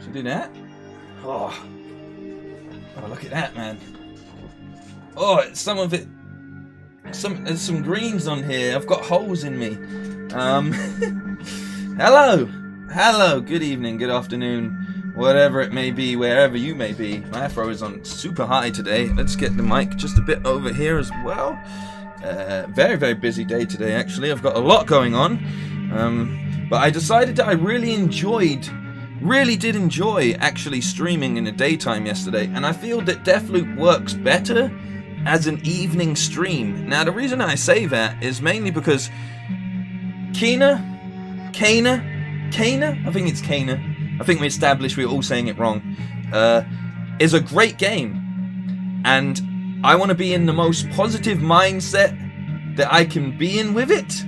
Should I do that? Oh, look at that, man. Oh, some of it. There's some greens on here. I've got holes in me. Hello. Good evening, good afternoon, whatever it may be, wherever you may be. My afro is on super high today. Let's get the mic just a bit over here as well. Very, very busy day today, actually. I've got a lot going on. But I decided that I really did enjoy actually streaming in the daytime yesterday. And I feel that Deathloop works better as an evening stream. Now, the reason I say that is mainly because Kana, I think it's Kana, I think we established we're all saying it wrong, is a great game. And I want to be in the most positive mindset that I can be in with it.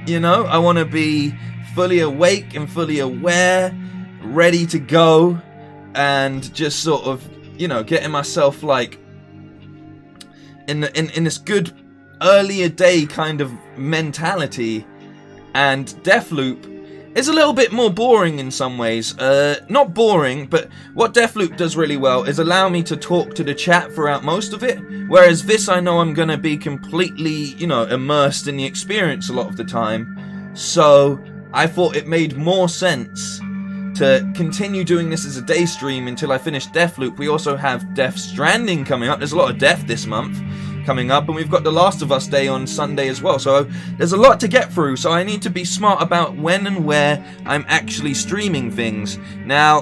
You know, I want to be fully awake and fully aware, ready to go, and just sort of, you know, getting myself like in this good earlier day kind of mentality. And Deathloop is a little bit more boring in some ways. Not boring, but what Deathloop does really well is allow me to talk to the chat throughout most of it, whereas this I know I'm gonna be completely, you know, immersed in the experience a lot of the time. So I thought it made more sense to continue doing this as a day stream until I finish Deathloop. We also have Death Stranding coming up. There's a lot of Death this month coming up, and we've got The Last of Us Day on Sunday as well, so there's a lot to get through, so I need to be smart about when and where I'm actually streaming things. Now,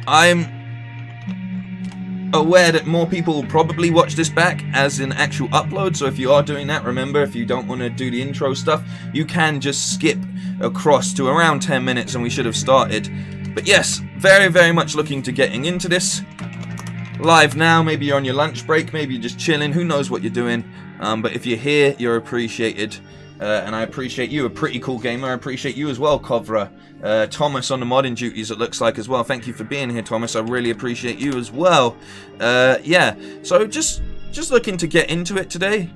I'm aware that more people will probably watch this back as an actual upload, so if you are doing that, remember, if you don't want to do the intro stuff, you can just skip across to around 10 minutes and we should have started. But yes, very, very much looking to getting into this. Live now, maybe you're on your lunch break, maybe you're just chilling, who knows what you're doing, but if you're here, you're appreciated, and I appreciate you, a pretty cool gamer. I appreciate you as well, Kovra. Thomas on the modding duties, it looks like, as well. Thank you for being here, Thomas. I really appreciate you as well. Yeah, so just looking to get into it today.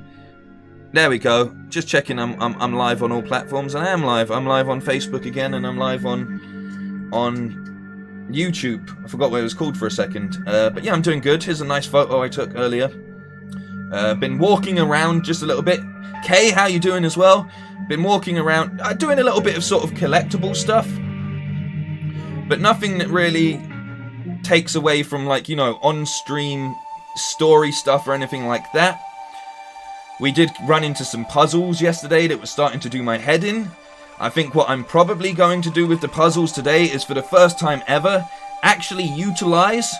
There we go. Just checking I'm live on all platforms, and I am live. I'm live on Facebook again, and I'm live on YouTube. I forgot what it was called for a second. But yeah, I'm doing good. Here's a nice photo I took earlier. Been walking around just a little bit. Kay, how you doing as well? Been walking around, doing a little bit of sort of collectible stuff, but nothing that really takes away from, like, you know, on-stream story stuff or anything like that. We did run into some puzzles yesterday that was starting to do my head in. I think what I'm probably going to do with the puzzles today is, for the first time ever, actually utilize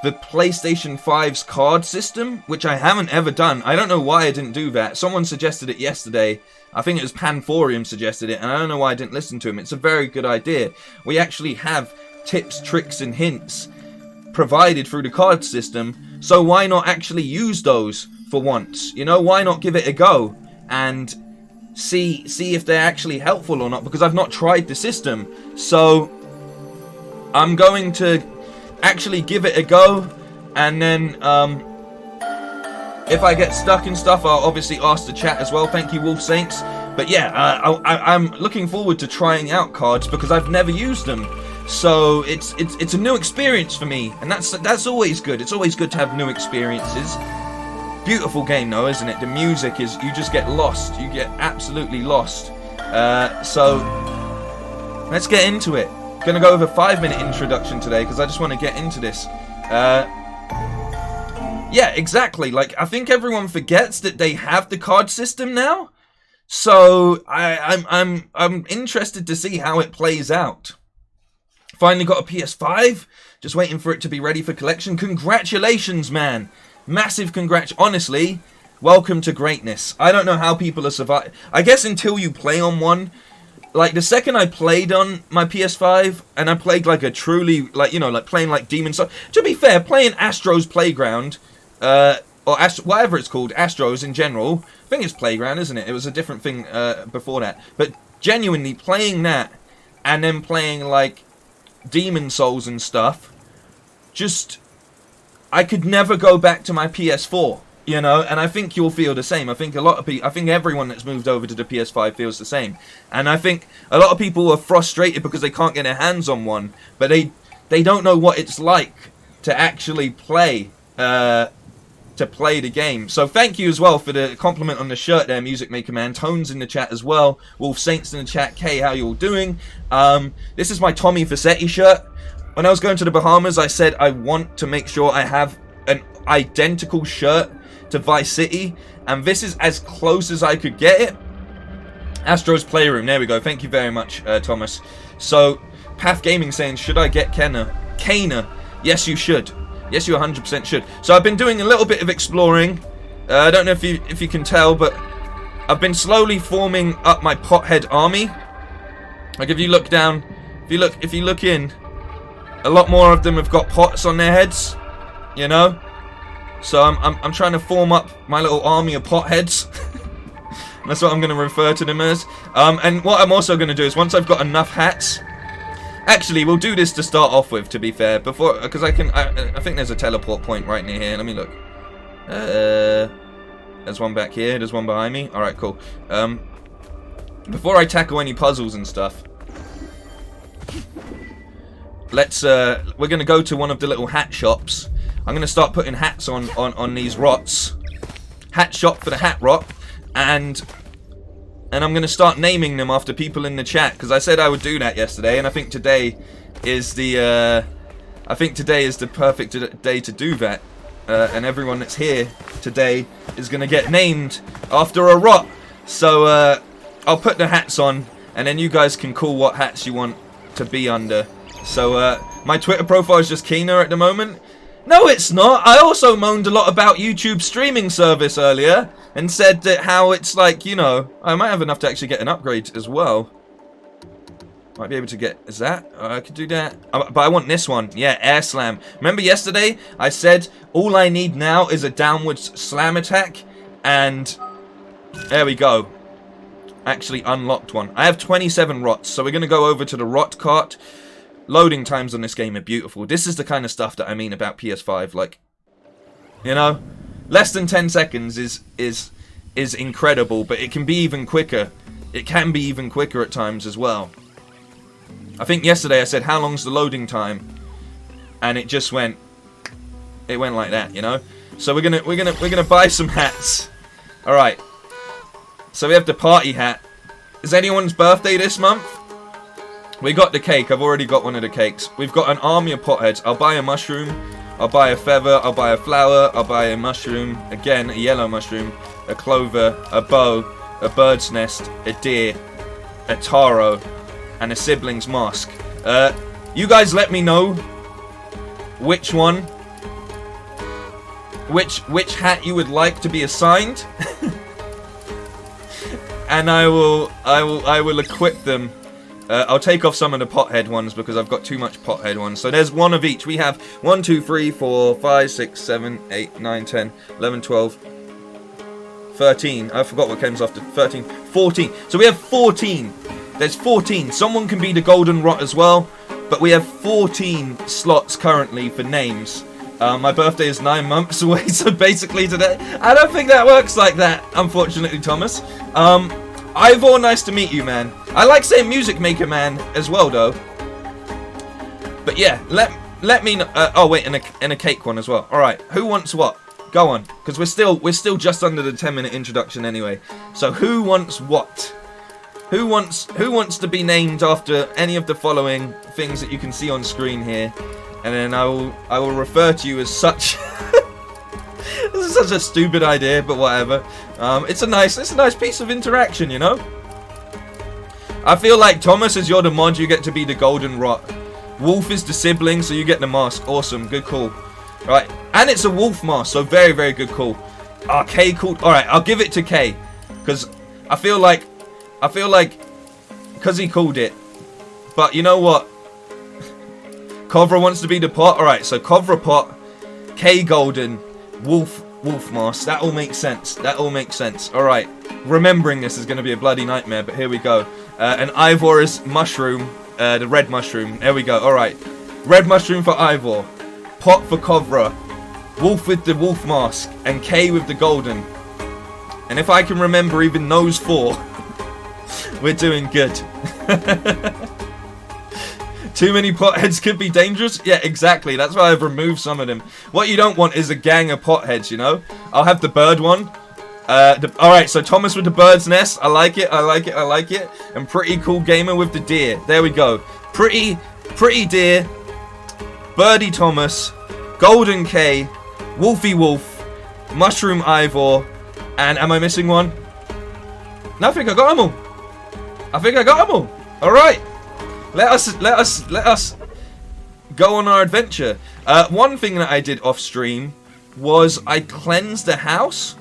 the PlayStation 5's card system, which I haven't ever done. I don't know why I didn't do that. Someone suggested it yesterday. I think it was Panthorium suggested it, and I don't know why I didn't listen to him. It's a very good idea. We actually have tips, tricks, and hints provided through the card system, so why not actually use those for once? You know, why not give it a go and see if they're actually helpful or not, because I've not tried the system. So I'm going to actually give it a go, and then if I get stuck and stuff, I'll obviously ask the chat as well. Thank you, Wolf Saints. But yeah, I'm looking forward to trying out cards because I've never used them. So it's a new experience for me, and that's always good. It's always good to have new experiences. Beautiful game though, isn't it? The music is, you just get lost. You get absolutely lost. So let's get into it. Gonna go with a 5-minute introduction today because I just want to get into this. Yeah, exactly. Like, I think everyone forgets that they have the card system now. So I'm interested to see how it plays out. Finally got a PS5. Just waiting for it to be ready for collection. Congratulations, man. Massive congrats. Honestly, welcome to greatness. I don't know how people are surviving. I guess until you play on one. Like, the second I played on my PS5, and I played like a truly, like, you know, like playing like Demon's Souls. To be fair, playing Astro's Playground, or whatever it's called, Astro's in general. I think it's Playground, isn't it? It was a different thing before that. But genuinely, playing that, and then playing like Demon's Souls and stuff, just, I could never go back to my PS4. You know, and I think you'll feel the same. I think a lot of people, I think everyone that's moved over to the PS5 feels the same. And I think a lot of people are frustrated because they can't get their hands on one, but they don't know what it's like to actually play the game. So thank you as well for the compliment on the shirt there, Music Maker Man. Tones in the chat as well. Wolf Saints in the chat. Kay, how you all doing? This is my Tommy Fassetti shirt. When I was going to the Bahamas, I said I want to make sure I have an identical shirt to Vice City, and this is as close as I could get it. Astro's Playroom, there we go. Thank you very much, Thomas. So, Path Gaming saying, should I get Kana? Yes, you should. Yes, you 100% should. So I've been doing a little bit of exploring. I don't know if you can tell, but I've been slowly forming up my pothead army. Like if you look down, if you look in, a lot more of them have got pots on their heads. You know. So I'm trying to form up my little army of potheads. That's what I'm going to refer to them as. And what I'm also going to do is once I've got enough hats. Actually, we'll do this to start off with, to be fair, because I think there's a teleport point right near here. Let me look. There's one back here. There's one behind me. All right, cool. Before I tackle any puzzles and stuff, we're gonna go to one of the little hat shops. I'm gonna start putting hats on these rots. Hat shop for the hat rot, and I'm going to start naming them after people in the chat, because I said I would do that yesterday, and I think today is the perfect day to do that. And everyone that's here today is going to get named after a rot. So I'll put the hats on, and then you guys can call what hats you want to be under. So my Twitter profile is just Keener at the moment. No, it's not. I also moaned a lot about YouTube streaming service earlier and said that how it's like, you know, I might have enough to actually get an upgrade as well. Might be able to get, is that? I could do that. But I want this one. Yeah, air slam. Remember yesterday I said all I need now is a downwards slam attack, and there we go. Actually unlocked one. I have 27 rots, so we're going to go over to the rot cart. Loading times on this game are beautiful. This is the kind of stuff that I mean about PS5. Like, you know, less than 10 seconds is incredible, but it can be even quicker. It can be even quicker at times as well. I think yesterday I said, how long's the loading time? And it just went, it went like that, you know? So we're gonna buy some hats. All right. So we have the party hat. Is anyone's birthday this month? We got the cake. I've already got one of the cakes. We've got an army of potheads. I'll buy a mushroom. I'll buy a feather. I'll buy a flower. I'll buy a mushroom. Again, a yellow mushroom. A clover. A bow. A bird's nest. A deer. A taro. And a sibling's mask. You guys let me know which one. Which hat you would like to be assigned. And I will equip them. I'll take off some of the pothead ones because I've got too much pothead ones. So there's one of each. We have 1, 2, 3, 4, 5, 6, 7, 8, 9, 10, 11, 12, 13. I forgot what comes after 13. 14. So we have 14. There's 14. Someone can be the golden rot as well. But we have 14 slots currently for names. My birthday is 9 months away, so basically today. I don't think that works like that, unfortunately, Thomas. Ivor, nice to meet you, man. I like saying Music Maker Man as well, though. But yeah, let me know. Oh wait, and a cake one as well. All right, who wants what? Go on, because we're still just under the 10-minute introduction anyway. So who wants what? Who wants to be named after any of the following things that you can see on screen here, and then I will refer to you as such. This is such a stupid idea, but whatever. It's a nice piece of interaction, you know. I feel like Thomas, as you're the mod, you get to be the golden rot. Wolf is the sibling, so you get the mask. Awesome, good call. Right, and it's a wolf mask, so very, very good call. Kay called. All right, I'll give it to Kay, because I feel like, because he called it. But you know what? Kovra wants to be the pot. All right, so Kovra pot, Kay golden. Wolf mask. That all makes sense. That all makes sense. All right. Remembering this is going to be a bloody nightmare, but here we go. And Ivor is mushroom. The red mushroom. There we go. All right. Red mushroom for Ivor. Pot for Kovra. Wolf with the wolf mask, and Kay with the golden. And if I can remember even those 4, we're doing good. Too many potheads could be dangerous? Yeah, exactly. That's why I've removed some of them. What you don't want is a gang of potheads, you know? I'll have the bird one. Alright, so Thomas with the bird's nest. I like it, I like it, I like it. And Pretty Cool Gamer with the deer. There we go. Pretty deer. Birdie Thomas. Golden K. Wolfie Wolf. Mushroom Ivor. And am I missing one? No, I think I got them all. I think I got them all. Alright. Let us go on our adventure. One thing that I did off stream was I cleansed the house.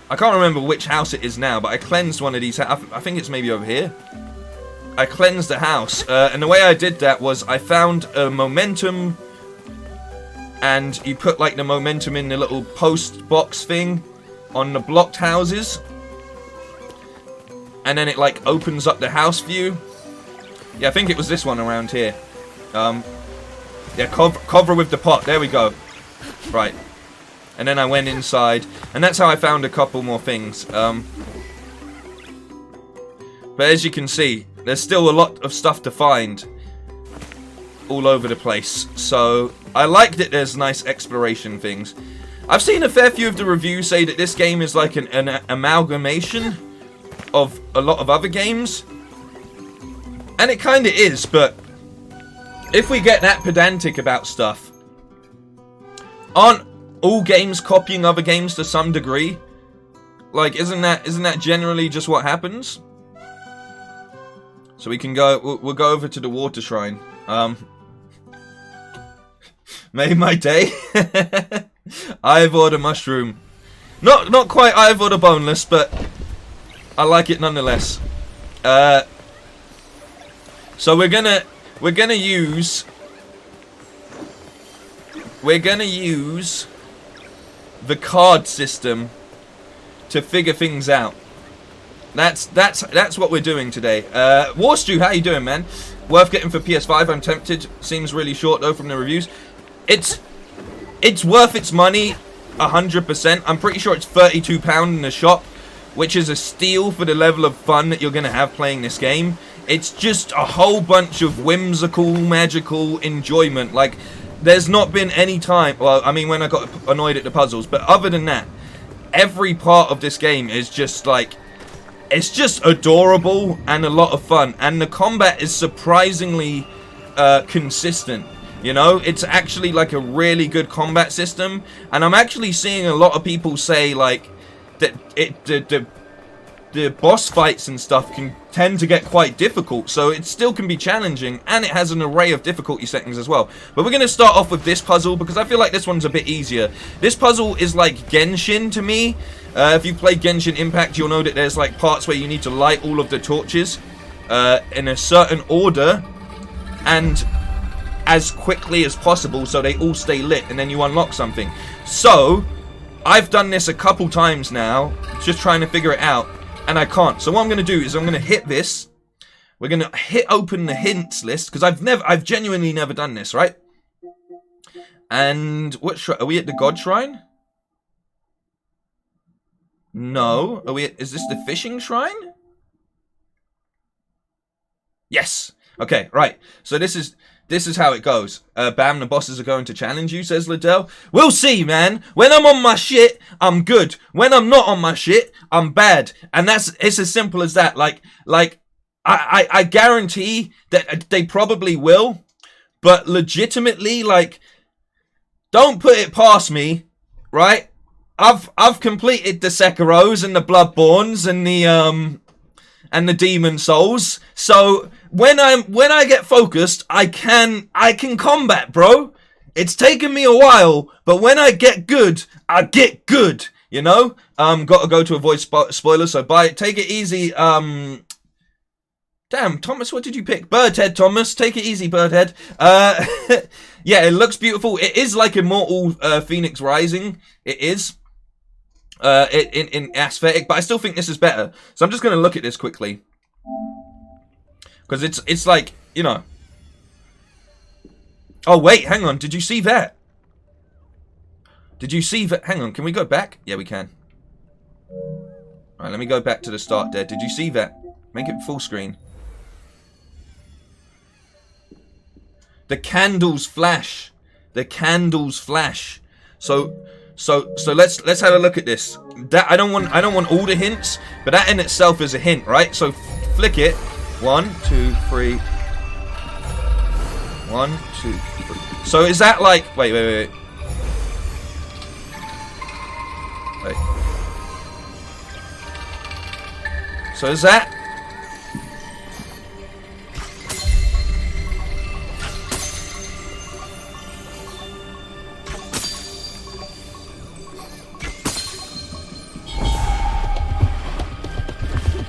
I can't remember which house it is now, but I cleansed one of these. I think it's maybe over here. I cleansed the house, and the way I did that was I found a momentum, and you put like the momentum in the little post box thing on the blocked houses, and then it like opens up the house view. Yeah, I think it was this one around here. Yeah, cover with the pot. There we go. Right. And then I went inside, and that's how I found a couple more things. But as you can see, there's still a lot of stuff to find all over the place. So I like that there's nice exploration things. I've seen a fair few of the reviews say that this game is like an amalgamation of a lot of other games. And it kind of is, but if we get that pedantic about stuff, aren't all games copying other games to some degree? Like, isn't that generally just what happens? So we can go, we'll go over to the water shrine. Made my day. Ivor the mushroom. Not quite Ivor the boneless, but I like it nonetheless. So we're gonna use the card system to figure things out. That's what we're doing today. Warstew, how you doing, man? Worth getting for PS5. I'm tempted. Seems really short though from the reviews. It's worth its money, 100%. I'm pretty sure it's £32 in the shop, which is a steal for the level of fun that you're gonna have playing this game. It's just a whole bunch of whimsical, magical enjoyment. Like, there's not been any time, well, I mean, when I got annoyed at the puzzles, but other than that, every part of this game is just like, it's just adorable and a lot of fun. And the combat is surprisingly consistent. You know, it's actually like a really good combat system. And I'm actually seeing a lot of people say like that the boss fights and stuff can tend to get quite difficult, so it still can be challenging, and it has an array of difficulty settings as well. But we're going to start off with this puzzle because I feel like this one's a bit easier. This puzzle is like Genshin to me. If you play Genshin Impact, you'll know that there's like parts where you need to light all of the torches in a certain order and as quickly as possible so they all stay lit, and then you unlock something. So I've done this a couple times now, just trying to figure it out, and I can't. So what I'm going to do is I'm going to hit this. We're going to hit open the hints list, because I've genuinely never done this, right? And what shrine? Are we at the God Shrine? No. Are we is this the fishing shrine? Yes. Okay, right. So this is how it goes. Bam, the bosses are going to challenge you, says Liddell. We'll see, man. When I'm on my shit, I'm good. When I'm not on my shit, I'm bad. And it's as simple as that. Like I guarantee that they probably will, but legitimately, like, don't put it past me, right? I've completed the Sekiros and the Bloodborns and the Demon Souls. So when I get focused, I can combat, bro. It's taken me a while, but when I get good, I get good. You know? Got to go to avoid spoilers. So take it easy. Damn, Thomas, what did you pick? Birdhead, Thomas. Take it easy, Birdhead. Yeah, it looks beautiful. It is like Immortal Phoenix Rising. It is. In aesthetic, but I still think this is better. So I'm just going to look at this quickly, because it's like, you know. Oh wait, hang on. Did you see that? Did you see that? Hang on, can we go back? Yeah, we can. Alright, let me go back to the start there. Did you see that? Make it full screen. The candles flash. The candles flash. So let's have a look at this. That I don't want all the hints, but that in itself is a hint, right? So flick it. 1, 2, 3. 1, 2, 3. So is that like wait. So is that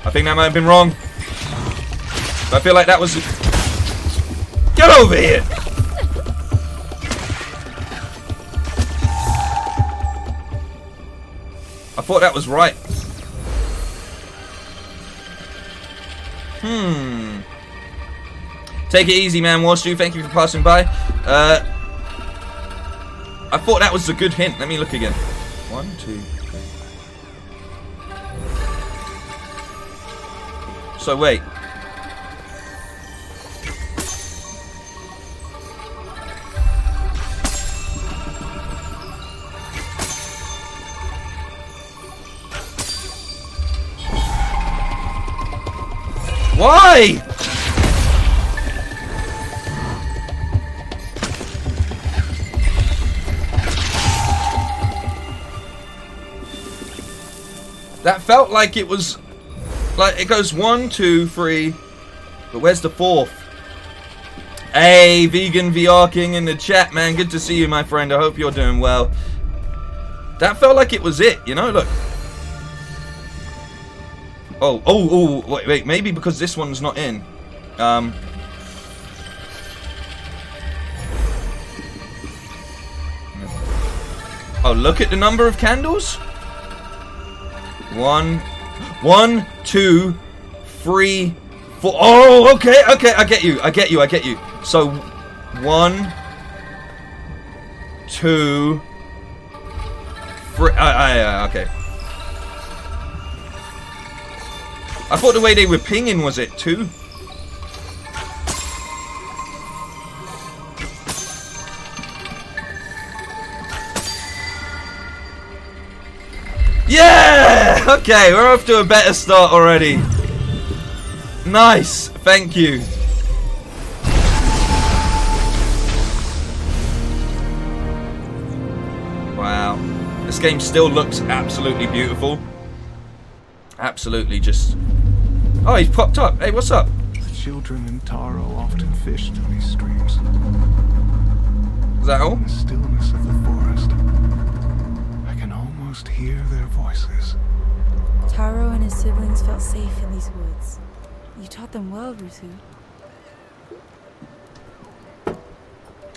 I think that might have been wrong. I feel like that was... Get over here! I thought that was right. Take it easy, man. Warstew, thank you for passing by. I thought that was a good hint. Let me look again. 1, 2, 3. So wait. Why? That felt like it was... Like, it goes 1, 2, 3... But where's the 4th? Hey, Vegan VR King in the chat, man. Good to see you, my friend. I hope you're doing well. That felt like it was it, you know? Look. Oh, wait, maybe because this one's not in. Oh, look at the number of candles. 1, 2, 3, 4. Oh, okay, I get you. So, 1, 2, 3. Okay. I thought the way they were pinging was it 2. Yeah! Okay, we're off to a better start already. Nice, thank you. Wow. This game still looks absolutely beautiful. Absolutely just... Oh, he's popped up. Hey, what's up? The children in Taro often fished in these streams. Is that all? In the stillness of the forest, I can almost hear their voices. Taro and his siblings felt safe in these woods. You taught them well, Rusu.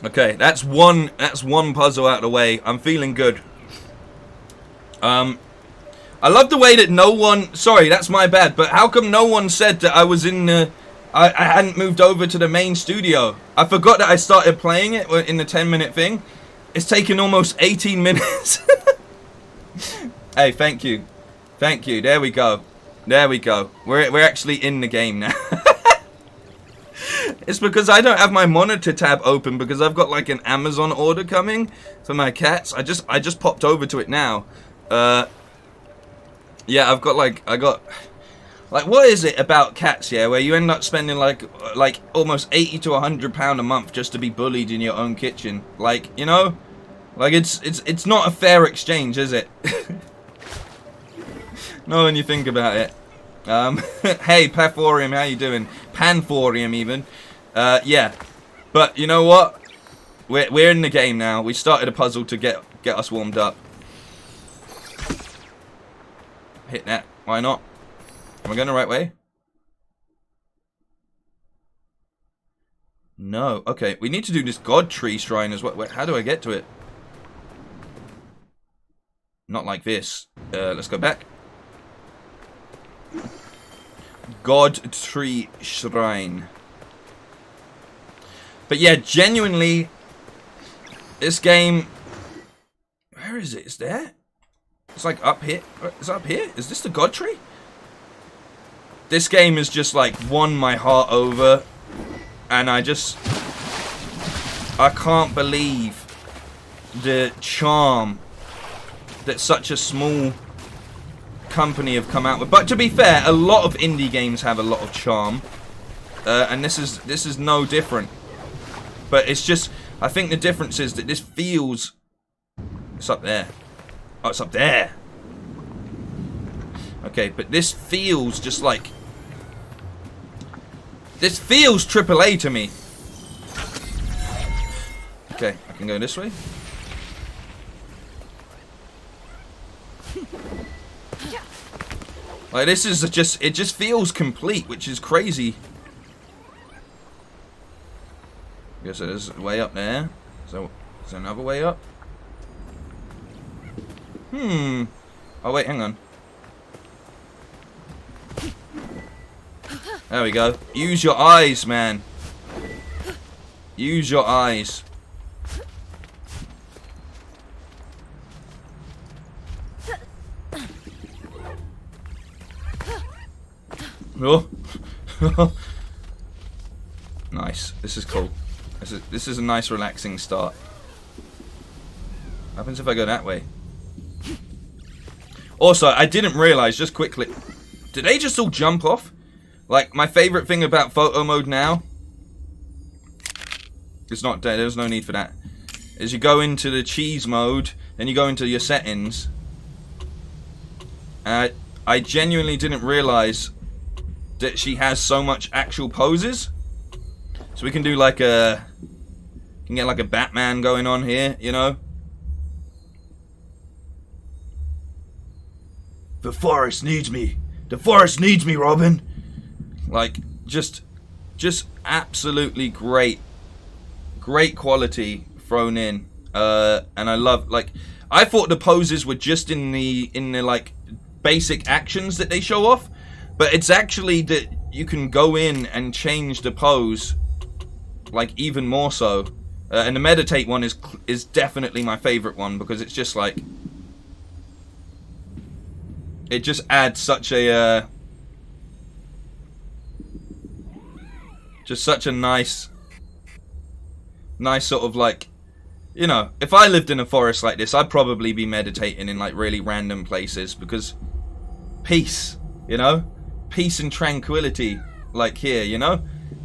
Okay, that's one puzzle out of the way. I'm feeling good. I love the way that no one... Sorry, that's my bad. But how come no one said that I was in the... I hadn't moved over to the main studio? I forgot that I started playing it in the 10-minute thing. It's taken almost 18 minutes. Hey, thank you. Thank you. There we go. There we go. We're actually in the game now. It's because I don't have my monitor tab open because I've got like an Amazon order coming for my cats. I just popped over to it now. Yeah, I got what is it about cats, yeah, where you end up spending like almost £80 to £100 a month just to be bullied in your own kitchen? Like, you know? Like it's not a fair exchange, is it? No, when you think about it. Hey, Pathorium, how you doing? Panthorium, even. Yeah. But you know what? We're in the game now. We started a puzzle to get us warmed up. Hit that. Why not? Am I going the right way? No. Okay, we need to do this God Tree Shrine as well. How do I get to it? Not like this. Let's go back. God Tree Shrine. But yeah, genuinely, this game... Where Where is it? It's there? It's like up here. Is it up here? Is this the God Tree? This game has just like won my heart over. And I can't believe the charm that such a small company have come out with. But to be fair, a lot of indie games have a lot of charm. And this is no different. But it's just, I think the difference is that this feels... It's up there. Oh, it's up there. Okay, but this feels just like... This feels AAA to me. Okay, I can go this way. Like, this is just... It just feels complete, which is crazy. I guess there's a way up there. So, is there another way up? Oh, wait, hang on. There we go. Use your eyes, man. Use your eyes. Oh. Nice. This is cool. This is a nice relaxing start. What happens if I go that way? Also, I didn't realize, just quickly, did they just all jump off? Like, my favorite thing about photo mode now, it's not, there's no need for that, is you go into the cheese mode, then you go into your settings, and I genuinely didn't realize that she has so much actual poses. So we can do like a, can get like a Batman going on here, you know? The forest needs me. The forest needs me, Robin. Like, just absolutely great quality thrown in. And I love, like, I thought the poses were just in the like basic actions that they show off, but it's actually that you can go in and change the pose, like, even more so. And the meditate one is definitely my favorite one, because it's just like, it just adds such a just such a nice sort of, like, you know, if I lived in a forest like this, I'd probably be meditating in like really random places, because peace, you know, peace and tranquility, like here, you know.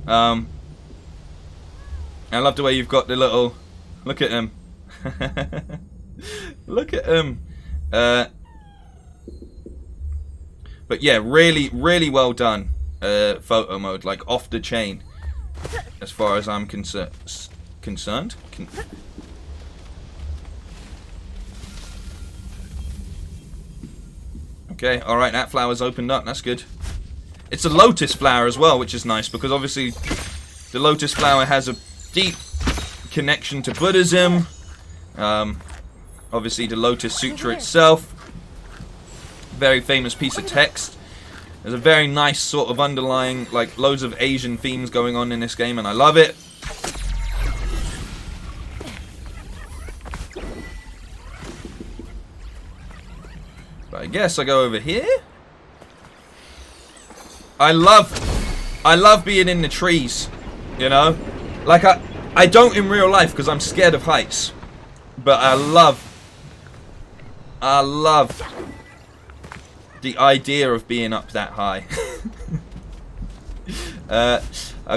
I love the way you've got the little, look at him. Look at him. But yeah, really well done. Photo mode, like, off the chain, as far as I'm concerned. Okay, alright, that flower's opened up, that's good. It's a lotus flower as well, which is nice, because obviously the lotus flower has a deep connection to Buddhism. Obviously the Lotus Sutra itself, very famous piece of text. There's a very nice sort of underlying, like, loads of Asian themes going on in this game, and I love it. But I guess I go over here. I love being in the trees, you know? Like, I don't in real life because I'm scared of heights. But I love the idea of being up that high. I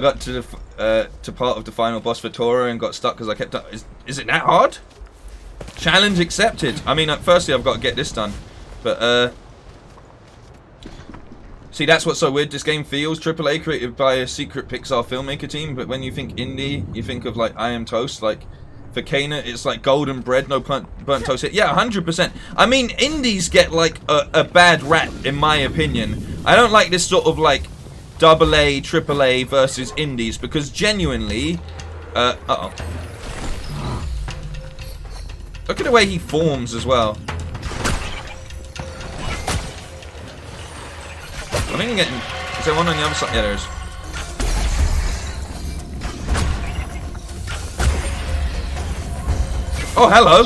got to part of the final boss for Tora and got stuck because I kept up. Is it that hard? Challenge accepted. I mean, firstly I've got to get this done, but see, that's what's so weird. This game feels AAA, created by a secret Pixar filmmaker team, but when you think indie, you think of like I Am Toast. Like for Kana, it's like golden bread, no burnt toast. Yeah, 100%. I mean, indies get like a bad rap, in my opinion. I don't like this sort of like AA, AAA versus indies, because genuinely, uh-oh. Look at the way he forms as well. I'm even getting... Is there one on the other side? Yeah, there is. Oh, hello!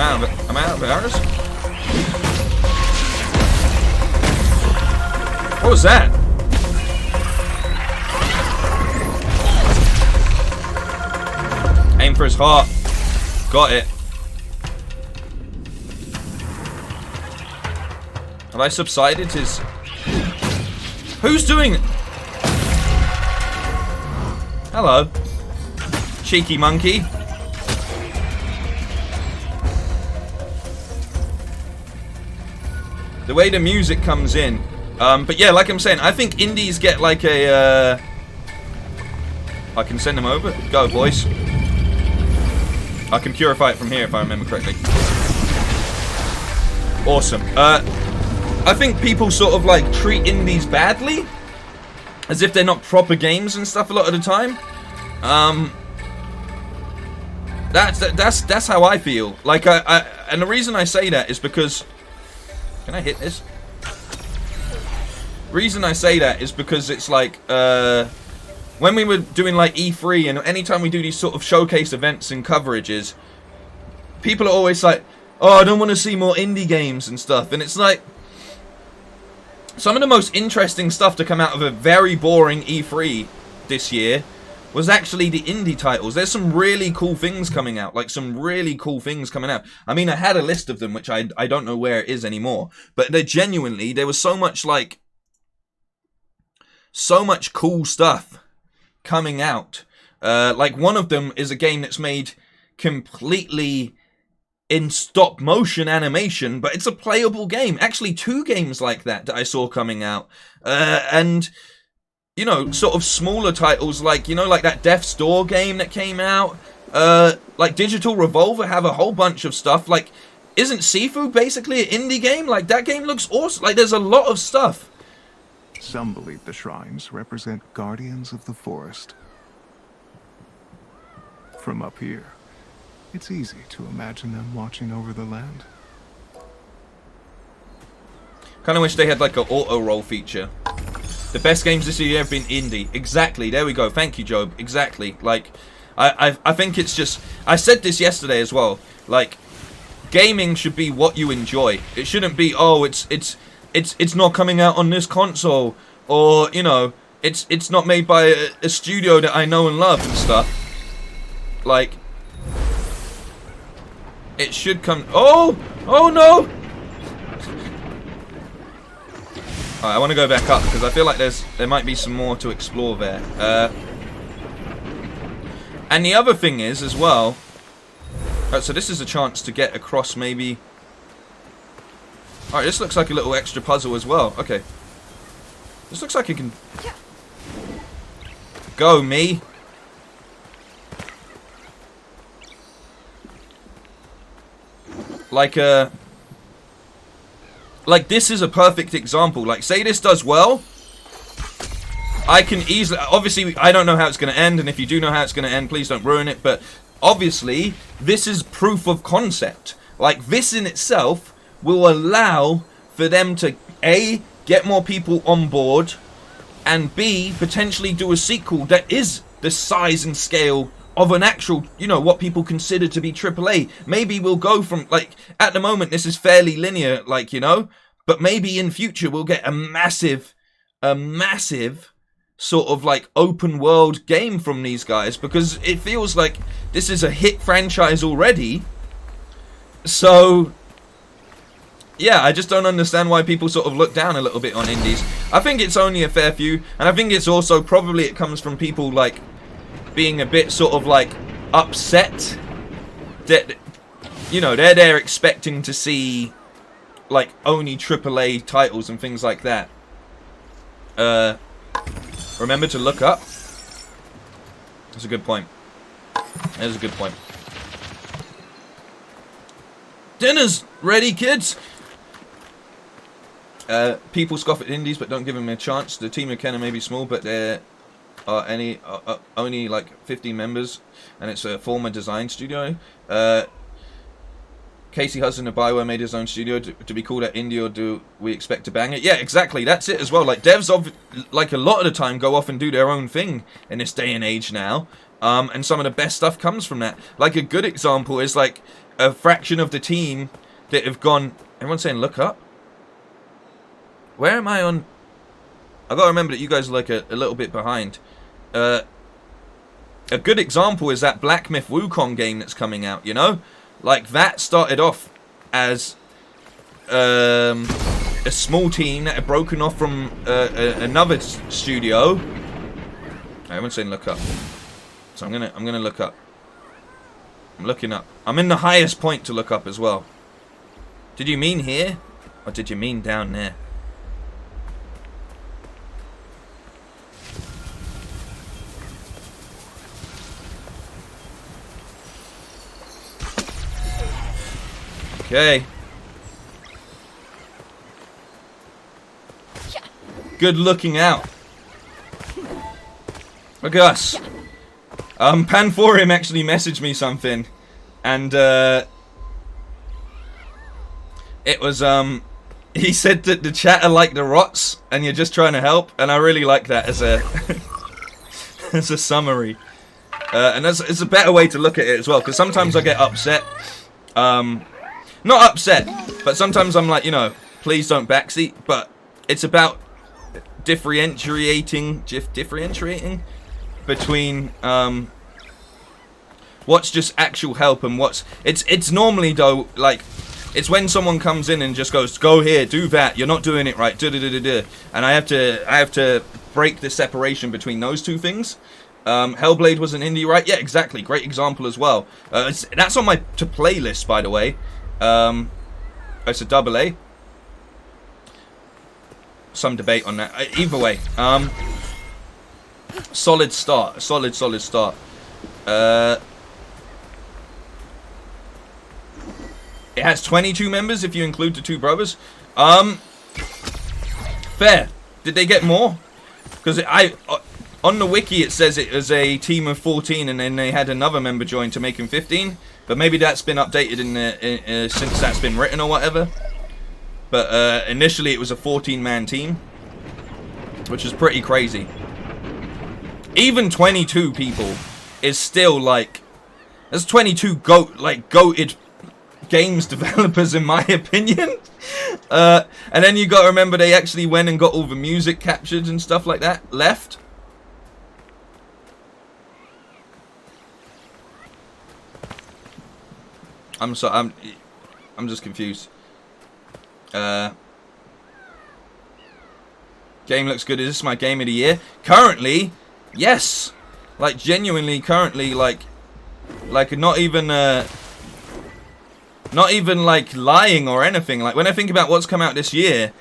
out of arrows. What was that? Aim for his heart. Got it. Have I subsided his... Who's doing it? Hello. Cheeky monkey. The way the music comes in. But yeah, like I'm saying, I think indies get like a... I can send them over. Go, boys. I can purify it from here if I remember correctly. Awesome. I think people sort of like treat indies badly, as if they're not proper games and stuff a lot of the time. That's how I feel. Like and the reason I say that is because, can I hit this? Reason I say that is because it's like when we were doing like E3 and anytime we do these sort of showcase events and coverages, people are always like, oh, I don't want to see more indie games and stuff, and it's like, some of the most interesting stuff to come out of a very boring E3 this year was actually the indie titles. There's some really cool things coming out. Like, some really cool things coming out. I mean, I had a list of them, which I don't know where it is anymore. But they're genuinely, there was so much, like, so much cool stuff coming out. Like, one of them is a game that's made completely in stop motion animation, but it's a playable game. Actually, 2 games like that I saw coming out. And, you know, sort of smaller titles like, you know, like that Death's Door game that came out. Like Digital Revolver have a whole bunch of stuff. Like, isn't Sifu basically an indie game? Like, that game looks awesome. Like, there's a lot of stuff. Some believe the shrines represent guardians of the forest. From up here, it's easy to imagine them watching over the land. Kind of wish they had like an auto-roll feature. The best games this year have been indie. Exactly. There we go. Thank you, Job. Exactly. Like, I think it's just... I said this yesterday as well. Like, gaming should be what you enjoy. It shouldn't be, oh, it's not coming out on this console, or, you know, it's not made by a studio that I know and love and stuff. Like, it should come... Oh! Oh, no! Alright, I want to go back up, because I feel like there might be some more to explore there. And the other thing is, as well... so this is a chance to get across, maybe... Alright, this looks like a little extra puzzle as well. Okay. This looks like it can... Go, me! Like this is a perfect example. Like, say this does well, I can easily... Obviously, I don't know how it's going to end, and if you do know how it's going to end, please don't ruin it, but obviously, this is proof of concept. Like, this in itself will allow for them to, A, get more people on board, and B, potentially do a sequel that is the size and scale of an actual, you know, what people consider to be AAA. Maybe we'll go from, like, at the moment this is fairly linear, like, you know, but maybe in future we'll get a massive sort of like open world game from these guys, because it feels like this is a hit franchise already. So yeah, I just don't understand why people sort of look down a little bit on indies. I think it's only a fair few, and I think it's also probably it comes from people like being a bit sort of like upset that, you know, they're there expecting to see like only AAA titles and things like that. Remember to look up. That's a good point. That's a good point. Dinner's ready, kids. People scoff at indies but don't give them a chance. The team of Kenner may be small, but they're only like 15 members, and it's a former design studio. Casey Hudson of Bioware made his own studio to be called at indie, or do we expect to bang it? Yeah, exactly. That's it as well. Like devs, like a lot of the time, go off and do their own thing in this day and age now. And some of the best stuff comes from that. Like a good example is like a fraction of the team that have gone. Everyone's saying look up. Where am I on? I gotta remember that you guys are like a little bit behind. A good example is that Black Myth Wukong game that's coming out. You know. Like, that started off as a small team that had broken off from another studio. Everyone's saying look up. So I'm gonna look up. I'm looking up. I'm in the highest point to look up as well. Did you mean here? Or did you mean down there? Okay. Good looking out. Look at us. Panforium actually messaged me something, and it was he said that the chat are like the rots, and you're just trying to help, and I really like that as a as a summary, and it's a better way to look at it as well, because sometimes I get upset. Not upset, but sometimes I'm like, you know, please don't backseat. But it's about differentiating between what's just actual help and what's it's normally though, like it's when someone comes in and just goes, go here, do that, you're not doing it right, and I have to break the separation between those two things. Hellblade was an indie, right? Yeah, exactly. Great example as well. That's on my to play list, by the way. It's a double A. Some debate on that. Either way, solid start. Solid start. It has 22 members if you include the two brothers. Fair. Did they get more? Because on the wiki it says it was a team of 14, and then they had another member join to make him 15. But maybe that's been updated since that's been written or whatever. But initially it was a 14-man team, which is pretty crazy. Even 22 people is still like, there's 22 goated games developers in my opinion. And then you got to remember they actually went and got all the music captured and stuff like that left. I'm just confused. Game looks good. Is this my game of the year? Currently, yes. Like genuinely, currently, like not even like lying or anything. Like when I think about what's come out this year,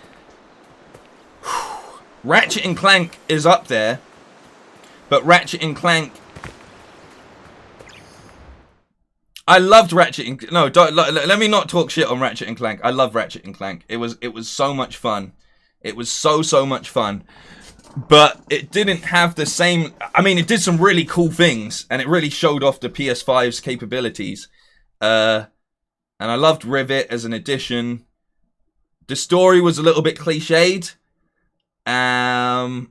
Ratchet and Clank is up there, but Ratchet and Clank. I loved Ratchet and no, let me not talk shit on Ratchet and Clank. I love Ratchet and Clank. It was so much fun. It was so much fun. But it didn't have the same. I mean, it did some really cool things, and it really showed off the PS5's capabilities. And I loved Rivet as an addition. The story was a little bit cliched. But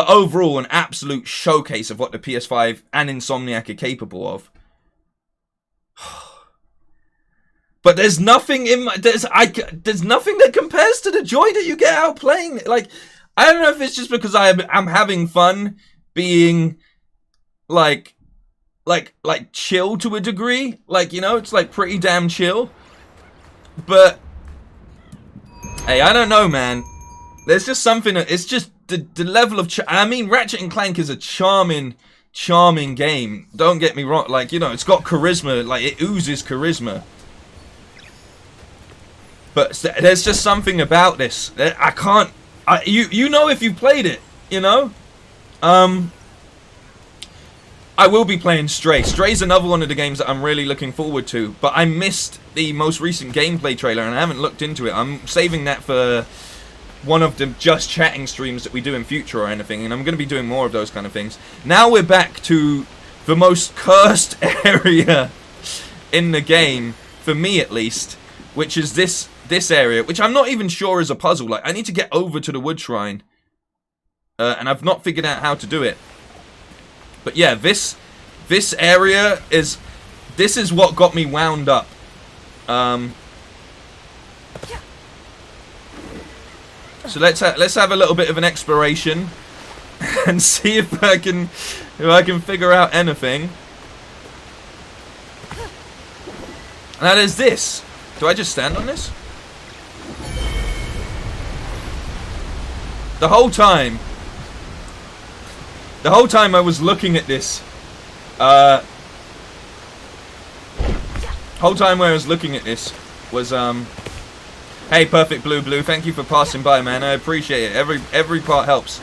overall, an absolute showcase of what the PS5 and Insomniac are capable of. But there's nothing in my there's nothing that compares to the joy that you get out playing. Like, I don't know if it's just because I'm having fun being like chill to a degree. Like, you know, it's like pretty damn chill. But hey, I don't know, man. There's just something. It's just the level of. I mean, Ratchet and Clank is a charming game. Don't get me wrong. Like, you know, it's got charisma. Like, it oozes charisma. But there's just something about this. I can't. You know if you played it, you know. I will be playing Stray. Stray's another one of the games that I'm really looking forward to. But I missed the most recent gameplay trailer and I haven't looked into it. I'm saving that for one of the just chatting streams that we do in future or anything. And I'm going to be doing more of those kind of things. Now we're back to the most cursed area in the game. for me at least, which is this area, which I'm not even sure is a puzzle. Like, I need to get over to the wood shrine, and I've not figured out how to do it. But yeah, this area is what got me wound up. So let's have a little bit of an exploration and see if I can figure out anything. Now there's this. Do I just stand on this? The whole time I was looking at this. Whole time where I was looking at this was hey, Perfect Blue, thank you for passing by, man. I appreciate it. Every part helps.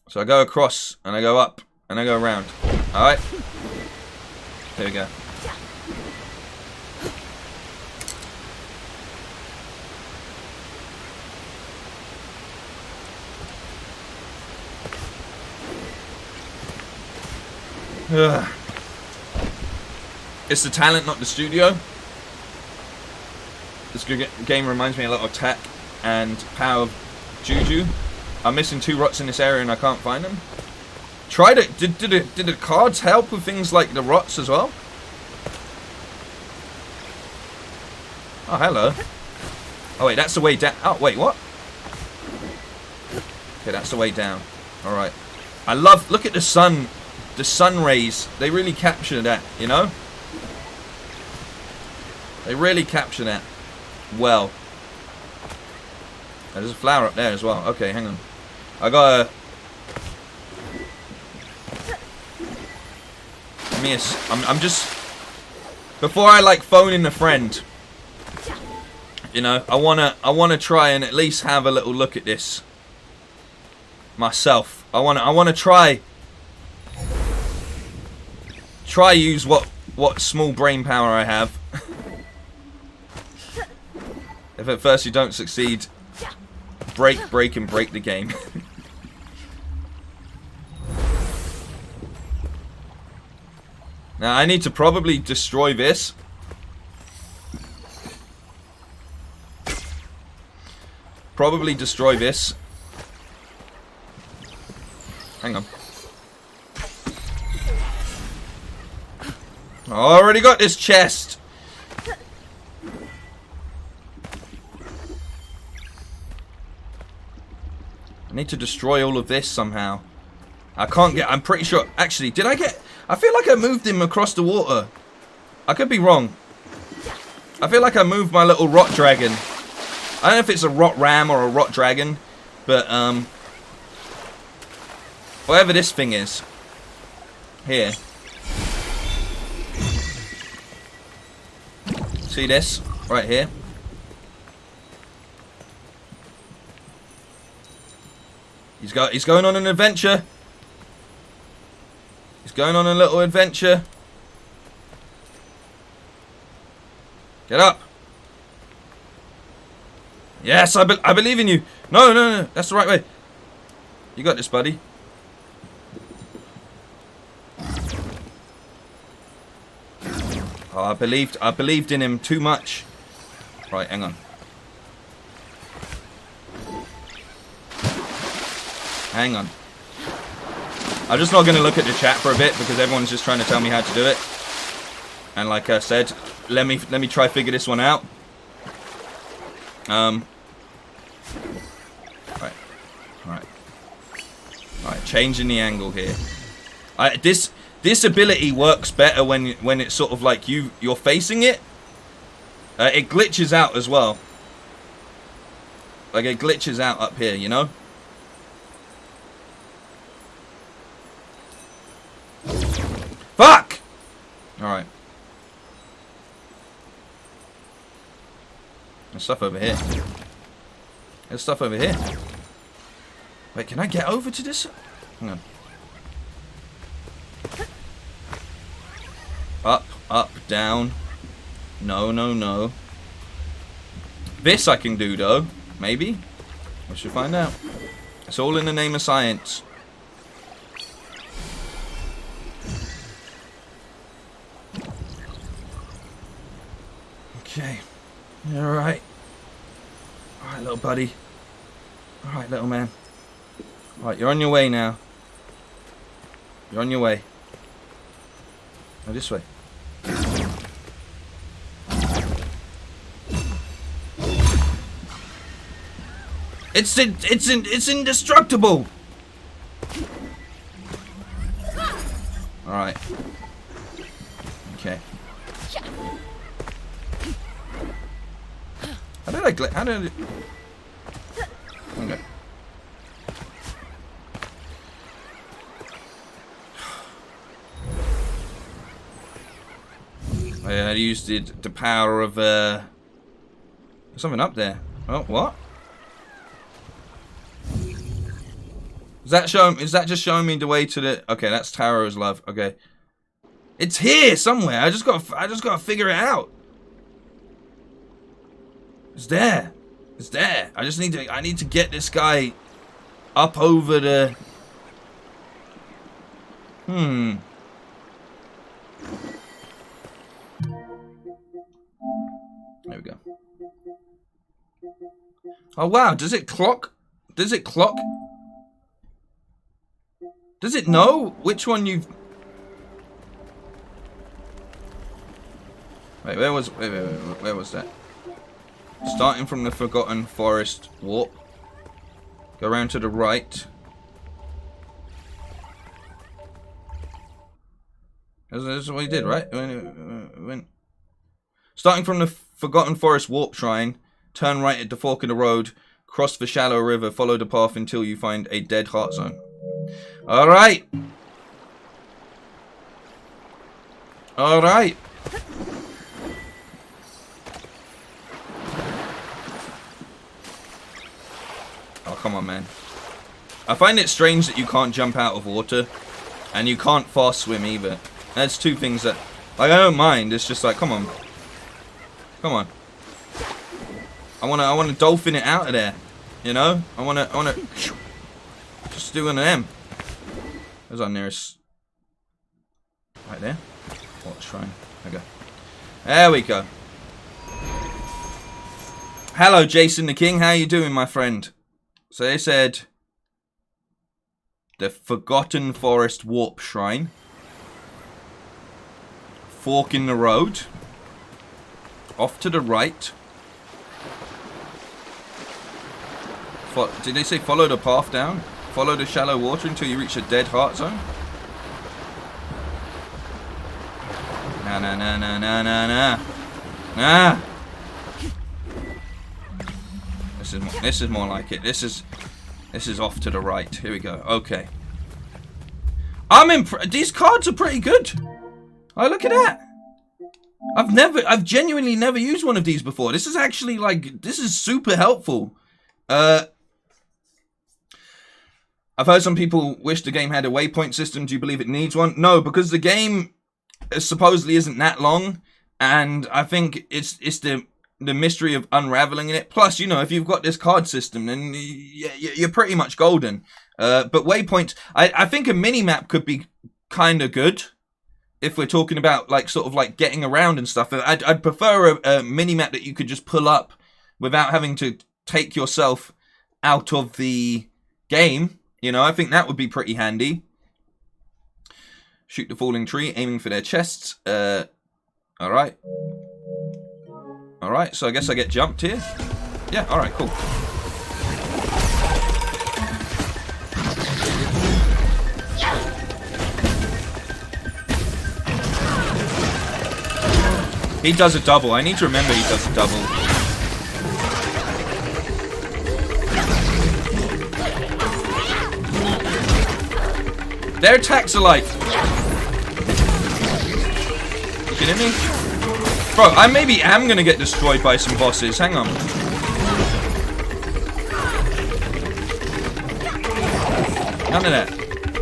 So I go across, and I go up, and I go around. Alright? Here we go. Ugh. It's the talent, not the studio. This game reminds me a lot of Tech and Power of Juju. I'm missing 2 rots in this area and I can't find them. Tried it. Did the cards help with things like the rots as well? Oh, hello. Oh wait, that's the way down. Oh wait, what? Okay, that's the way down. All right. I love. Look at the sun. The sun rays. They really capture that. You know. They really capture that. Well. There's a flower up there as well. Okay, hang on. I got a... I'm just... Before I like phone in a friend, you know, I wanna try and at least have a little look at this myself. I wanna try use what small brain power I have. If at first you don't succeed, break and break the game. Now I need to probably destroy this. Probably destroy this. Hang on. I already got this chest. I need to destroy all of this somehow. I can't get... I'm pretty sure... Actually, did I get... I feel like I moved him across the water. I could be wrong. I feel like I moved my little rot dragon. I don't know if it's a rot ram or a rot dragon. But, whatever this thing is. Here. See this? Right here. He's going on an adventure. He's going on a little adventure. Get up. Yes, I believe in you. No. That's the right way. You got this, buddy. Oh, I believed in him too much. Right, hang on. Hang on. I'm just not going to look at the chat for a bit because everyone's just trying to tell me how to do it. And like I said, let me try figure this one out. Right. Changing the angle here. This ability works better when it's sort of like you're facing it. It glitches out as well. Like it glitches out up here, you know. Fuck! Alright. There's stuff over here. There's stuff over here. Wait, can I get over to this? Hang on. Up, down. No. This I can do, though. Maybe. We should find out. It's all in the name of science. Okay. You alright? Alright, little buddy. Alright, little man. Alright, you're on your way now. You're on your way. Go this way. It's indestructible. All right. Okay. How did I? Okay. I used the power of something up there. Oh, what? Is that just showing me the way to the? Okay, that's Taro's love. Okay, it's here somewhere. I just gotta figure it out. It's there. It's there. I need to get this guy up over the. There we go. Oh wow! Does it clock? Does it clock? Does it know which one you've... Wait, where was that? Starting from the Forgotten Forest warp. Go around to the right. That's what he did, right? Starting from the Forgotten Forest warp shrine, turn right at the fork in the road, cross the shallow river, follow the path until you find a dead heart zone. Alright. Alright. Oh, come on, man. I find it strange that you can't jump out of water. And you can't fast swim either. That's two things that... Like, I don't mind. It's just like, come on. Come on. I wanna dolphin it out of there. You know? I wanna... Just do one of them. There's our nearest. Right there. What shrine? Okay. There we go. Hello, Jason the King. How you doing, my friend? So they said the Forgotten Forest Warp Shrine. Fork in the road. Off to the right. Did they say follow the path down? Follow the shallow water until you reach a dead heart zone? Nah. This is more like it. This is off to the right. Here we go. Okay. I'm impressed. These cards are pretty good. Oh, look at that. I've genuinely never used one of these before. This is actually like, this is super helpful. I've heard some people wish the game had a waypoint system. Do you believe it needs one? No, because the game supposedly isn't that long, and I think it's the mystery of unraveling it. Plus, you know, if you've got this card system, then you're pretty much golden. But waypoints, I think a mini-map could be kind of good if we're talking about like sort of like getting around and stuff. I'd prefer a mini-map that you could just pull up without having to take yourself out of the game. You know, I think that would be pretty handy. Shoot the falling tree, aiming for their chests. Alright. Alright, so I guess I get jumped here. Yeah, alright, cool. He does a double. I need to remember he does a double. Their attacks are like... You kidding me? Bro, I maybe am gonna get destroyed by some bosses. Hang on. None of that.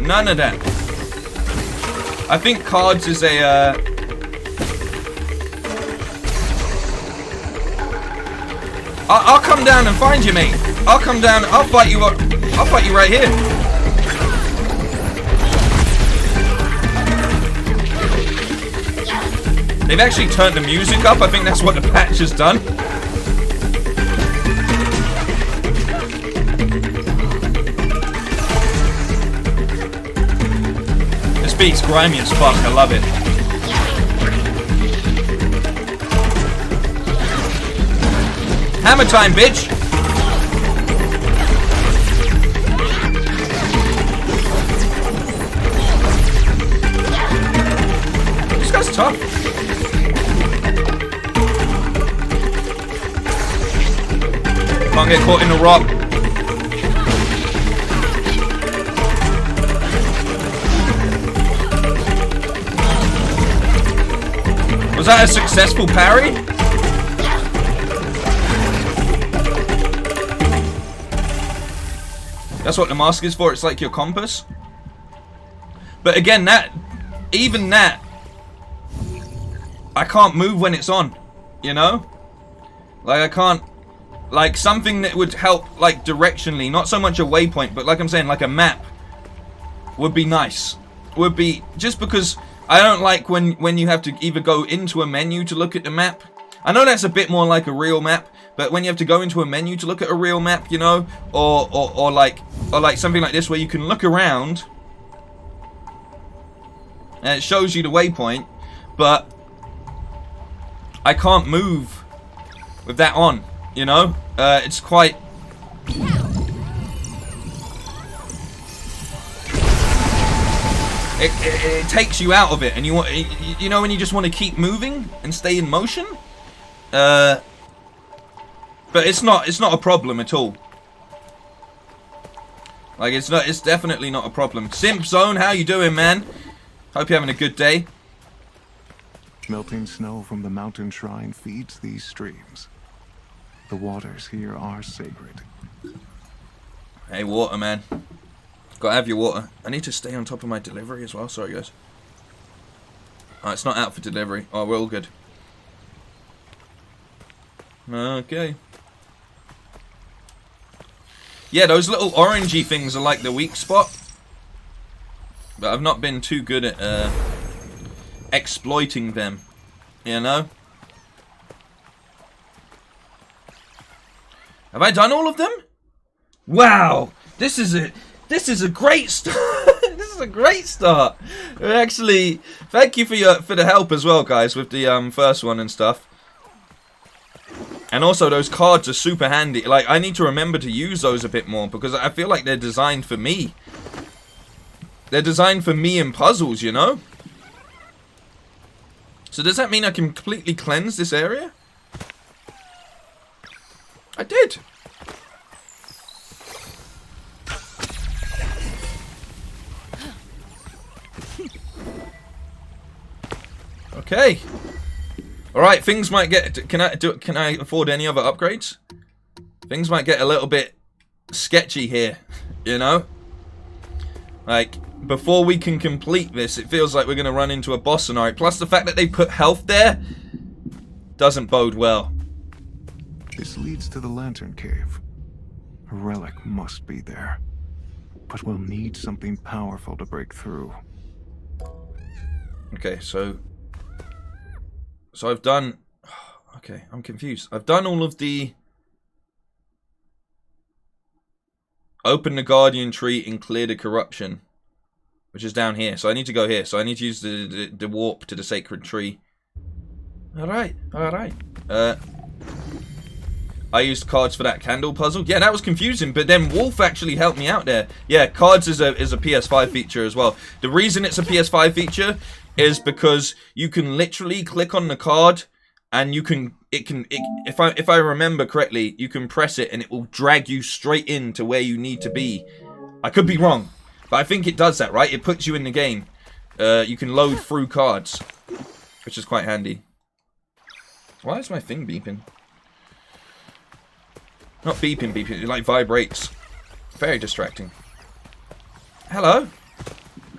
None of that. I think cards is a... I'll come down and find you, mate. I'll come down. I'll fight you. I'll fight you right here. They've actually turned the music up. I think that's what the patch has done. This beat's grimy as fuck. I love it. Hammer time, bitch! This guy's tough. Can't get caught in the rock. Was that a successful parry? That's what the mask is for. It's like your compass. But again, even that, I can't move when it's on, you know? Like, I can't, like, something that would help, like, directionally, not so much a waypoint, but like I'm saying, like a map would be nice. Would be, just because I don't like when you have to either go into a menu to look at the map. I know that's a bit more like a real map, but when you have to go into a menu to look at a real map, you know, or like something like this where you can look around and it shows you the waypoint, but I can't move with that on, you know. It's quite. It takes you out of it, and you want, you know, when you just want to keep moving and stay in motion. But it's not a problem at all. Like, it's definitely not a problem. Simp Zone, how you doing, man? Hope you're having a good day. Melting snow from the mountain shrine feeds these streams. The waters here are sacred. Hey, water, man. Gotta have your water. I need to stay on top of my delivery as well. Sorry, guys. Oh, it's not out for delivery. Oh, we're all good. Okay. Yeah, those little orangey things are like the weak spot. But I've not been too good at exploiting them. You know? Have I done all of them? Wow! This is a great start. This is a great start. Actually, thank you for the help as well, guys, with the first one and stuff. And also, those cards are super handy. Like, I need to remember to use those a bit more because I feel like they're designed for me. They're designed for me in puzzles, you know? So does that mean I completely cleanse this area? I did. Okay. All right, things might get. Can I afford any other upgrades? Things might get a little bit sketchy here, you know. Like, before we can complete this, it feels like we're gonna run into a boss scenario. Plus, the fact that they put health there doesn't bode well. This leads to the Lantern Cave. A relic must be there, but we'll need something powerful to break through. Okay, so I've done. Okay, I'm confused. I've done all of the. Open the Guardian Tree and clear the corruption, which is down here. So I need to go here. So I need to use the warp to the sacred tree. All right, all right. I used cards for that candle puzzle. Yeah, that was confusing, but then Wolf actually helped me out there. Yeah, cards is a PS5 feature as well. The reason it's a PS5 feature is because you can literally click on the card and if I remember correctly, you can press it and it will drag you straight into where you need to be. I could be wrong, but I think it does that, right? It puts you in the game. You can load through cards, which is quite handy. Why is my thing beeping? Not beeping, it like vibrates. Very distracting. Hello?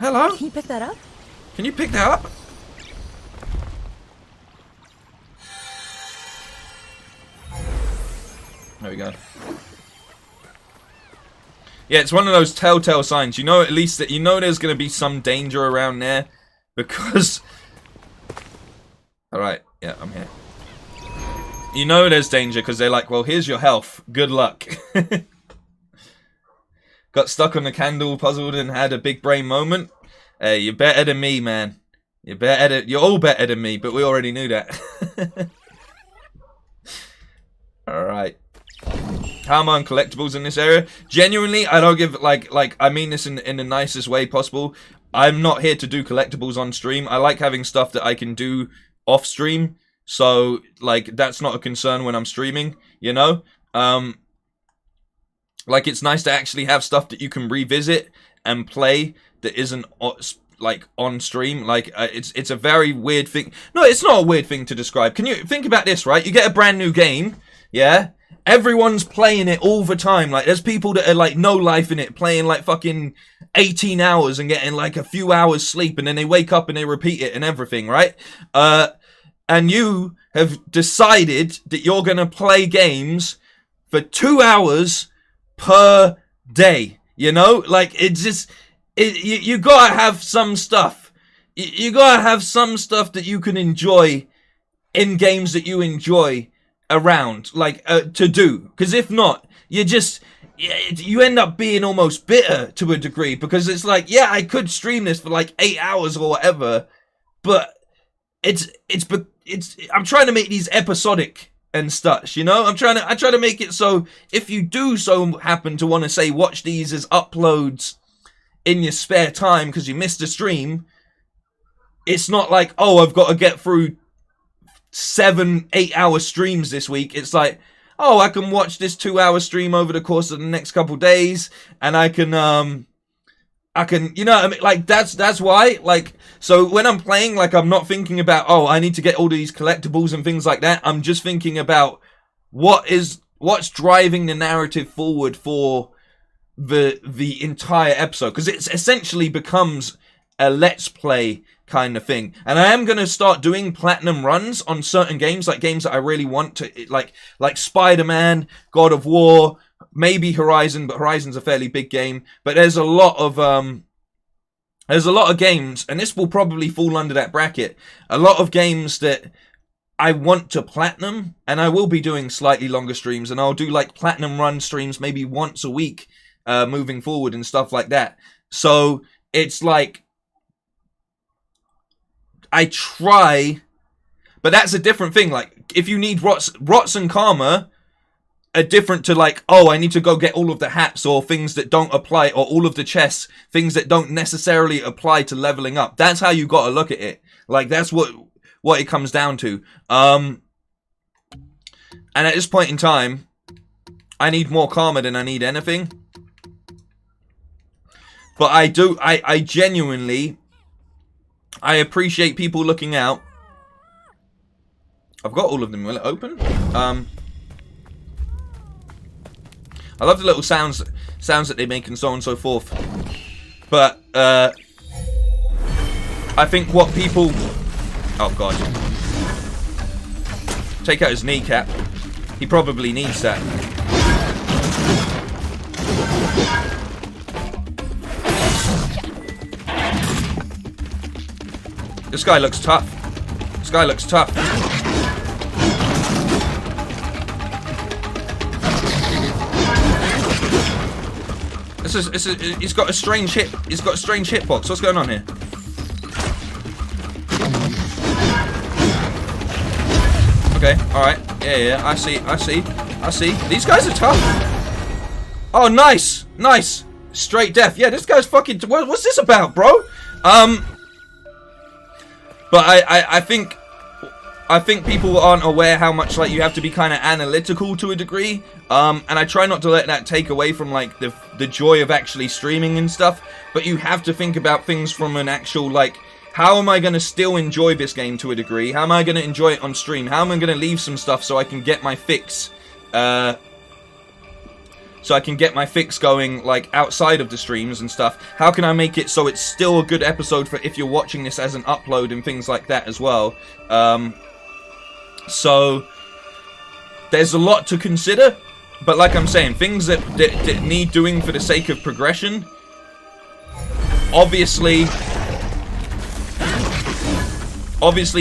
Hello? Can you pick that up? Can you pick that up? There we go. Yeah, it's one of those telltale signs. You know at least that you know there's going to be some danger around there. Because Alright, yeah, I'm here. You know there's danger because they're like, well, here's your health. Good luck. Got stuck on the candle, puzzled, and had a big brain moment. Hey, you're better than me, man. You're all better than me, but we already knew that. Alright. How am I on collectibles in this area? Genuinely, I don't give, like, I mean this in the nicest way possible. I'm not here to do collectibles on stream. I like having stuff that I can do off stream. So, like, that's not a concern when I'm streaming, you know? Like, it's nice to actually have stuff that you can revisit and play that isn't, like, on stream. Like, it's a very weird thing. No, it's not a weird thing to describe. Can you think about this, right? You get a brand new game, yeah? Everyone's playing it all the time. Like, there's people that are, like, no life in it, playing, like, fucking 18 hours and getting, like, a few hours sleep, and then they wake up and they repeat it and everything, right? And you have decided that you're going to play games for 2 hours per day, you know? Like, it's just, you gotta have some stuff. You gotta have some stuff that you can enjoy in games that you enjoy around, like, to do. Because if not, you end up being almost bitter to a degree, because it's like, yeah, I could stream this for like 8 hours or whatever, but I'm trying to make these episodic and such, you know? I try to make it so if you do so happen to want to say watch these as uploads in your spare time because you missed a stream, it's not like, oh, I've got to get through 7-8 hour streams this week. It's like, oh, I can watch this 2 hour stream over the course of the next couple days, and I can, you know what I mean? Like, that's why, like, so when I'm playing, like, I'm not thinking about, oh, I need to get all these collectibles and things like that. I'm just thinking about what's driving the narrative forward for the entire episode, because it essentially becomes a let's play kind of thing. And I am going to start doing platinum runs on certain games, like games that I really want to, like Spider-Man, God of War, maybe Horizon, but Horizon's a fairly big game. But there's a lot of games, and this will probably fall under that bracket. A lot of games that I want to platinum, and I will be doing slightly longer streams, and I'll do like platinum run streams maybe once a week, moving forward and stuff like that. So it's like, I try, but that's a different thing. Like, if you need rots and karma are different to like, oh, I need to go get all of the hats or things that don't apply, or all of the chests, things that don't necessarily apply to leveling up. That's how you got to look at it. Like, that's what it comes down to. And at this point in time, I need more karma than I need anything. But I genuinely, I appreciate people looking out. I've got all of them. Will it open? I love the little sounds that they make and so on and so forth. But I think what people, oh god, take out his kneecap. He probably needs that. This guy looks tough. This guy looks tough. He's got a strange hit. He's got a strange hitbox. What's going on here? Okay, alright. Yeah, I see. These guys are tough. Oh, nice. Nice. Straight death. Yeah, this guy's fucking, what's this about, bro? But I think people aren't aware how much, like, you have to be kind of analytical to a degree. And I try not to let that take away from, like, the joy of actually streaming and stuff. But you have to think about things from an actual, like, how am I going to still enjoy this game to a degree? How am I going to enjoy it on stream? How am I going to leave some stuff so I can get my fix? So I can get my fix going, like, outside of the streams and stuff. How can I make it so it's still a good episode for if you're watching this as an upload and things like that as well? So there's a lot to consider, but like I'm saying, things that need doing for the sake of progression, obviously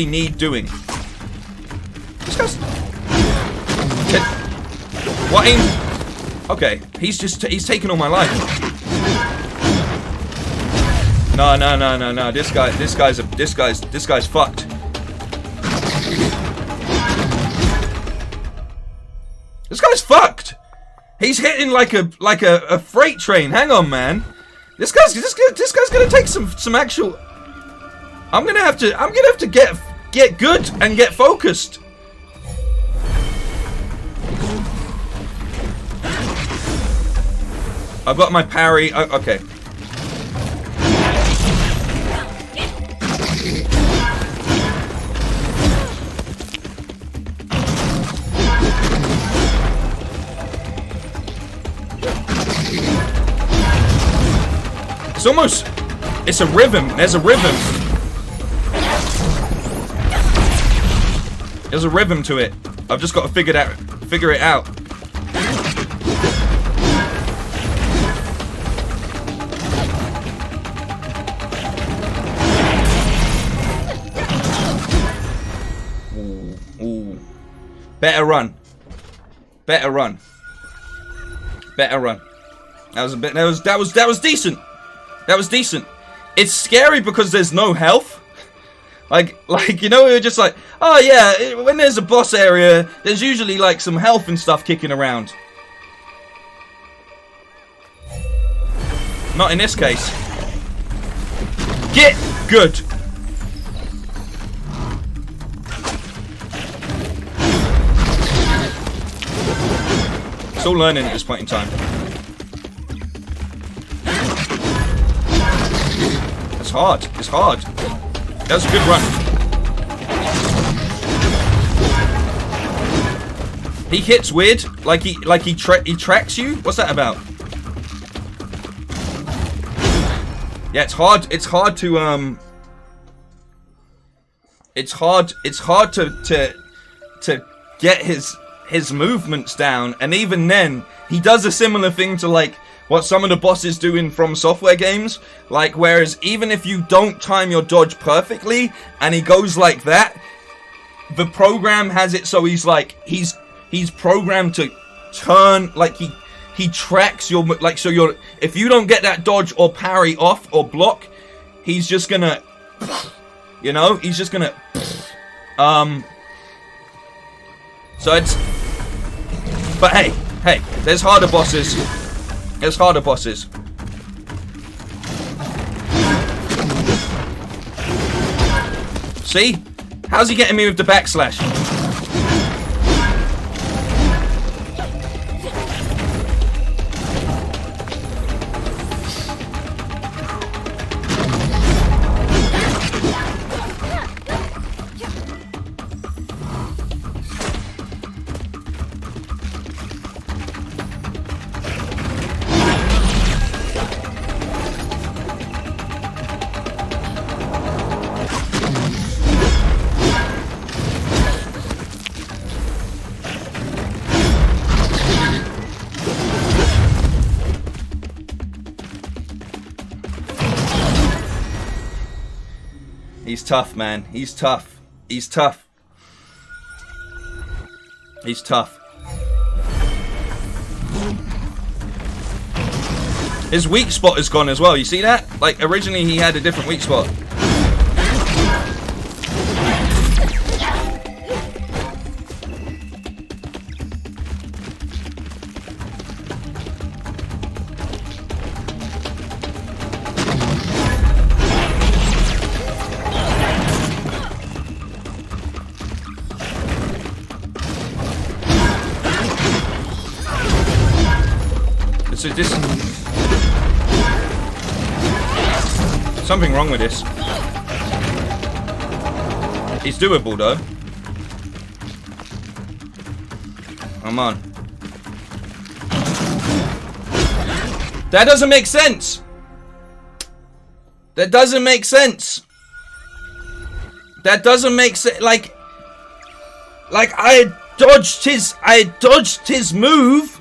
need doing. guy's... What aim? Okay, he's taking all my life. No. This guy's fucked. This guy's fucked. He's hitting like a freight train. Hang on, man. This guy's gonna take some actual. I'm gonna have to get good and get focused. I've got my parry. Okay. It's a rhythm. There's a rhythm. There's a rhythm to it. I've just got to figure it out. Ooh. Better run. That was decent. That was decent. It's scary because there's no health. Like you know, we were just like, oh yeah, when there's a boss area, there's usually like some health and stuff kicking around. Not in this case. Get good. It's all learning at this point in time. It's hard. It's hard. That was a good run. He hits weird, like he tracks you. What's that about? Yeah, it's hard. It's hard to It's hard to get his movements down, and even then, he does a similar thing to like what some of the bosses do in From Software games. Like, whereas even if you don't time your dodge perfectly, and he goes like that, the program has it so he's like, he's programmed to turn, like he tracks your, like, so you're, if you don't get that dodge or parry off or block, he's just gonna, you know, he's just gonna, so it's, but hey, there's harder bosses. There's harder bosses. See? How's he getting me with the backslash? He's tough, man. He's tough. He's tough. He's tough. His weak spot is gone as well. You see that? Like, originally he had a different weak spot. So this, something wrong with this. It's doable though. Come on. That doesn't make sense. That doesn't make sense. That doesn't make sense. Like I dodged his move.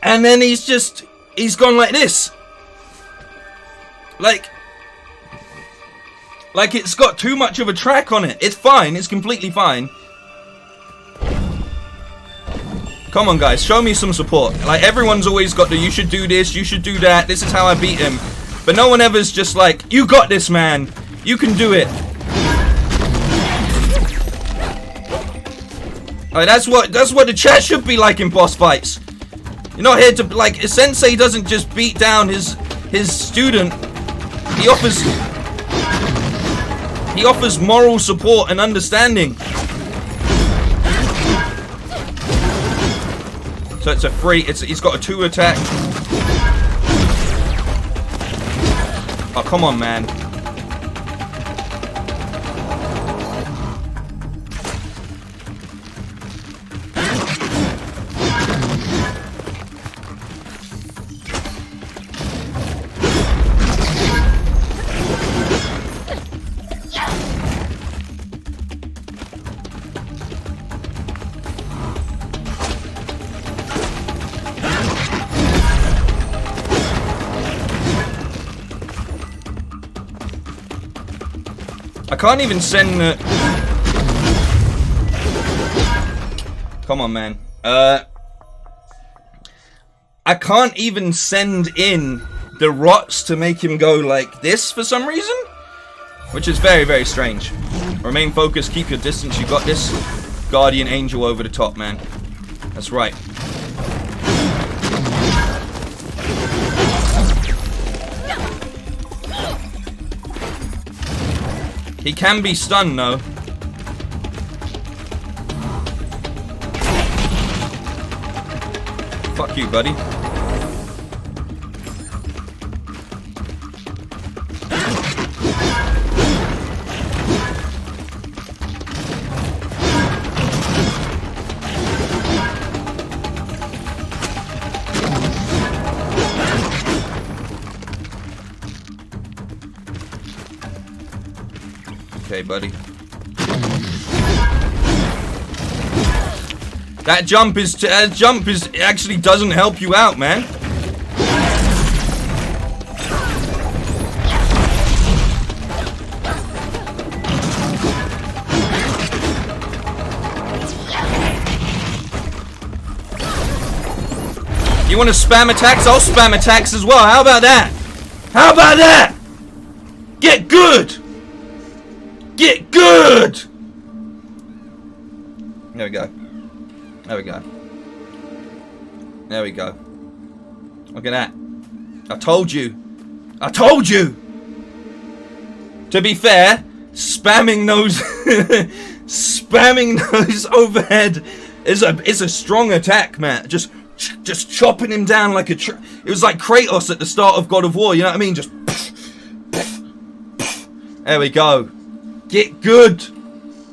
And then he's gone like this. Like it's got too much of a track on it. It's fine, it's completely fine. Come on, guys. Show me some support. Like, everyone's always got the, you should do this, you should do that. This is how I beat him. But no one ever's just like, you got this, man. You can do it. Like, that's what the chat should be like in boss fights. You're not here to, like, a sensei doesn't just beat down his student. He offers moral support and understanding. So it's a free, he's got a 2 attack. Oh, come on, man. I can't even send the... Come on, man. I can't even send in the rots to make him go like this for some reason. Which is very, very strange. Remain focused, keep your distance, you got this. Guardian Angel over the top, man. That's right. He can be stunned, though. Fuck you, buddy. Okay, buddy. That jump is actually doesn't help you out, man. You want to spam attacks? I'll spam attacks as well. How about that? How about that? Get good! Get good! There we go. There we go. There we go. Look at that. I told you. I told you! To be fair, spamming those spamming those overhead is a strong attack, man. Just chopping him down like a it was like Kratos at the start of God of War, you know what I mean? Just there we go. Get good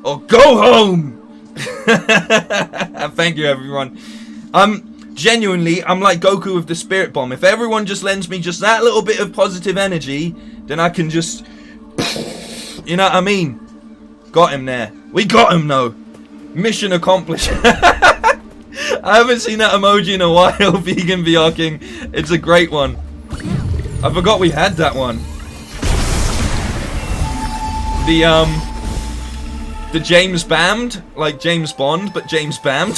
or go home. Thank you, everyone. Genuinely, I'm like Goku with the Spirit Bomb. If everyone just lends me just that little bit of positive energy, then I can just, you know what I mean? Got him there. We got him though. Mission accomplished. I haven't seen that emoji in a while, Vegan VR King. It's a great one. I forgot we had that one. The James Bammed, like James Bond, but James Bammed.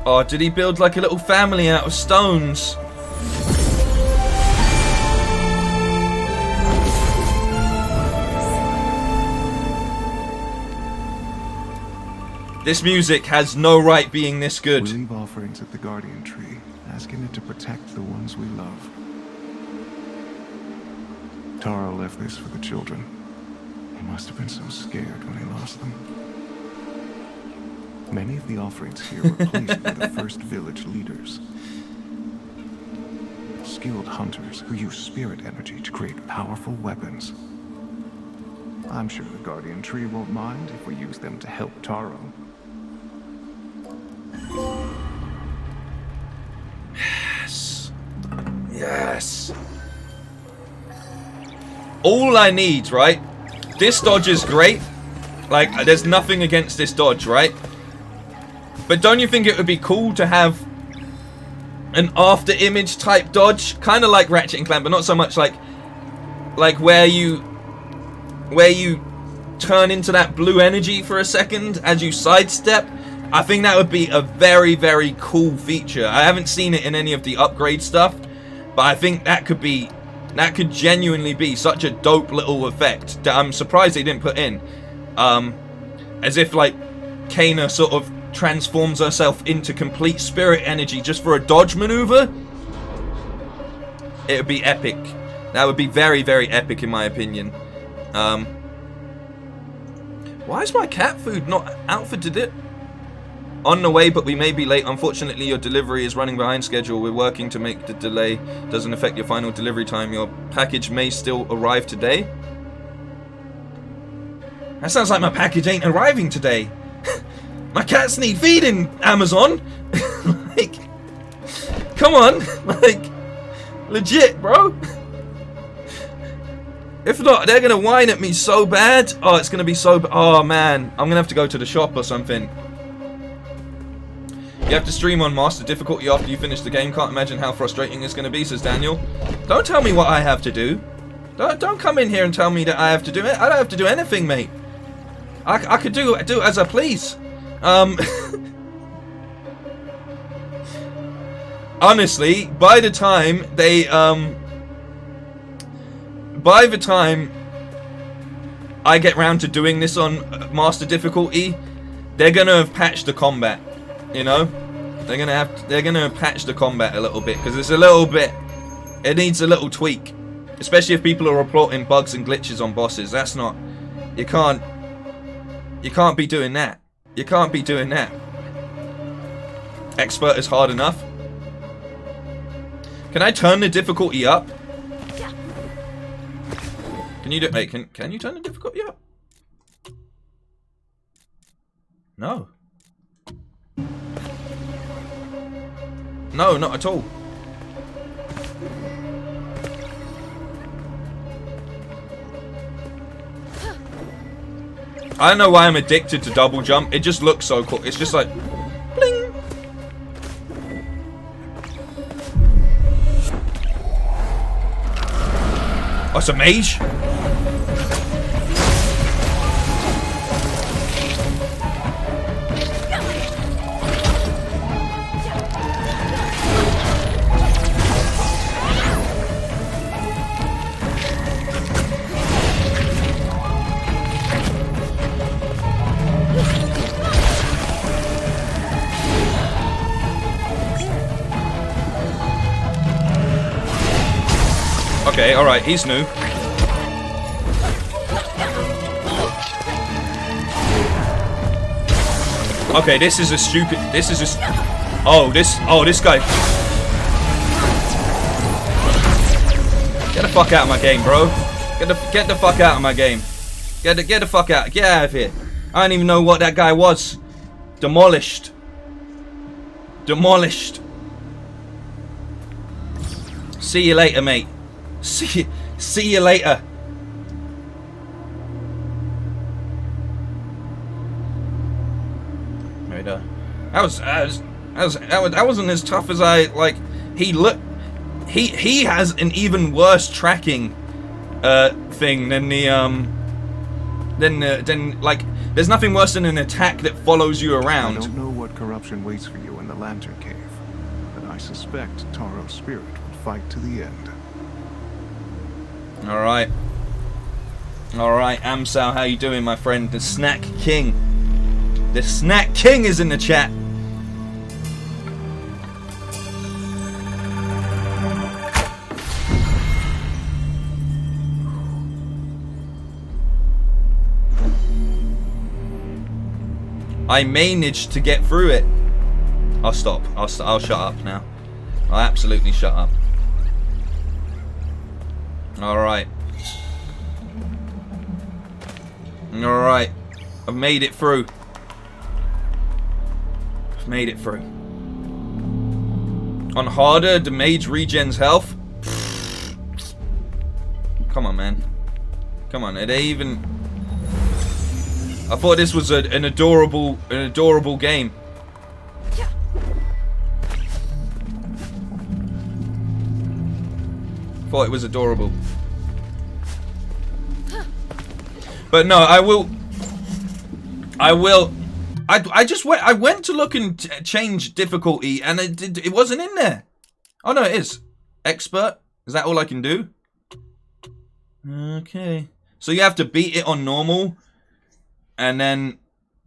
Oh, did he build like a little family out of stones? This music has no right being this good. We leave offerings at the Guardian Tree, asking it to protect the ones we love. Taro left this for the children. He must have been so scared when he lost them. Many of the offerings here were placed by the first village leaders. Skilled hunters who use spirit energy to create powerful weapons. I'm sure the Guardian Tree won't mind if we use them to help Taro. Yes. Yes. All I need, right? This dodge is great. Like, there's nothing against this dodge, right? But don't you think it would be cool to have an after image type dodge, kind of like Ratchet and Clank, but not so much like where you turn into that blue energy for a second as you sidestep. I think that would be a very, very cool feature. I haven't seen it in any of the upgrade stuff, but I think that could genuinely be such a dope little effect that I'm surprised they didn't put in. As if like Kana sort of transforms herself into complete spirit energy just for a dodge maneuver. It would be epic. That would be very, very epic in my opinion. Why is my cat food not outfitted it? On the way, but we may be late. Unfortunately, your delivery is running behind schedule. We're working to make the delay doesn't affect your final delivery time. Your package may still arrive today. That sounds like my package ain't arriving today. My cats need feeding, Amazon. Like, come on. Like, legit, bro. If not, they're gonna whine at me so bad. Oh, it's gonna be so bad. Oh, man. I'm gonna have to go to the shop or something. You have to stream on master difficulty after you finish the game. Can't imagine how frustrating it's going to be, says Daniel. Don't tell me what I have to do. Don't come in here and tell me that I have to do it. I don't have to do anything, mate. I could do as I please. Honestly, by the time I get round to doing this on master difficulty, they're going to have patched the combat. You know, they're gonna patch the combat a little bit because it's a little bit. It needs a little tweak, especially if people are reporting bugs and glitches on bosses. That's not. You can't be doing that. You can't be doing that. Expert is hard enough. Can I turn the difficulty up? Can you do? Wait, can you turn the difficulty up? No. No, not at all. I don't know why I'm addicted to double jump. It just looks so cool. It's just like bling. Oh, it's a mage? Okay, alright, he's new. Okay, this is a stupid. This is just. Oh, this guy. Get the fuck out of my game, bro. Get the fuck out of my game. Get the fuck out. Get out of here. I don't even know what that guy was. Demolished. Demolished. See you later, mate. See you later. Right, that wasn't as tough as I like. He has an even worse tracking thing than like. There's nothing worse than an attack that follows you around. I don't know what corruption waits for you in the Lantern Cave, but I suspect Taro's spirit will fight to the end. Alright. Alright, Amsal, how you doing, my friend? The Snack King. The Snack King is in the chat. I managed to get through it. I'll stop. I'll shut up now. I'll absolutely shut up. Alright. Alright. I've made it through. I've made it through. On harder, the mage regens health. Come on, man. Come on, are they even... I thought this was an adorable game. thought it was adorable. But no, I will. I went to look and change difficulty, and it wasn't in there. Oh no, it is. Expert. Is that all I can do? Okay. So you have to beat it on normal, and then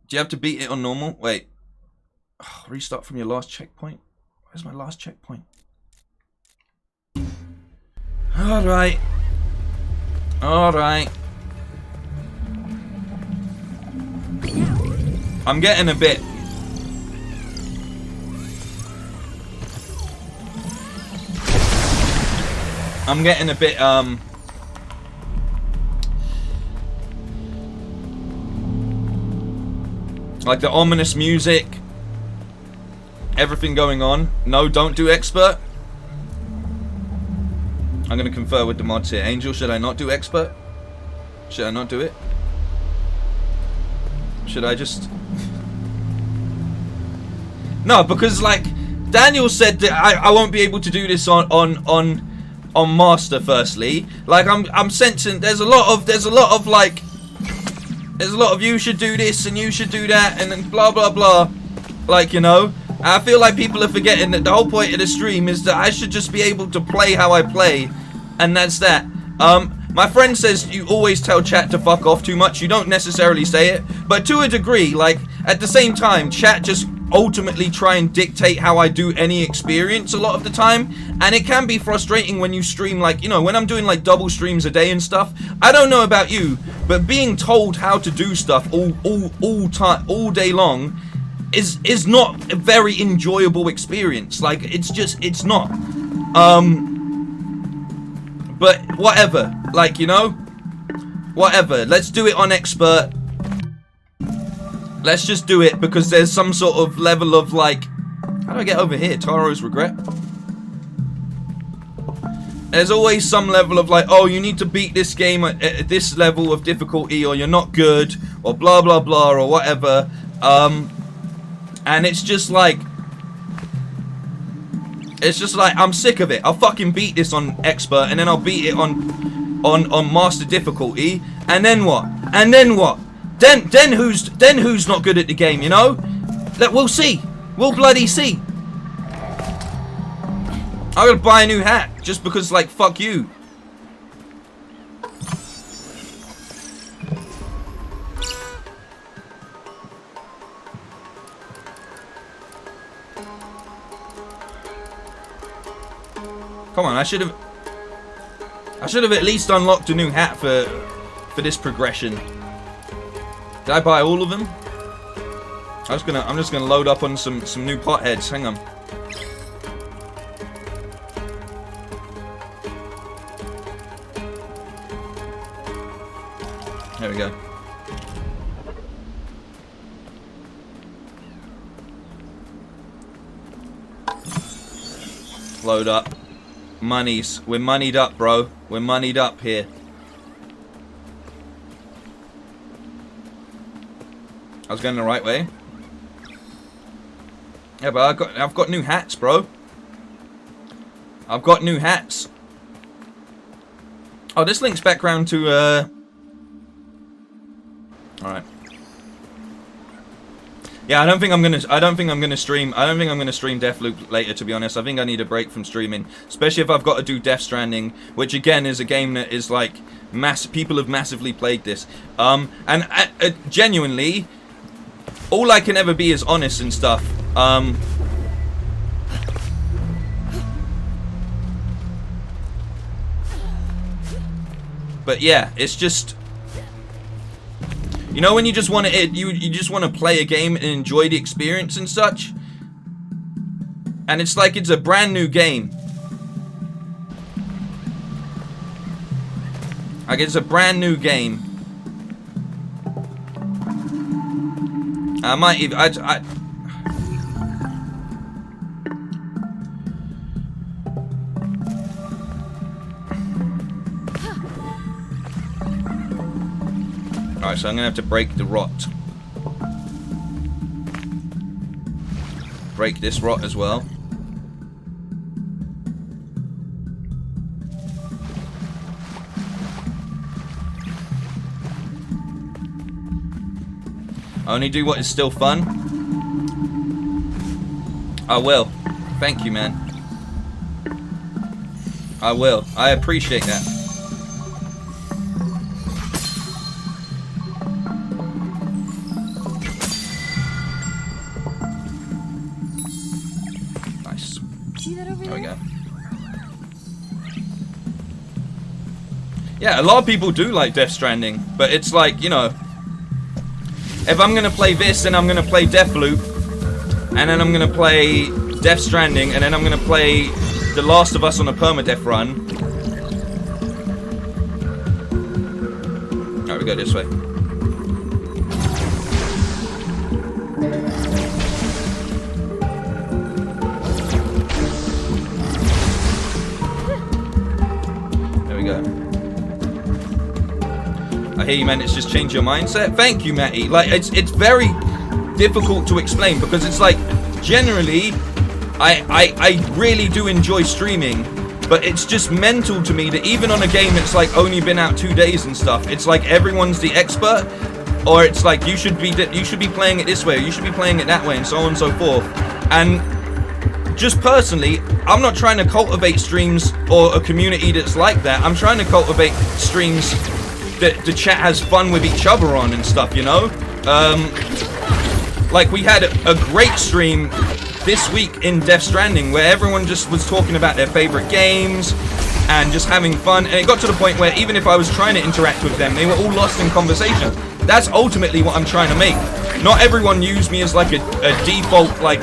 do you have to beat it on normal? Wait. Oh, restart from your last checkpoint. Where's my last checkpoint? All right. All right. I'm getting a bit. I'm getting a bit, like the ominous music, everything going on. No, don't do expert. I'm gonna confer with the mods here. Angel, should I not do expert? Should I not do it? Should I just... No, because like Daniel said that I won't be able to do this on master. Firstly, like I'm sensing there's a lot of you should do this and you should do that and then blah blah blah, like, you know. I feel like people are forgetting that the whole point of the stream is that I should just be able to play how I play, and that's that. My friend says you always tell chat to fuck off too much. You don't necessarily say it, but to a degree, like, at the same time, chat just ultimately try and dictate how I do any experience a lot of the time, and it can be frustrating when you stream, like, you know, when I'm doing like double streams a day and stuff. I don't know about you, but being told how to do stuff all day long is not a very enjoyable experience. Like, it's not. But whatever, like, you know, whatever. Let's do it on expert. Let's just do it because there's some sort of level of like, how do I get over here? Taro's regret. There's always some level of like, oh, you need to beat this game at this level of difficulty, or you're not good, or blah blah blah, or whatever. And it's just like I'm sick of it. I'll fucking beat this on expert, and then I'll beat it on master difficulty, and then what? And then what? Then who's not good at the game, you know? We'll see. We'll bloody see. I'm gonna buy a new hat just because, like, fuck you. Come on, I should have at least unlocked a new hat for this progression. Did I buy all of them? I'm just gonna load up on some new potheads. Hang on. There we go. Load up. Monies. We're moneyed up, bro. We're moneyed up here. I was going the right way. Yeah, but I've got new hats, bro. I've got new hats. Oh, this links back round to Alright. Yeah, I don't think I'm gonna stream Deathloop later, to be honest. I think I need a break from streaming, especially if I've got to do Death Stranding, which again is a game that is like people have massively played this. And genuinely, all I can ever be is honest and stuff. But yeah, it's just, you know, when you just want to you just want to play a game and enjoy the experience and such, and it's like it's a brand new game. Like, it's a brand new game. I might even Alright, so I'm gonna have to break the rot. Break this rot as well. Only do what is still fun. I will. Thank you, man. I will. I appreciate that. Nice. See that over There we there? go. Yeah, a lot of people do like Death Stranding, but it's like, you know, if I'm gonna play this, then I'm gonna play Deathloop, and then I'm gonna play Death Stranding, and then I'm gonna play The Last of Us on a permadeath run. Alright, we go this way. There we go. I hear you, man. It's just change your mindset. Thank you, Matty. Like, it's very difficult to explain because it's like, generally, I really do enjoy streaming, but it's just mental to me that even on a game that's like only been out 2 days and stuff, it's like everyone's the expert, or it's like you should be playing it this way, or you should be playing it that way, and so on and so forth. And just personally, I'm not trying to cultivate streams or a community that's like that. I'm trying to cultivate streams that the chat has fun with each other on and stuff, you know? Like, we had a great stream this week in Death Stranding where everyone just was talking about their favorite games and just having fun, and it got to the point where even if I was trying to interact with them, they were all lost in conversation. That's ultimately what I'm trying to make. Not everyone use me as like a default, like,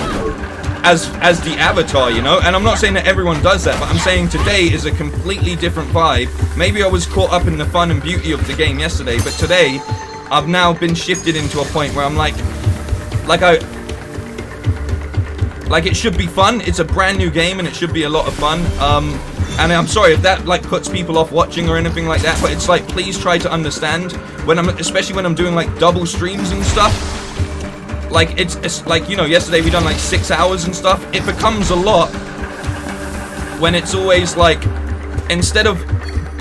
as the avatar, you know? And I'm not saying that everyone does that, but I'm saying today is a completely different vibe. Maybe I was caught up in the fun and beauty of the game yesterday, but today I've now been shifted into a point where I'm like it should be fun. It's a brand new game and it should be a lot of fun. And I'm sorry if that like puts people off watching or anything like that, but it's like, please try to understand when especially when I'm doing like double streams and stuff. Like, it's like, you know, yesterday we done like 6 hours and stuff. It becomes a lot when it's always like, instead of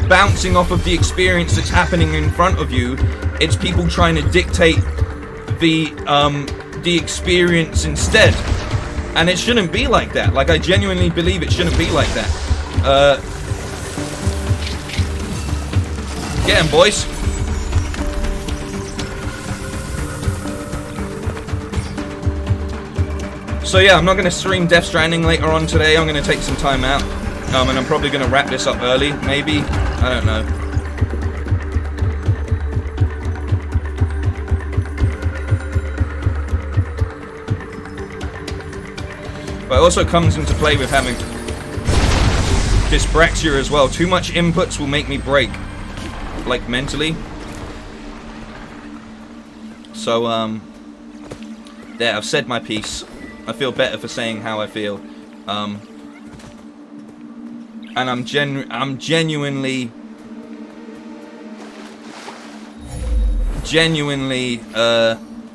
bouncing off of the experience that's happening in front of you, it's people trying to dictate the experience instead. And it shouldn't be like that. Like, I genuinely believe it shouldn't be like that. Get 'em, boys. So yeah, I'm not going to stream Death Stranding later on today. I'm going to take some time out. And I'm probably going to wrap this up early, maybe. I don't know. But it also comes into play with having dyspraxia as well. Too much inputs will make me break, like mentally. So there, I've said my piece. I feel better for saying how I feel, and I'm genuinely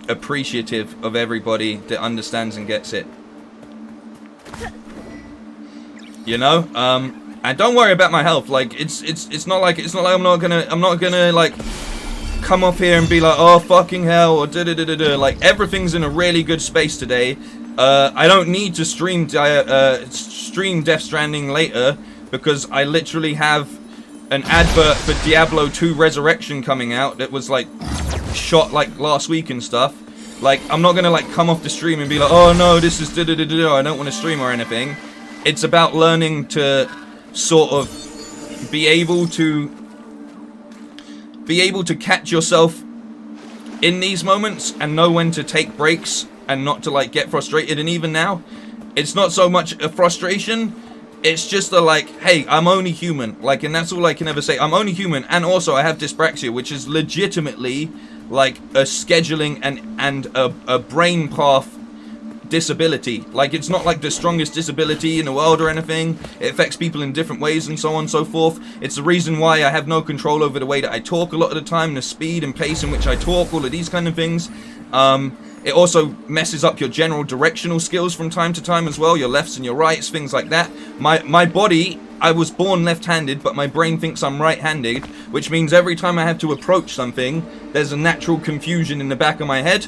appreciative of everybody that understands and gets it. You know, and don't worry about my health. Like, it's not like I'm not gonna like come up here and be like, oh fucking hell, or da da da da da. Like, everything's in a really good space today. I don't need to stream Death Stranding later because I literally have an advert for Diablo 2 Resurrection coming out that was like shot like last week and stuff. Like, I'm not gonna like come off the stream and be like, oh no, this is da da da da. I don't want to stream or anything. It's about learning to sort of be able to catch yourself in these moments and know when to take breaks and not to like get frustrated. And even now, it's not so much a frustration, it's just a like, hey, I'm only human. Like, and that's all I can ever say. I'm only human, and also I have dyspraxia, which is legitimately like a scheduling and a brain path disability. Like, it's not like the strongest disability in the world or anything. It affects people in different ways and so on and so forth. It's the reason why I have no control over the way that I talk a lot of the time, the speed and pace in which I talk, all of these kind of things. It also messes up your general directional skills from time to time as well, your lefts and your rights, things like that. My body I was born left-handed, but my brain thinks I'm right-handed, which means every time I have to approach something, there's a natural confusion in the back of my head.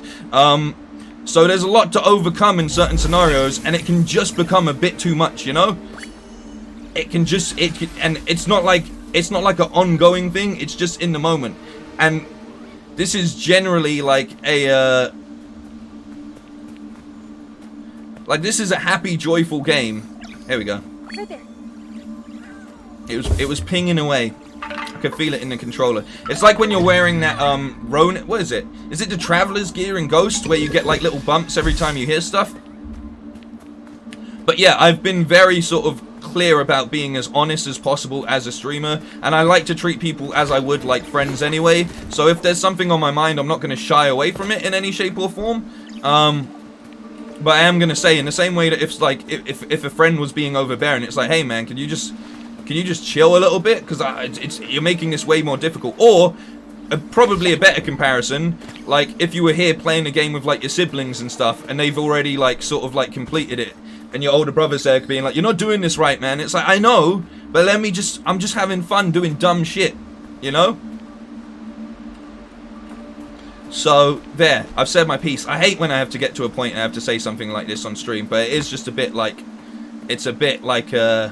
So there's a lot to overcome in certain scenarios, and it can just become a bit too much, you know? And it's not like an ongoing thing, it's just in the moment. And this is generally like a, this is a happy, joyful game. Here we go. Right there. It was pinging away. I could feel it in the controller. It's like when you're wearing that, Ronin, what is it? Is it the Traveler's gear in Ghost, where you get like little bumps every time you hear stuff? But yeah, I've been very sort of clear about being as honest as possible as a streamer, and I like to treat people as I would like friends anyway. So if there's something on my mind, I'm not going to shy away from it in any shape or form. But I am going to say, in the same way that if a friend was being overbearing, it's like, hey man, can you just chill a little bit, because you're making this way more difficult. Or probably a better comparison, like if you were here playing a game with like your siblings and stuff, and they've already like sort of like completed it, and your older brother's there being like, you're not doing this right, man. It's like, I know, but I'm just having fun doing dumb shit, you know? So, there, I've said my piece. I hate when I have to get to a point and I have to say something like this on stream, but it is just a bit like, it's a bit like, I'm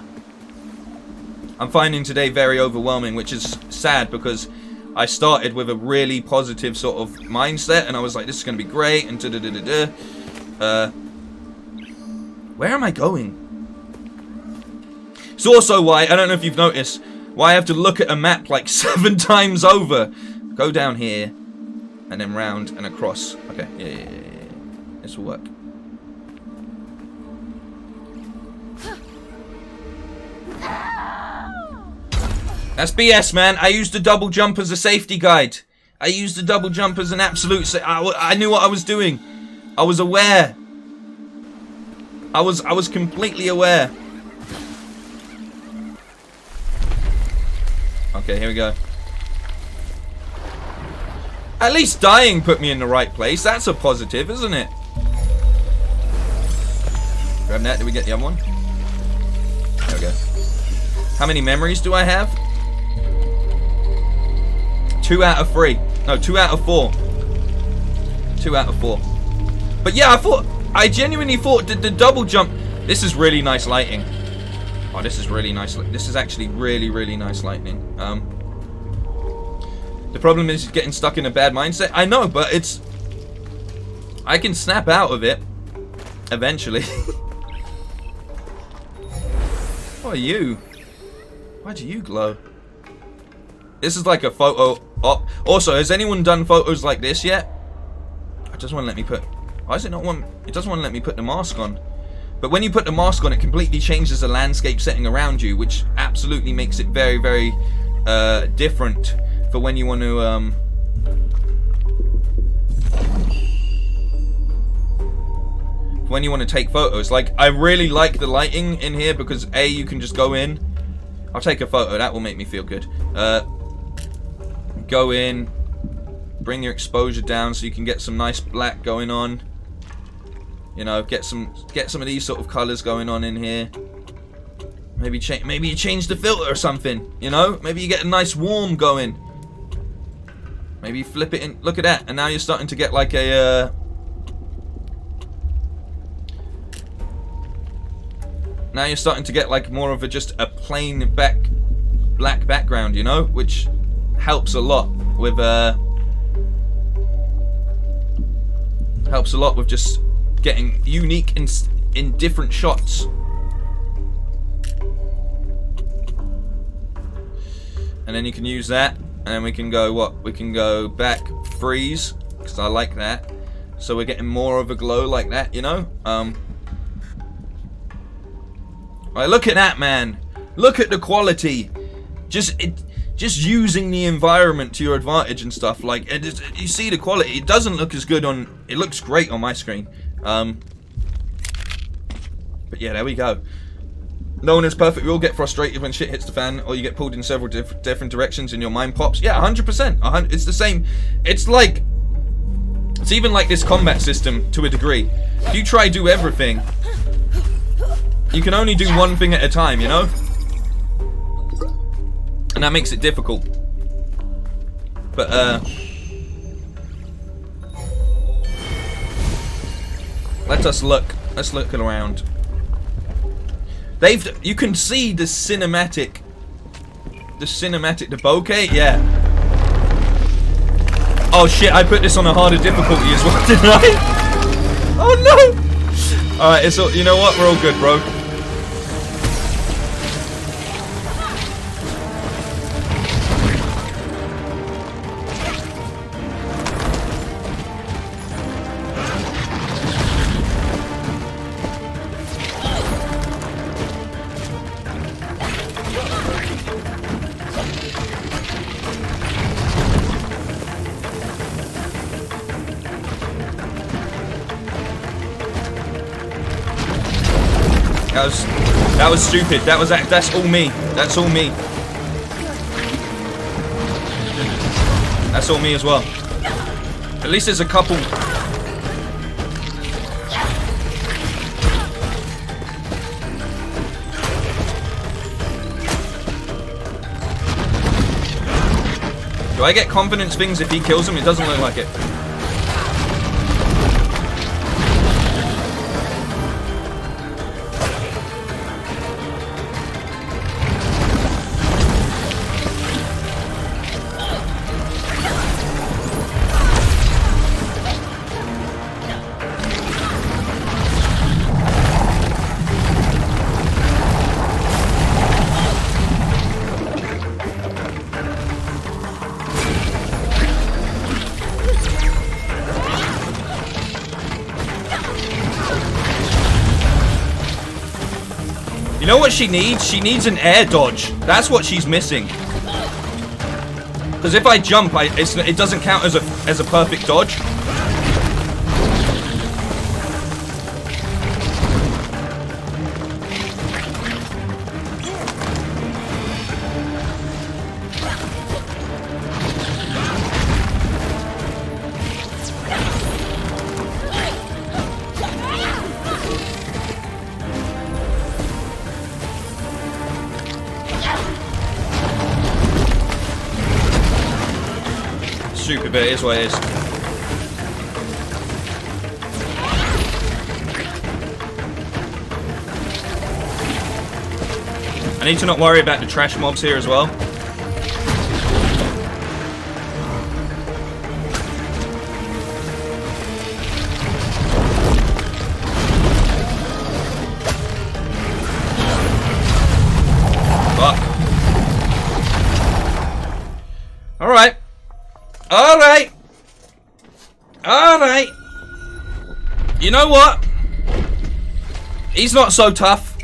finding today very overwhelming, which is sad, because I started with a really positive sort of mindset, and I was like, this is going to be great, and da-da-da-da-da. Where am I going? It's also why, I don't know if you've noticed, why I have to look at a map like 7 times over. Go down here, and then round and across. Okay, yeah. This will work. That's BS, man. I used the double jump as a safety guide. I used the double jump as an absolute... I knew what I was doing. I was aware. I was completely aware. Okay, here we go. At least dying put me in the right place. That's a positive, isn't it? Grab that. Did we get the other one? There we go. How many memories do I have? 2 out of 3. No, 2 out of 4. 2 out of 4. But yeah, I genuinely thought that the double jump... This is really nice lighting. Oh, this is really nice. This is actually really, really nice lighting. The problem is getting stuck in a bad mindset. I know, but it's... I can snap out of it. Eventually. What are you? Why do you glow? This is like a photo op. Also, has anyone done photos like this yet? It doesn't want to let me put... Why is it not one... It doesn't want to let me put the mask on. But when you put the mask on, it completely changes the landscape setting around you, which absolutely makes it very, very different for when you want to... when you want to take photos. Like, I really like the lighting in here because A, you can just go in. I'll take a photo, that will make me feel good. Go in, bring your exposure down so you can get some nice black going on. You know, get some of these sort of colors going on in here. Maybe you change the filter or something, you know? Maybe you get a nice warm going. Maybe you flip it in. Look at that, and now you're starting to get like a now you're starting to get like more of a just a plain black background, you know, which helps a lot with just getting unique in different shots. And then you can use that, and then we can go what? We can go back freeze, because I like that. So we're getting more of a glow like that, you know? Right, look at that, man. Look at the quality. Just using the environment to your advantage and stuff. Like, you see the quality. It doesn't look as good on... It looks great on my screen. But yeah, there we go. No one is perfect. We all get frustrated when shit hits the fan, or you get pulled in several different directions and your mind pops. Yeah, 100%. It's the same. It's like... It's even like this combat system to a degree. If you try do everything, you can only do one thing at a time, you know? and that makes it difficult. But let's look around. You can see the cinematic, the bokeh, yeah. Oh shit, I put this on a harder difficulty as well, didn't I? Oh no! Alright, it's all, you know what, we're all good, bro. That was stupid. That's all me. That's all me. That's all me as well. At least there's a couple. Do I get confidence things if he kills him? It doesn't look like it. You know what she needs? She needs an air dodge. That's what she's missing. Because if I jump, it doesn't count as a perfect dodge. Stupid, but it is what it is. I need to not worry about the trash mobs here as well. Fuck. Alright. Alright. Alright. You know what? He's not so tough.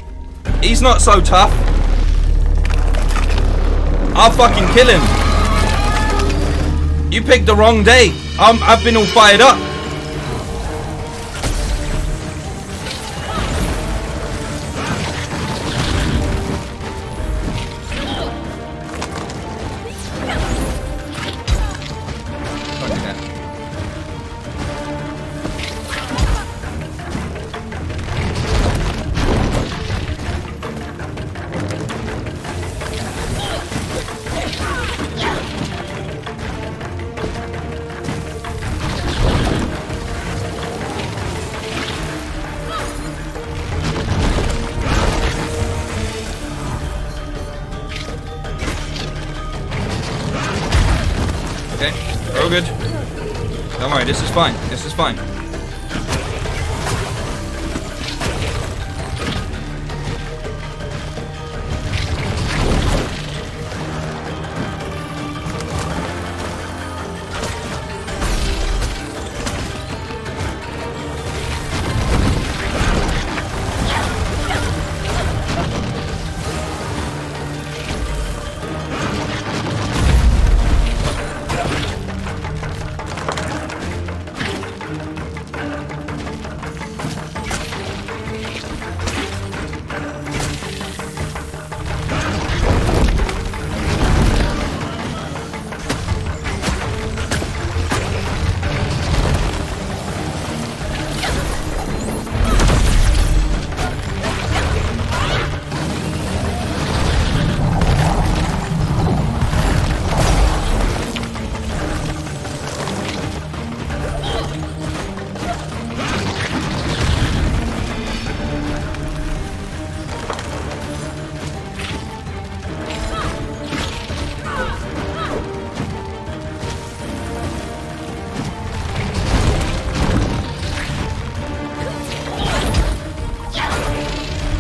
He's not so tough. I'll fucking kill him. You picked the wrong day. I've been all fired up. Okay, we're all good. Don't worry, this is fine. This is fine.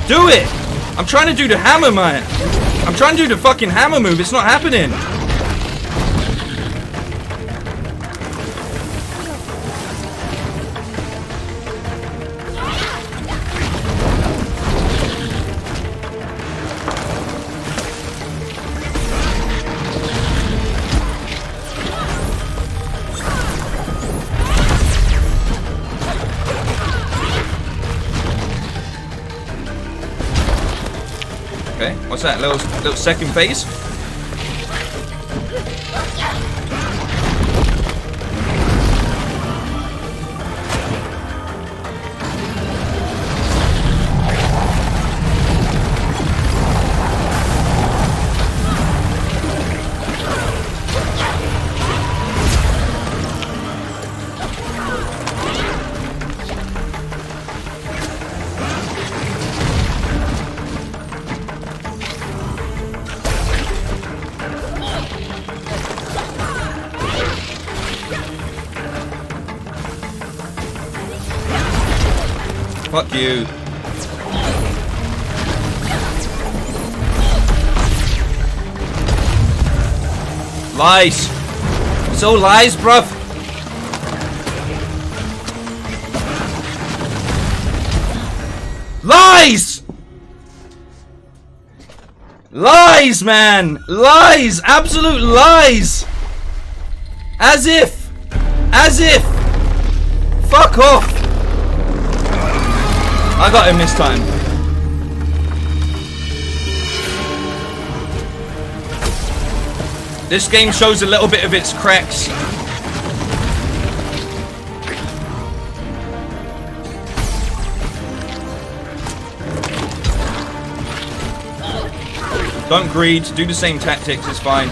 Do it! I'm trying to do the hammer, man. I'm trying to do the fucking hammer move. It's not happening. Okay, what's that? Little second phase? Fuck you. Lies. It's all lies, bruv. Lies! Lies, man! Lies! Absolute lies! As if! As if! Fuck off! I got him this time. This game shows a little bit of its cracks. Don't greed, do the same tactics, it's fine.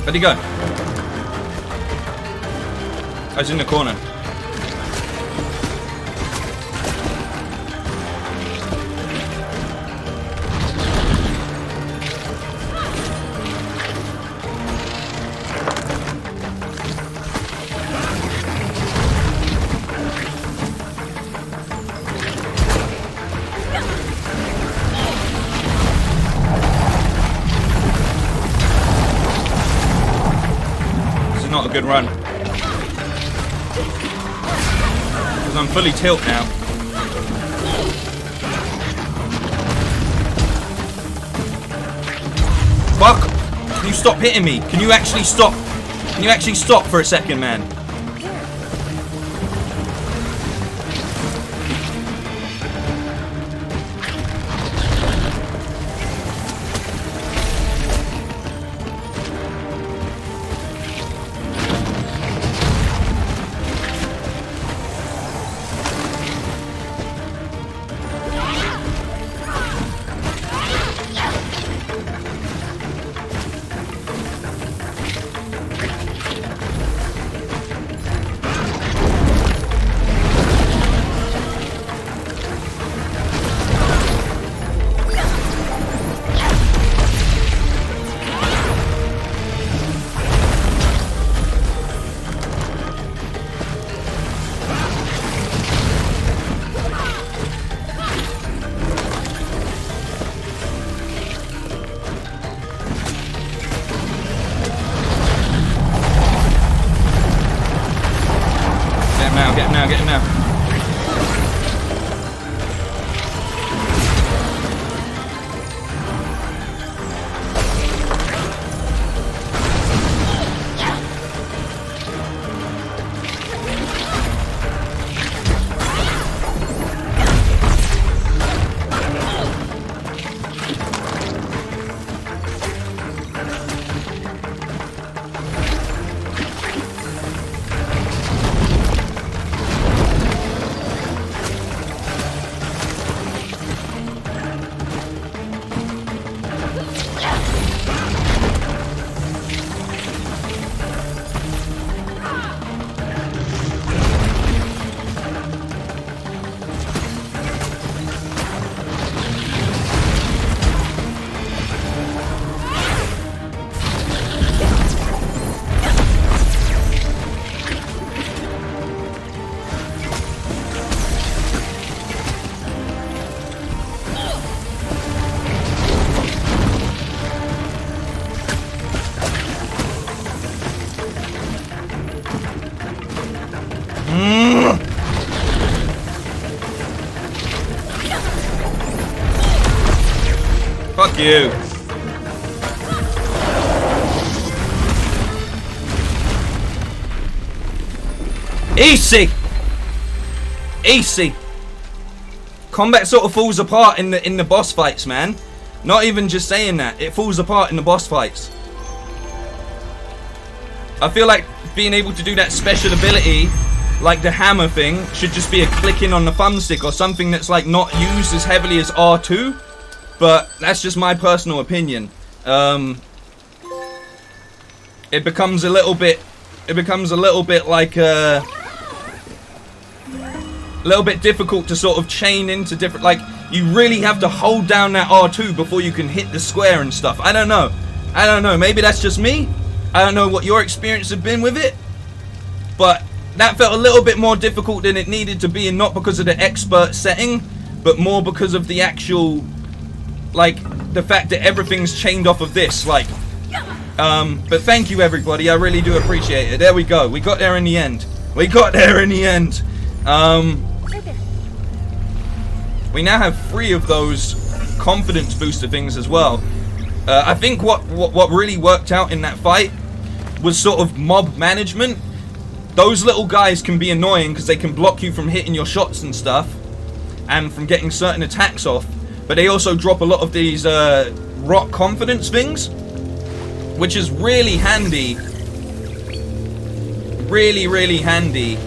Where'd he go? I was in the corner. Not a good run. Because I'm fully tilt now. Fuck! Can you stop hitting me? Can you actually stop? Can you actually stop for a second, man? Get him now. Fuck you. Easy. Easy. Combat sort of falls apart in the boss fights, man. Not even just saying that. It falls apart in the boss fights. I feel like being able to do that special ability, like the hammer thing, should just be a clicking on the thumbstick or something that's like not used as heavily as R2. But that's just my personal opinion. It becomes a little bit like a little bit difficult to sort of chain into different, like you really have to hold down that R2 before you can hit the square and stuff. I don't know. Maybe that's just me. I don't know what your experience have been with it, but that felt a little bit more difficult than it needed to be, and not because of the expert setting, but more because of the actual, like, the fact that everything's chained off of this, like, but thank you everybody, I really do appreciate it. There we go, we got there in the end. We now have 3 of those confidence booster things as well. I think what really worked out in that fight was sort of mob management. Those little guys can be annoying because they can block you from hitting your shots and stuff, and from getting certain attacks off, but they also drop a lot of these rock confidence things, which is really handy, really handy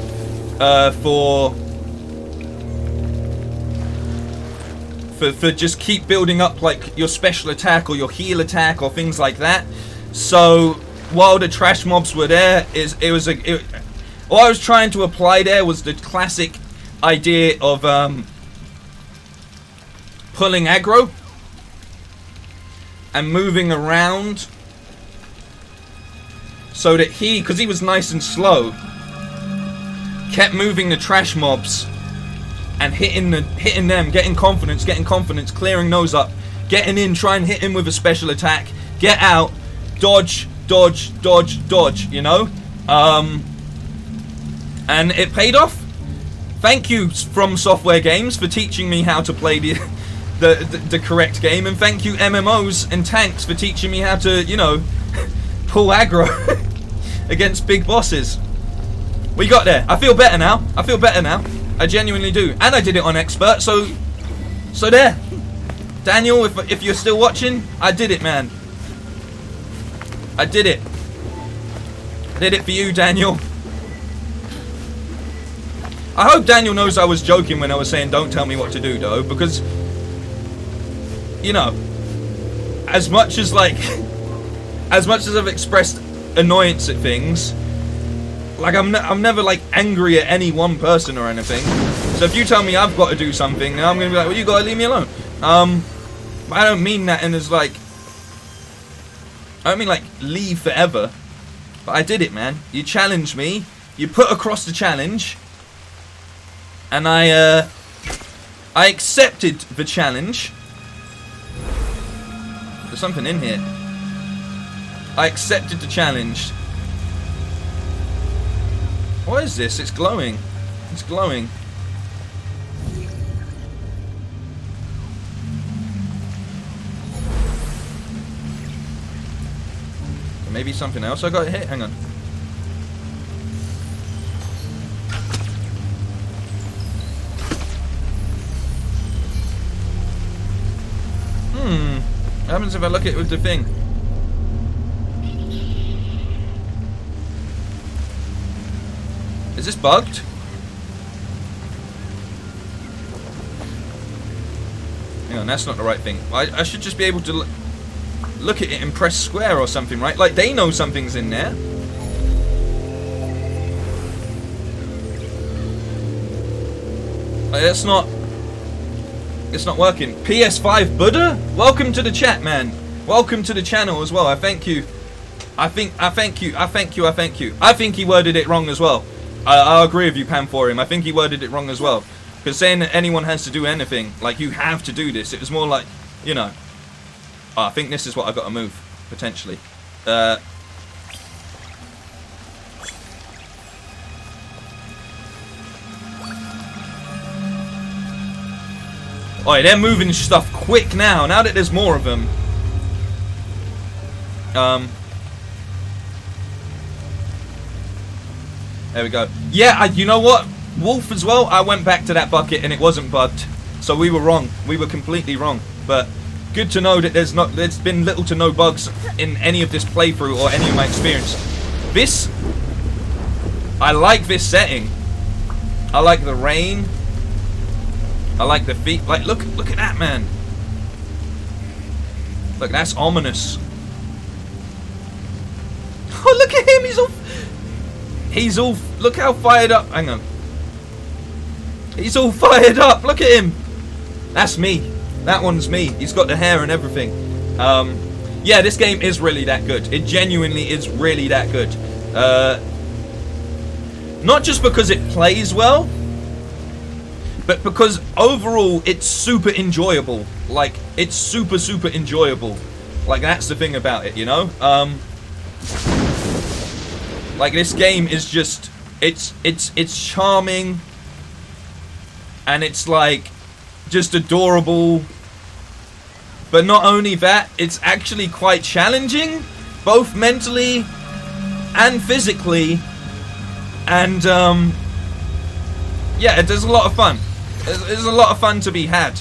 for just keep building up like your special attack or your heal attack or things like that. So while the trash mobs were there, what I was trying to apply there was the classic idea of pulling aggro and moving around so that because he was nice and slow, kept moving the trash mobs and hitting them, getting confidence, clearing those up, getting in, try and hit him with a special attack, get out, dodge, you know? And it paid off. Thank you, From Software Games, for teaching me how to play the correct game, and thank you, MMOs and Tanks, for teaching me how to, you know, pull aggro against big bosses. We got there. I feel better now. I genuinely do. And I did it on expert, so there. Daniel, if you're still watching, I did it, man. I did it. Did it for you, Daniel. I hope Daniel knows I was joking when I was saying don't tell me what to do, though, because, you know, as much as I've expressed annoyance at things, like I'm never like angry at any one person or anything. So if you tell me I've got to do something, then I'm gonna be like, well, you gotta leave me alone. But I don't mean that in as like, I don't mean like leave forever. But I did it, man. You challenged me. You put across the challenge, and I accepted the challenge. There's something in here. I accepted the challenge. What is this? It's glowing. It's glowing. Maybe something else I got hit. Hang on. What happens if I look at it with the thing? Is this bugged? Hang on, that's not the right thing. I should just be able to look at it and press square or something, right? Like they know something's in there. Like, it's not working. PS5 Buddha? Welcome to the chat, man. Welcome to the channel as well. I thank you. I thank you. I think he worded it wrong as well. I agree with you, Pam, for him. I think he worded it wrong as well. Because saying that anyone has to do anything, like you have to do this, it was more like, you know. Oh, I think this is what I got to move, potentially. Oh, they're moving stuff quick now. Now that there's more of them. There we go. Yeah, you know what? Wolf as well. I went back to that bucket and it wasn't bugged. So we were wrong. We were completely wrong. But good to know that there's been little to no bugs in any of this playthrough or any of my experience. This, I like this setting. I like the rain. I like the feet. Like, look at that, man. Look, that's ominous. Oh, look at him. He's all. Look how fired up. Hang on. He's all fired up. Look at him. That's me. That one's me. He's got the hair and everything. Yeah, this game is really that good. It genuinely is really that good. Not just because it plays well, but because overall it's super enjoyable. Like, it's super enjoyable. Like, that's the thing about it, you know? Like, this game is just, it's charming, and it's like just adorable. But not only that, it's actually quite challenging, both mentally and physically. And yeah, there's a lot of fun. There's a lot of fun to be had.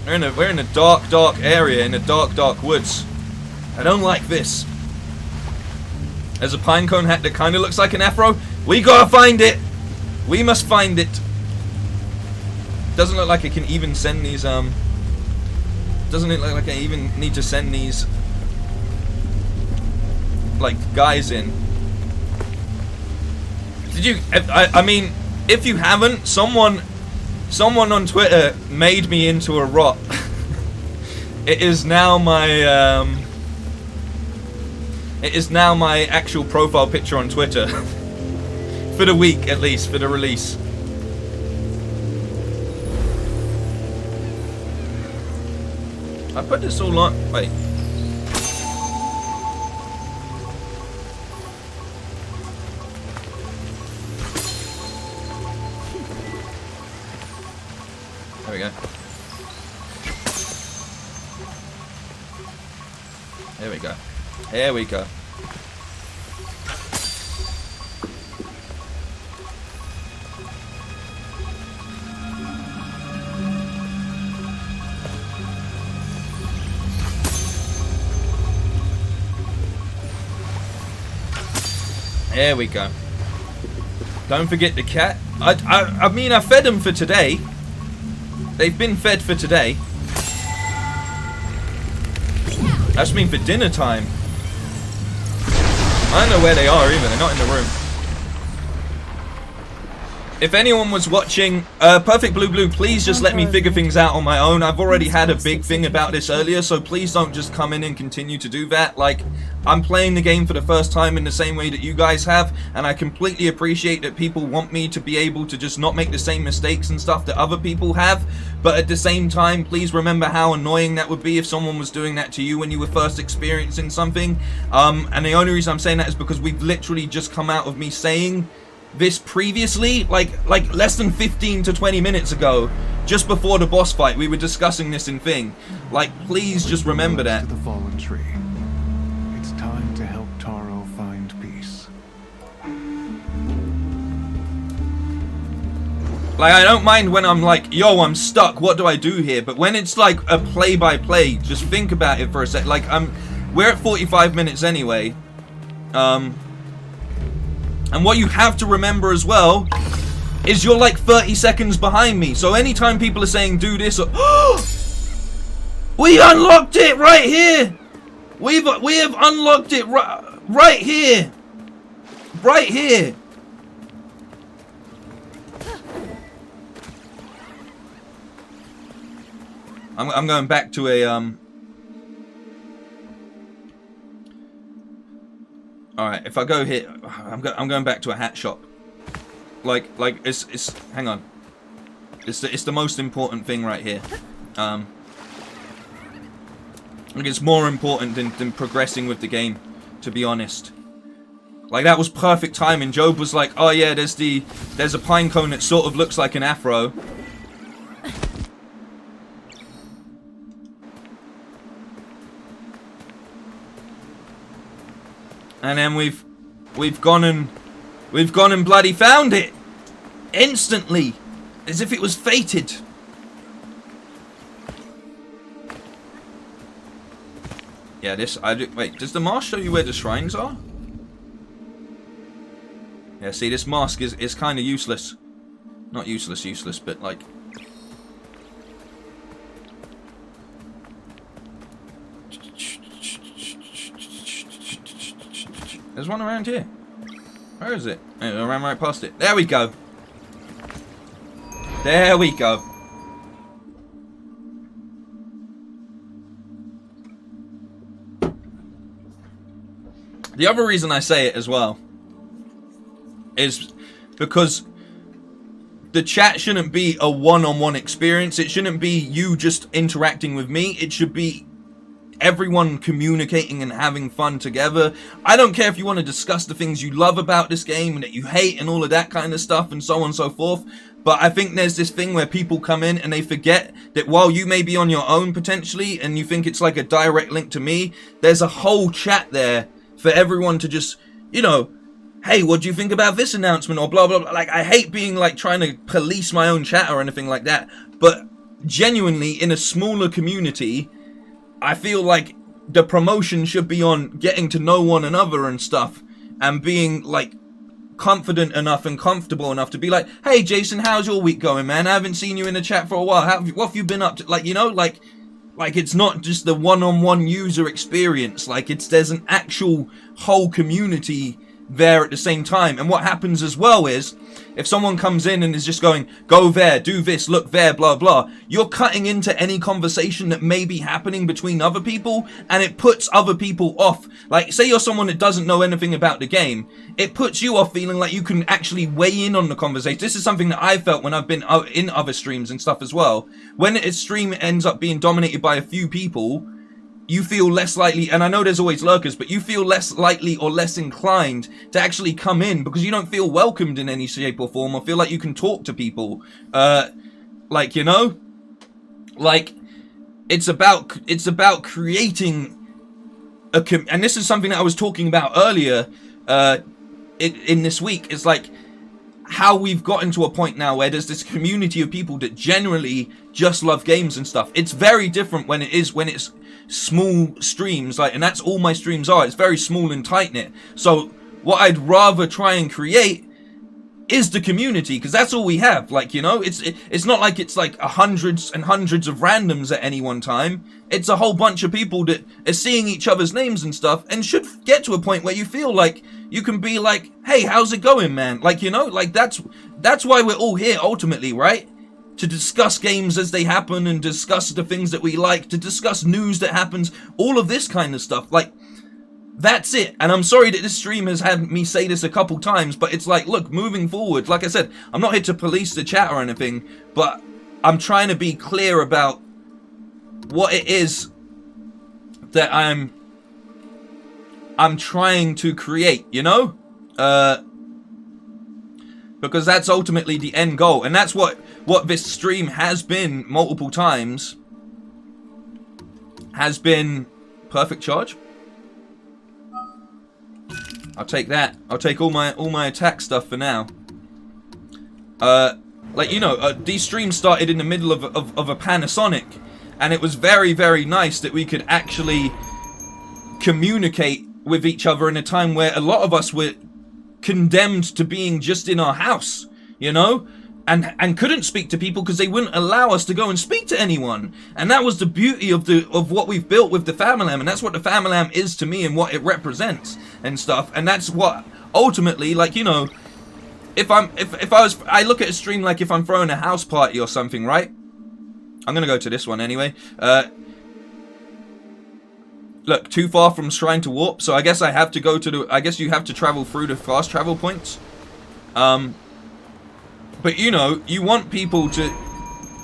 We're in a dark area, in the dark woods. I don't like this. There's a pine cone hat that kind of looks like an afro. We gotta find it. We must find it. Doesn't look like I can even send these. Doesn't it look like I even need to send these, like, guys in? Did you? I mean, if you haven't, someone on Twitter made me into a rot. It is now my It is now my actual profile picture on Twitter. For the week, at least, for the release. I put this all on. Wait. There we go. There we go. There we go. There we go. Don't forget the cat. I mean, I fed them for today. They've been fed for today. That's mean for dinner time. I don't know where they are either. They're not in the room. If anyone was watching Perfect Blue, please just let me figure things out on my own. I've already had a big thing about this earlier, so please don't just come in and continue to do that. Like, I'm playing the game for the first time in the same way that you guys have, and I completely appreciate that people want me to be able to just not make the same mistakes and stuff that other people have. But at the same time, please remember how annoying that would be if someone was doing that to you when you were first experiencing something. And the only reason I'm saying that is because we've literally just come out of me saying this previously, like less than 15 to 20 minutes ago, just before the boss fight. We were discussing this in thing. Like, please just remember that. To the fallen tree. It's time to help Taro find peace. Like, I don't mind when I'm like, yo, I'm stuck, what do I do here? But when it's like a play-by-play, just think about it for a sec. Like, we're at 45 minutes anyway. And what you have to remember as well is you're like 30 seconds behind me. So anytime people are saying do this or we unlocked it right here. We have unlocked it right here. Right here. I'm going back to a Alright, if I go here, I'm going back to a hat shop. Like it's hang on. It's the most important thing right here. Like, it's more important than progressing with the game, to be honest. Like, that was perfect timing. Job was like, oh yeah, there's a pine cone that sort of looks like an afro. And then we've gone and bloody found it instantly, as if it was fated. Yeah, wait, does the mask show you where the shrines are? Yeah, see, this mask is kind of useless. Not useless, but like... There's one around here. Where is it? I ran right past it. There we go. There we go. The other reason I say it as well is because the chat shouldn't be a one-on-one experience. It shouldn't be you just interacting with me. It should be everyone communicating and having fun together. I don't care if you want to discuss the things you love about this game and that you hate and all of that kind of stuff and so on and so forth. But I think there's this thing where people come in and they forget that while you may be on your own potentially and you think it's like a direct link to me, there's a whole chat there for everyone to just, you know, hey, what do you think about this announcement or blah, blah, blah. Like, I hate being like trying to police my own chat or anything like that. But genuinely, in a smaller community, I feel like the promotion should be on getting to know one another and stuff and being like confident enough and comfortable enough to be like, hey Jason, how's your week going, man? I haven't seen you in the chat for a while. What have you been up to? Like, you know, like it's not just the one-on-one user experience. Like, there's an actual whole community there at the same time. And what happens as well is, if someone comes in and is just going, go there, do this, look there, blah, blah, you're cutting into any conversation that may be happening between other people, and it puts other people off. Like, say you're someone that doesn't know anything about the game, it puts you off feeling like you can actually weigh in on the conversation. This is something that I felt when I've been in other streams and stuff as well. When a stream ends up being dominated by a few people, you feel less likely, and I know there's always lurkers, but you feel less likely or less inclined to actually come in because you don't feel welcomed in any shape or form or feel like you can talk to people. Like, you know? Like, it's about creating and this is something that I was talking about earlier in this week. It's like how we've gotten to a point now where there's this community of people that generally just love games and stuff. It's very different when it's small streams, like, and that's all my streams are. It's very small and tight knit. So what I'd rather try and create is the community, because that's all we have. Like, you know, it's not like it's like hundreds and hundreds of randoms at any one time. It's a whole bunch of people that are seeing each other's names and stuff, and should get to a point where you feel like you can be like, hey, how's it going, man? Like, you know, like that's why we're all here ultimately, right? To discuss games as they happen and discuss the things that we like, to discuss news that happens, all of this kind of stuff. Like, that's it. And I'm sorry that this stream has had me say this a couple times, but it's like, look, moving forward, like I said, I'm not here to police the chat or anything, but I'm trying to be clear about what it is that I'm trying to create, you know? Because that's ultimately the end goal. And that's what this stream has been multiple times. Has been perfect charge. I'll take that. I'll take all my attack stuff for now. Like, you know, these streams started in the middle of a Panasonic, and it was very, very nice that we could actually communicate with each other in a time where a lot of us were condemned to being just in our house, you know, and couldn't speak to people because they wouldn't allow us to go and speak to anyone. And that was the beauty of what we've built with the Bamalam, and that's what the Bamalam is to me and what it represents and stuff. And that's what ultimately, like, you know, I look at a stream like if I'm throwing a house party or something, right? I'm gonna go to this one anyway. Look, too far from Shrine to Warp, so I guess I have to go to I guess you have to travel through the fast travel points. But, you know, you want people to...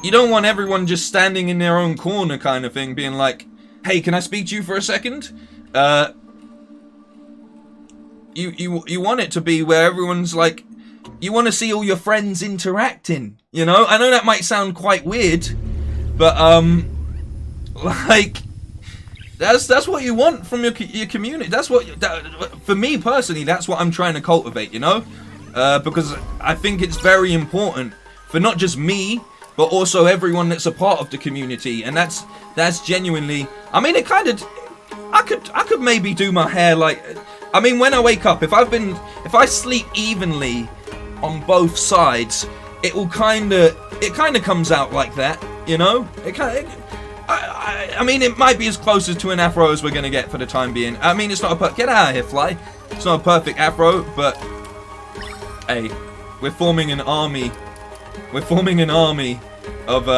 You don't want everyone just standing in their own corner kind of thing, being like, hey, can I speak to you for a second? You want it to be where everyone's like... You want to see all your friends interacting, you know? I know that might sound quite weird, but, like... That's what you want from your community. That's what for me personally. That's what I'm trying to cultivate. You know, because I think it's very important for not just me, but also everyone that's a part of the community. And that's genuinely. I mean, it kind of. I could maybe do my hair like. I mean, when I wake up, if I sleep evenly on both sides, it kind of comes out like that. You know, I mean, it might be as close to an afro as we're gonna get for the time being. I mean, it's not a get out of here, fly. It's not a perfect afro, but hey, we're forming an army. We're forming an army of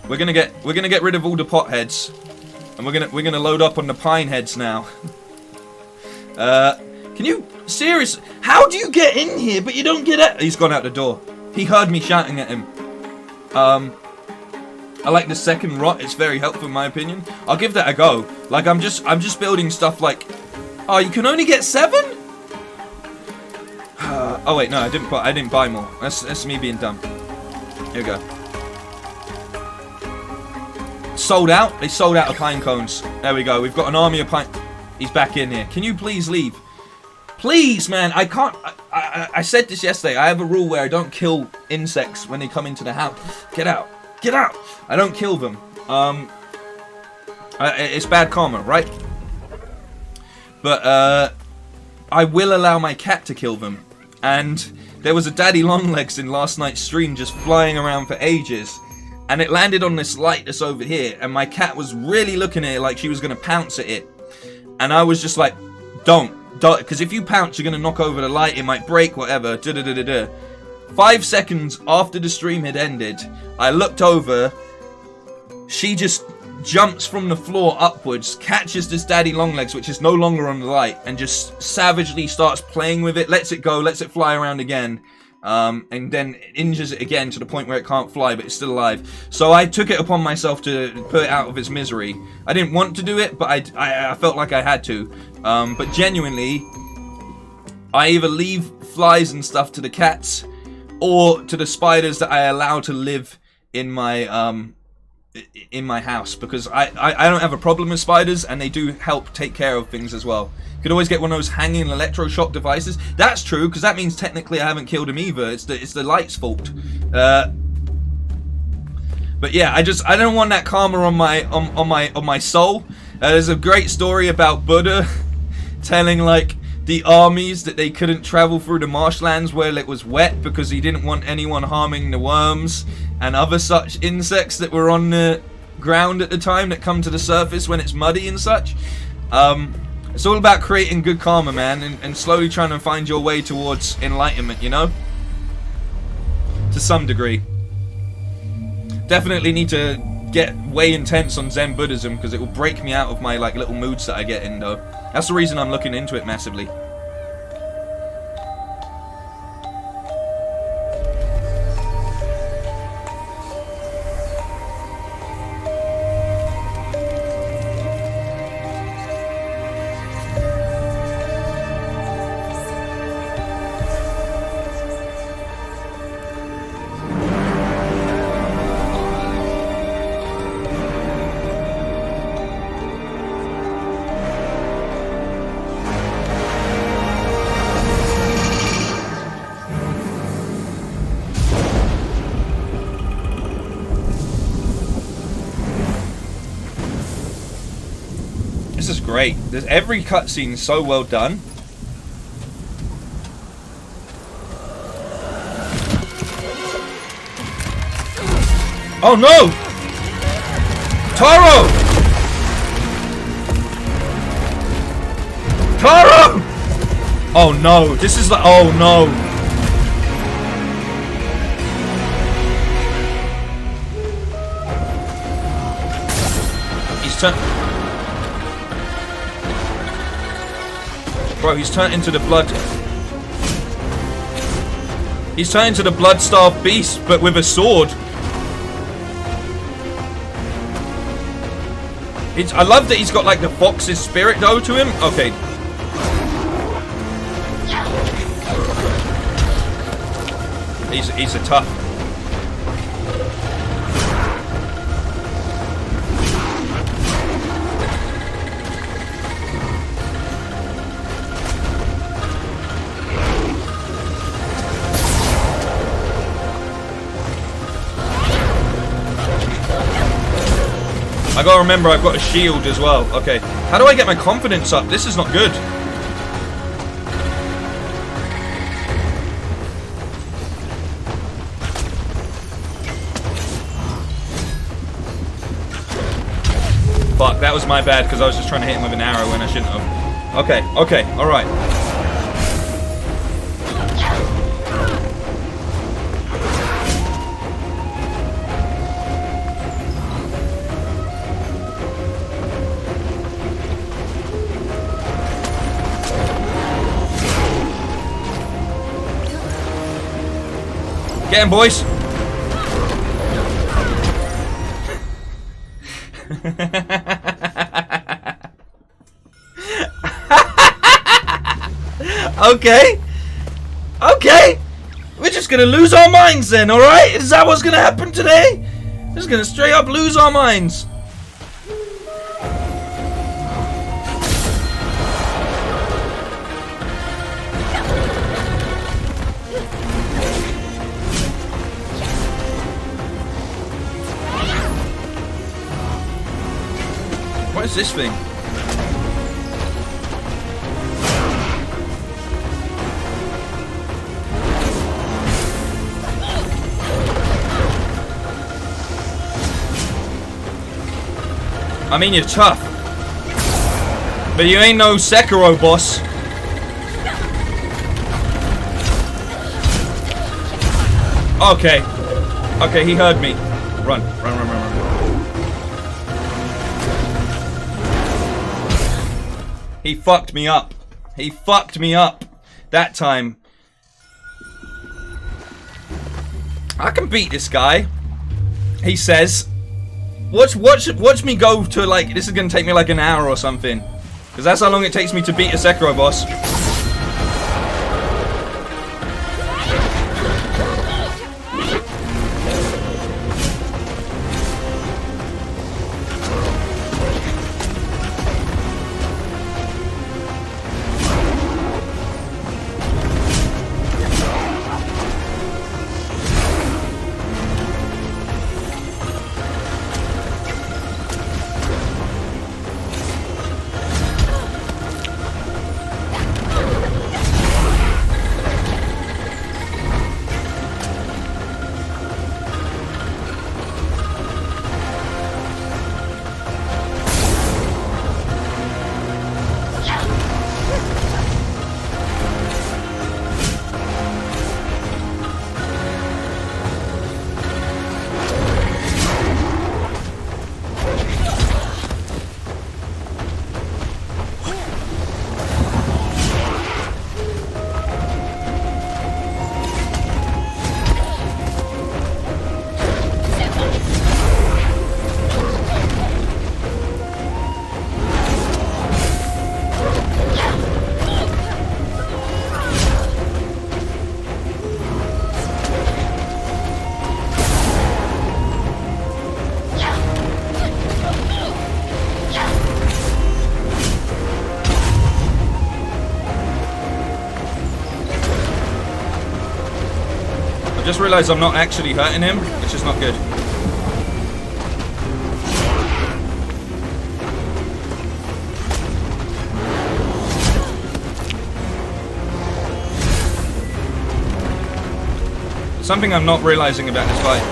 We're gonna get rid of all the potheads, and we're gonna load up on the pine heads now. Can you seriously? How do you get in here but you don't get out? He's gone out the door. He heard me shouting at him. I like the second rot. It's very helpful in my opinion. I'll give that a go. Like I'm just building stuff like. Oh, you can only get 7? Oh wait, no, I didn't buy more. That's me being dumb. Here we go. Sold out. They sold out of pine cones. There we go. We've got an army of pine. He's back in here. Can you please leave? Please, man. I can't. I said this yesterday. I have a rule where I don't kill insects when they come into the house. Get out. Get out. I don't kill them. It's bad karma, right? But I will allow my cat to kill them. And there was a daddy longlegs in last night's stream just flying around for ages. And it landed on this light that's over here. And my cat was really looking at it like she was going to pounce at it. And I was just like, don't. Because if you pounce, you're going to knock over the light. It might break, whatever. 5 seconds after the stream had ended, I looked over. She just jumps from the floor upwards, catches this daddy longlegs, which is no longer on the light, and just savagely starts playing with it, lets it go, lets it fly around again. And then injures it again to the point where it can't fly, but it's still alive. So I took it upon myself to put it out of its misery. I didn't want to do it, but I felt like I had to. But genuinely, I either leave flies and stuff to the cats, or to the spiders that I allow to live in my house, because I don't have a problem with spiders, and they do help take care of things as well. Could always get one of those hanging electroshock devices. That's true, because that means technically I haven't killed him either. It's the light's fault. But yeah, I don't want that karma on my soul. There's a great story about Buddha telling like the armies that they couldn't travel through the marshlands where it was wet because he didn't want anyone harming the worms and other such insects that were on the ground at the time that come to the surface when it's muddy and such. It's all about creating good karma, man, and slowly trying to find your way towards enlightenment, you know? To some degree. Definitely need to get way intense on Zen Buddhism, because it will break me out of my like little moods that I get in, though. That's the reason I'm looking into it massively. This is great. There's every cutscene so well done. Oh no! Taro! Taro! Oh no! This is like, oh no! He's turned. Bro, he's turned into the blood. He's turned into the blood-starved beast, but with a sword. I love that he's got like the fox's spirit though to him. Okay. He's a tough. gotta remember I've got a shield as well. Okay. How do I get my confidence up? This is not good. Fuck, that was my bad because I was just trying to hit him with an arrow when I shouldn't have. Okay, okay, alright. Get him, boys! Okay. Okay. We're just gonna lose our minds then, alright? Is that what's gonna happen today? We're just gonna straight up lose our minds. What is this thing? I mean, you're tough, but you ain't no Sekiro boss. Okay. Okay, he heard me. Run, run, run, run, run. He fucked me up. He fucked me up that time. I can beat this guy, he says. Watch me go to, like, this is gonna take me like an hour or something, because that's how long it takes me to beat a Sekiro boss. I just realised I'm not actually hurting him, which is not good. Something I'm not realising about this fight.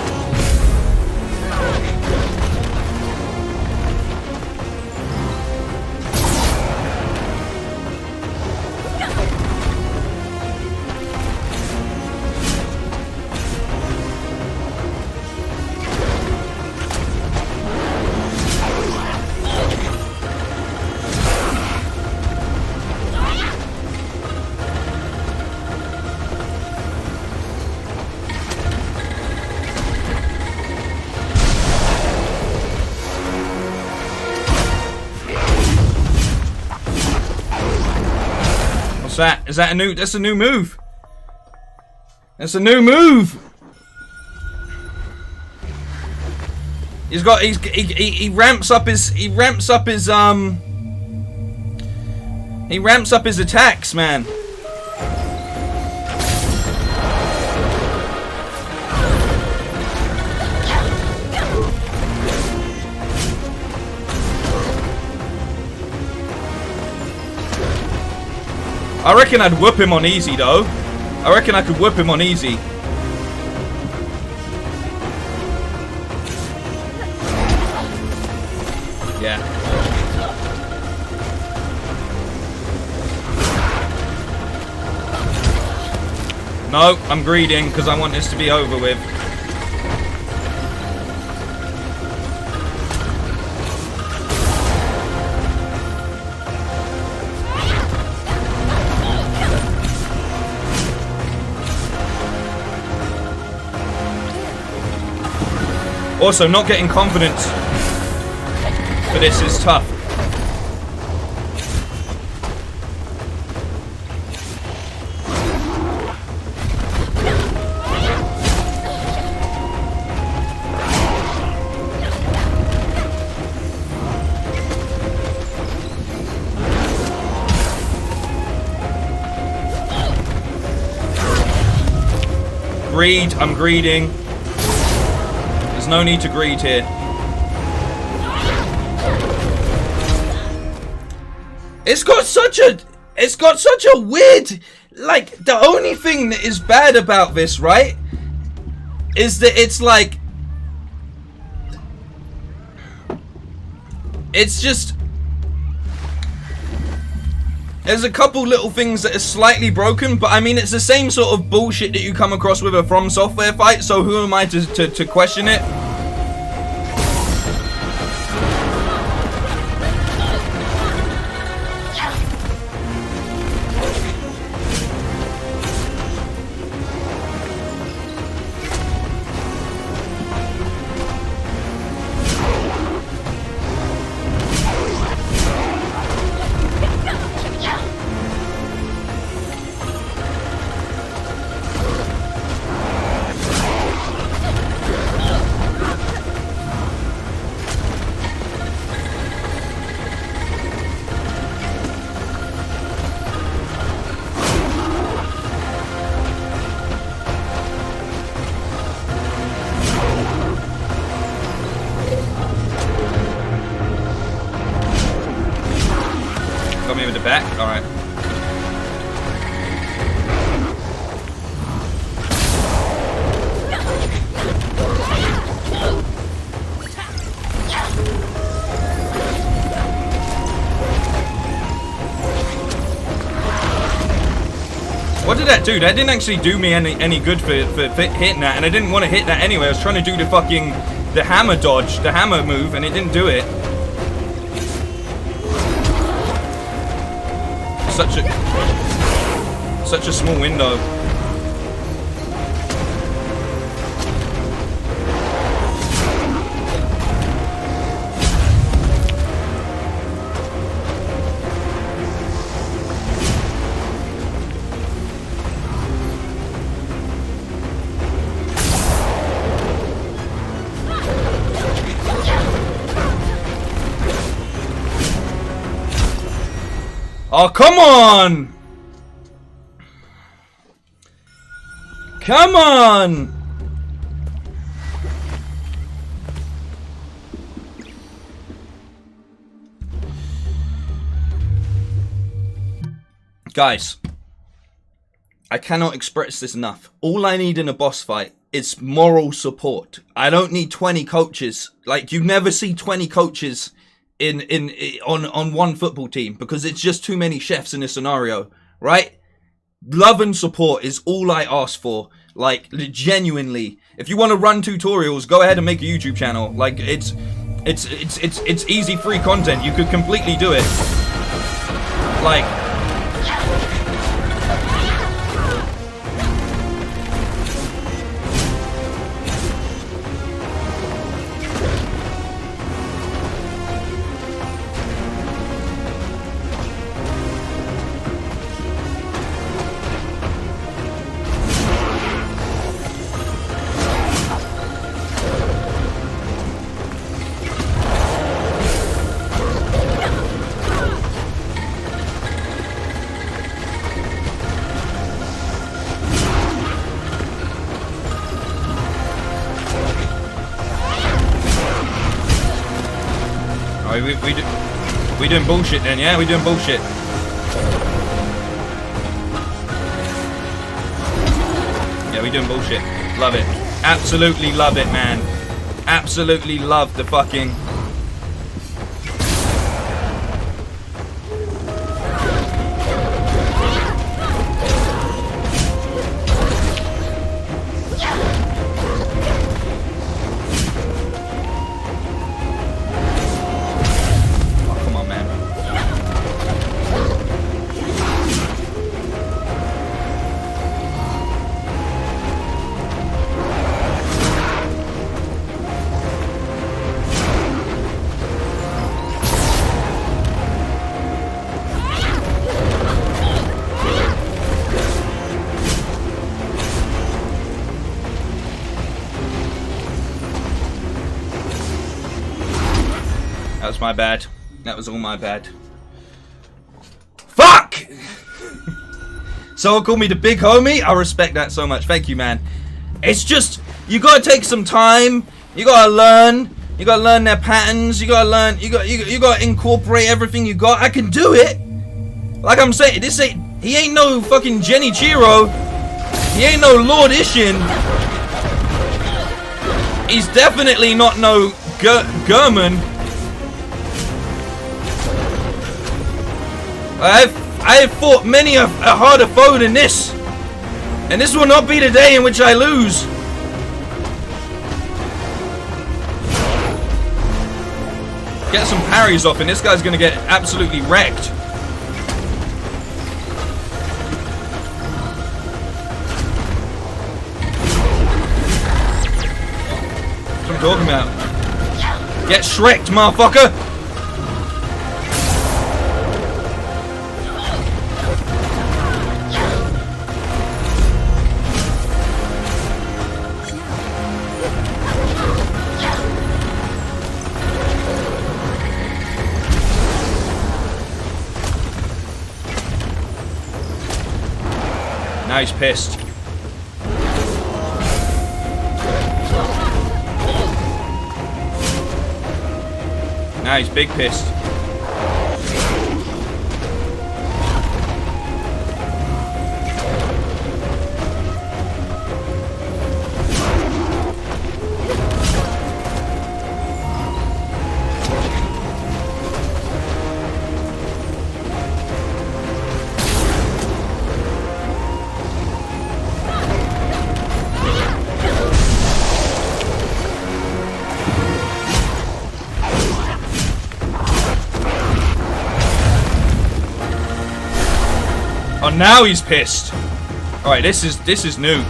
What's that? Is that a new? That's a new move. That's a new move. He ramps up his attacks, man. I reckon I'd whoop him on easy, though. I reckon I could whoop him on easy. Yeah. No, I'm greeding because I want this to be over with. Also, not getting confidence for this is tough. Greed, I'm greeding. There's no need to greed here. It's got such a weird, like, the only thing that is bad about this, right, is that it's like, it's just, there's a couple little things that are slightly broken, but I mean, it's the same sort of bullshit that you come across with a From Software fight, so who am I to question it? Got me with the back? Alright. What did that do? That didn't actually do me any good for hitting that, and I didn't want to hit that anyway. I was trying to do the hammer dodge, the hammer move, and it didn't do it. Such a small window. Oh, come on! Come on! Guys, I cannot express this enough. All I need in a boss fight is moral support. I don't need 20 coaches. Like, you never see 20 coaches on one football team because it's just too many chefs in a scenario, right? Love and support is all I ask for. Like, genuinely, if you want to run tutorials, go ahead and make a YouTube channel. Like, it's easy, free content. You could completely do it. Like, we doing bullshit then, yeah? We doing bullshit. Yeah, we doing bullshit. Love it. Absolutely love it, man. Absolutely love the fucking... That was my bad. That was all my bad. Fuck! Someone called me the big homie. I respect that so much. Thank you, man. It's just, you gotta take some time. You gotta learn. You gotta learn their patterns. You gotta learn. You gotta incorporate everything you got. I can do it. Like I'm saying, this ain't. He ain't no fucking Genichiro. He ain't no Lord Ishin. He's definitely not no German. I have fought many a harder foe than this, and this will not be the day in which I lose. Get some parries off, and this guy's gonna get absolutely wrecked. That's what I'm talking about. Get shreked, motherfucker! Now he's pissed. Now he's big pissed. Oh, now he's pissed. All right, this is new.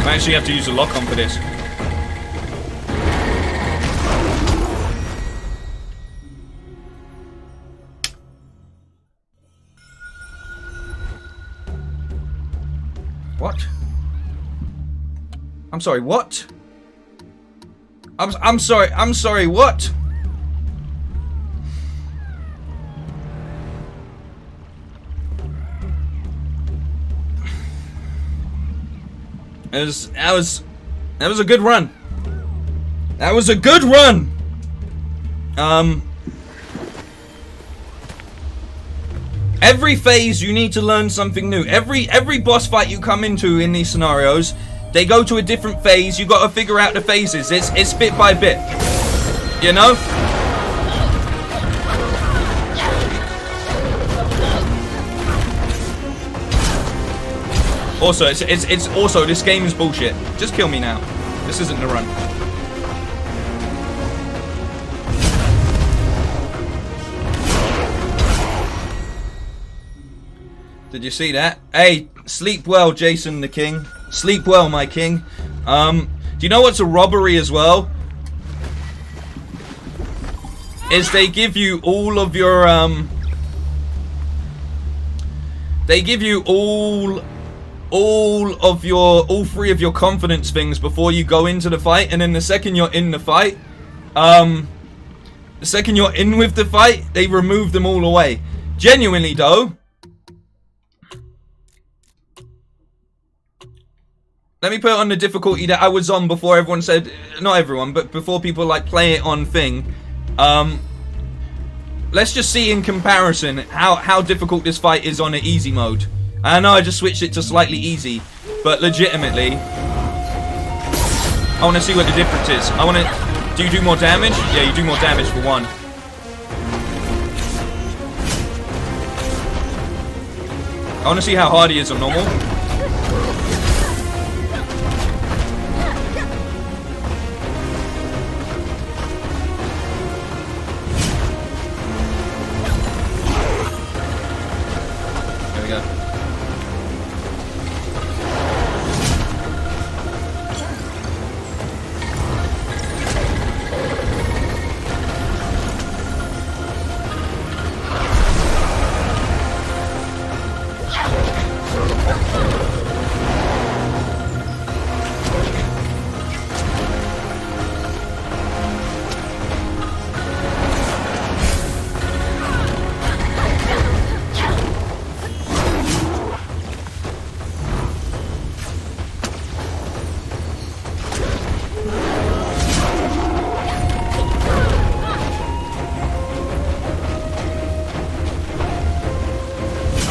I actually have to use a lock-on for this. What? I'm sorry, what? I'm sorry, what? That was a good run. That was a good run. Every phase you need to learn something new. Every boss fight you come into in these scenarios, they go to a different phase. You got to figure out the phases. It's bit by bit. You know? Also, it's also, this game is bullshit. Just kill me now. This isn't the run. Did you see that? Hey, sleep well, Jason the King. Sleep well, my king. Do you know what's a robbery as well? Is they give you all of your, they give you all three of your confidence things before you go into the fight, and then the second you're in the fight, the second you're in with the fight, they remove them all away. Genuinely though, let me put it on the difficulty that I was on before everyone said, not everyone, but before people like play it on thing. let's just see in comparison how difficult this fight is on an easy mode. I know I just switched it to slightly easy, but legitimately, I want to see what the difference is. I want to... Do you do more damage? Yeah, you do more damage for one. I want to see how hard he is on normal. There we go.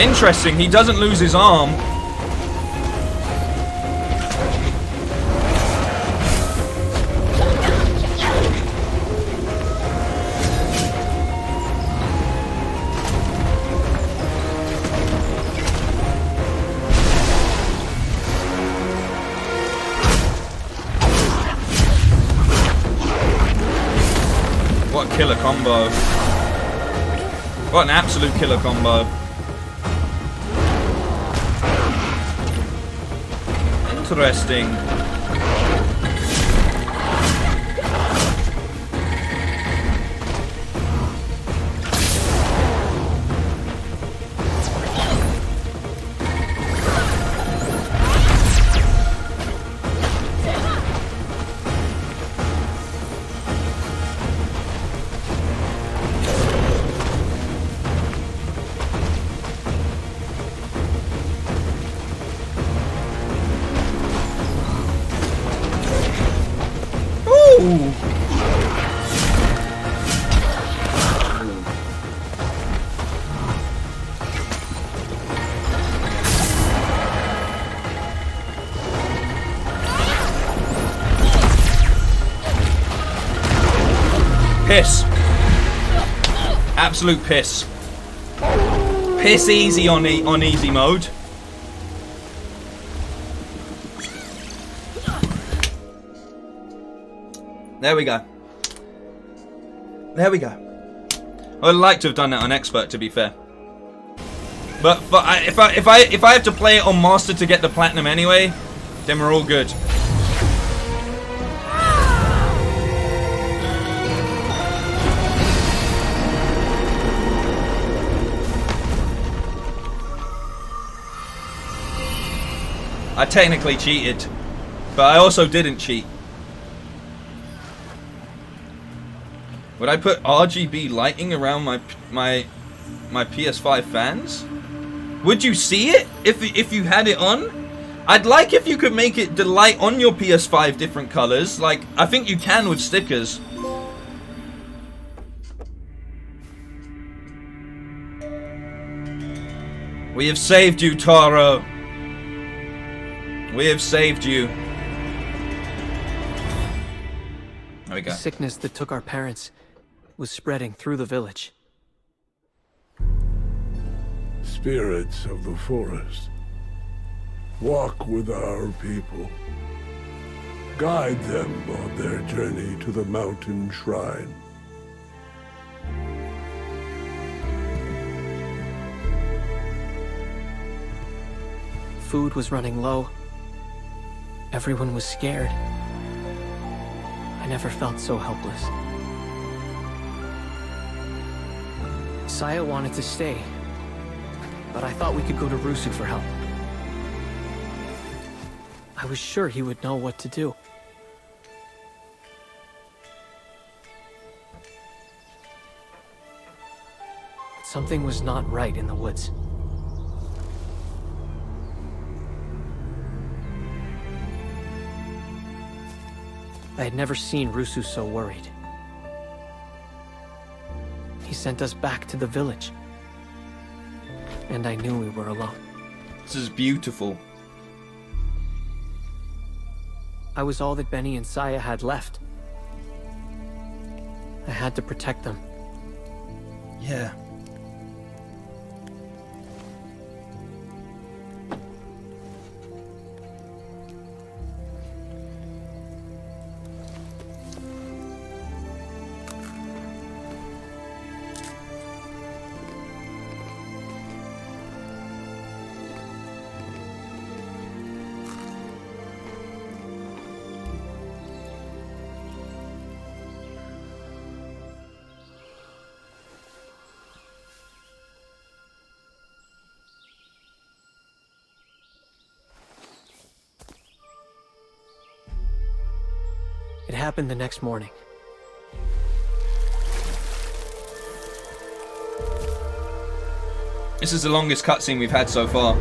Interesting, he doesn't lose his arm. What a killer combo. What an absolute killer combo. Interesting. Ooh. Piss. Absolute piss. Piss easy on easy mode. There we go. There we go. I'd like to have done that on expert, to be fair. But if I have to play it on master to get the platinum anyway, then we're all good. I technically cheated, but I also didn't cheat. Would I put RGB lighting around my PS5 fans? Would you see it if you had it on? I'd like if you could make it the light on your PS5 different colors. Like, I think you can with stickers. We have saved you, Taro. We have saved you. There we go. The sickness that took our parents was spreading through the village. Spirits of the forest, walk with our people. Guide them on their journey to the mountain shrine. Food was running low. Everyone was scared. I never felt so helpless. Saya wanted to stay, but I thought we could go to Rusu for help. I was sure he would know what to do. But something was not right in the woods. I had never seen Rusu so worried. He sent us back to the village. And I knew we were alone. This is beautiful. I was all that Benny and Saya had left. I had to protect them. Yeah. It happened the next morning. This is the longest cutscene we've had so far.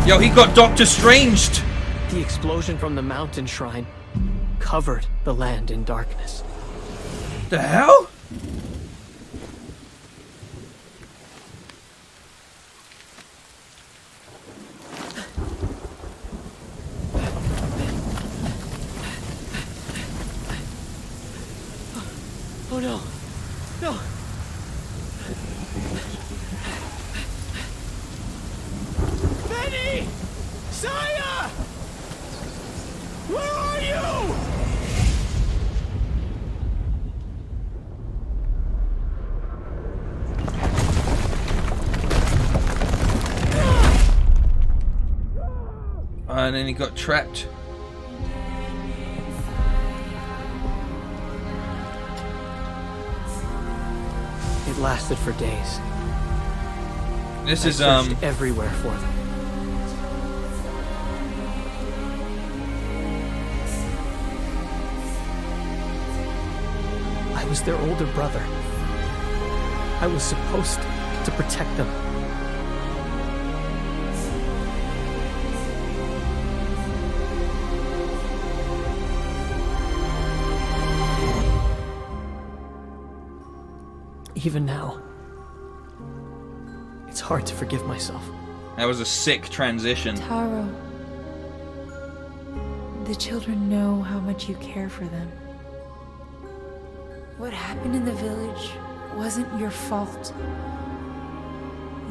Yo, he got Doctor Stranged! The explosion from the mountain shrine covered the land in darkness. The hell? Oh no! No! Benny! Saya! Where are you? And then he got trapped. It lasted for days. This I is searched everywhere for them. I was their older brother. I was supposed to protect them. Even now, it's hard to forgive myself. That was a sick transition. Taro, the children know how much you care for them. What happened in the village wasn't your fault.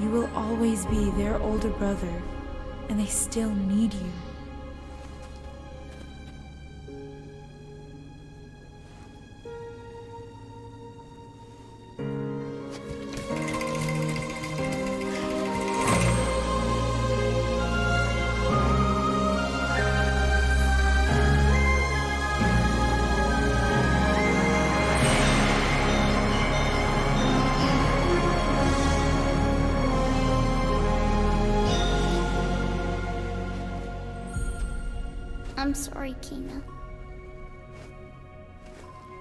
You will always be their older brother, and they still need you. I'm sorry, Kina.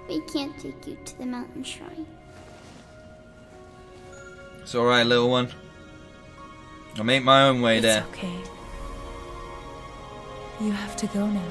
We can't take you to the mountain shrine. It's alright, little one. I'll make my own way there. It's okay. You have to go now.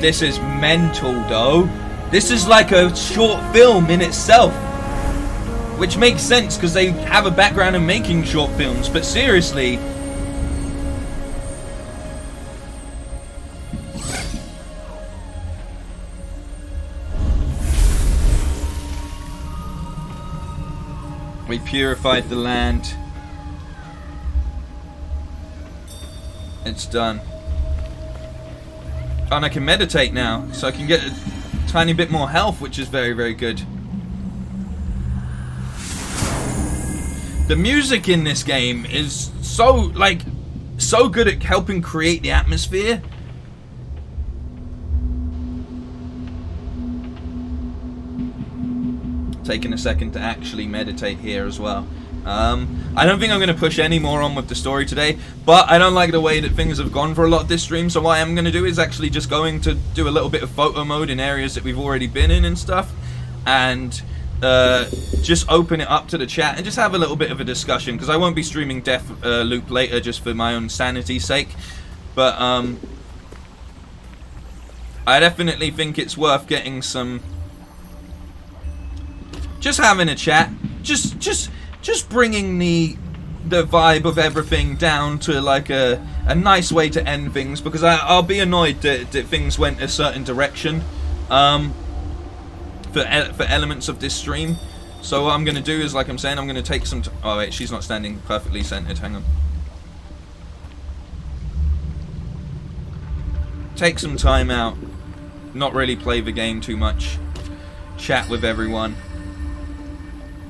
This is mental, though. This is like a short film in itself. Which makes sense, because they have a background in making short films, but seriously... We purified the land. It's done. And I can meditate now, so I can get a tiny bit more health, which is very, very good. The music in this game is so good at helping create the atmosphere. Taking a second to actually meditate here as well. I don't think I'm going to push any more on with the story today, but I don't like the way that things have gone for a lot of this stream, so what I am going to do is actually just going to do a little bit of photo mode in areas that we've already been in and stuff, and just open it up to the chat and just have a little bit of a discussion, because I won't be streaming Death Loop later just for my own sanity's sake, but I definitely think it's worth getting some... just having a chat, just bringing the vibe of everything down to like a nice way to end things, because I'll be annoyed that things went a certain direction for elements of this stream. So what I'm going to do is, like I'm saying, I'm going to take some... oh wait, she's not standing perfectly centered, hang on. Take some time out, not really play the game too much, chat with everyone,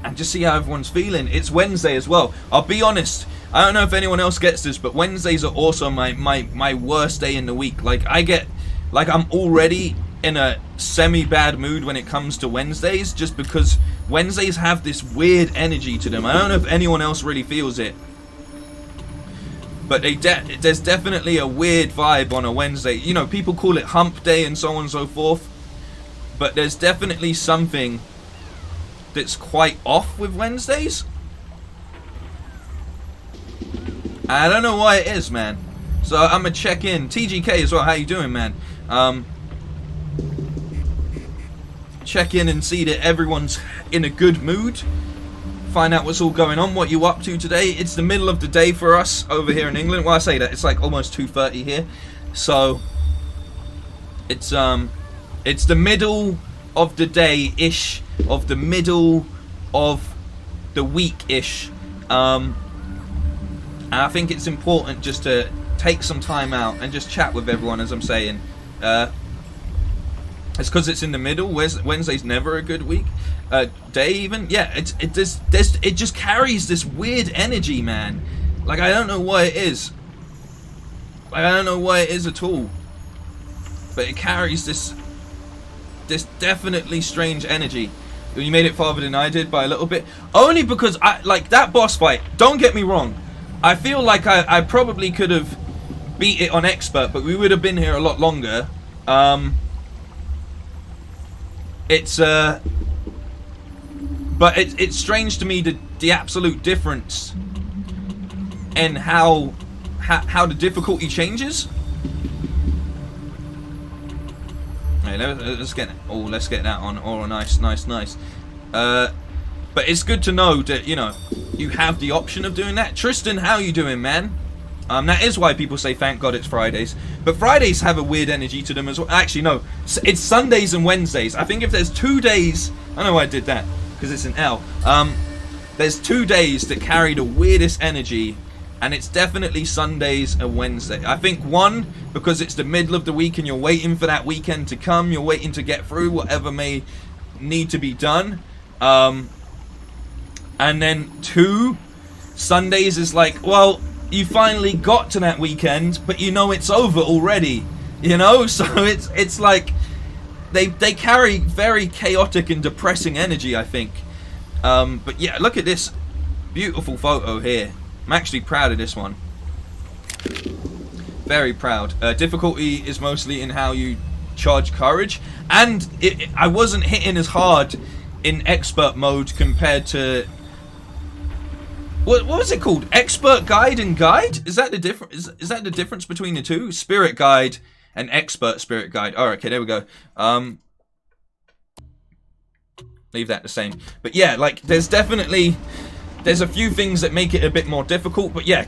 and just see how everyone's feeling. It's Wednesday as well. I'll be honest, I don't know if anyone else gets this, but Wednesdays are also my worst day in the week. Like, I'm already in a semi-bad mood when it comes to Wednesdays, just because Wednesdays have this weird energy to them. I don't know if anyone else really feels it, but there's definitely a weird vibe on a Wednesday. You know, people call it hump day and so on and so forth, but there's definitely something that's quite off with Wednesdays. I don't know why it is, man. So I'm gonna check in. TGK as well, how you doing, man? Check in and see that everyone's in a good mood. Find out what's all going on, what you up to today. It's the middle of the day for us over here in England. Well, I say that, it's like almost 2:30 here. So it's the middle of the day-ish, of the middle of the week-ish. And I think it's important just to take some time out and just chat with everyone, as I'm saying. It's because it's in the middle. Wednesday's never a good week, day even. Yeah, it just carries this weird energy, man. Like, I don't know why it is. Like, I don't know why it is at all. But it carries this definitely strange energy. You made it farther than I did by a little bit. Only because I like that boss fight. Don't get me wrong. I feel like I probably could have beat it on expert, but we would have been here a lot longer. But it's strange to me the absolute difference in how the difficulty changes. Hey, let's get that on. Oh, nice. But it's good to know that, you know, you have the option of doing that. Tristan, how you doing, man? That is why people say thank God it's Fridays. But Fridays have a weird energy to them as well. Actually, no. It's Sundays and Wednesdays. I think if there's 2 days... I don't know why I did that, because it's an L. There's 2 days that carry the weirdest energy, and it's definitely Sundays and Wednesday. I think one, because it's the middle of the week and you're waiting for that weekend to come. You're waiting to get through whatever may need to be done. And then 2, Sundays is like, well... you finally got to that weekend, but you know it's over already, you know? So it's like they carry very chaotic and depressing energy, I think. But yeah, look at this beautiful photo here. I'm actually proud of this one. Very proud. Difficulty is mostly in how you charge courage, and I wasn't hitting as hard in expert mode compared to... What was it called? Expert guide and guide? Is that the difference? Is that the difference between the two? Spirit guide and expert spirit guide. All right, okay, there we go. Leave that the same. But yeah, like there's a few things that make it a bit more difficult. But yeah,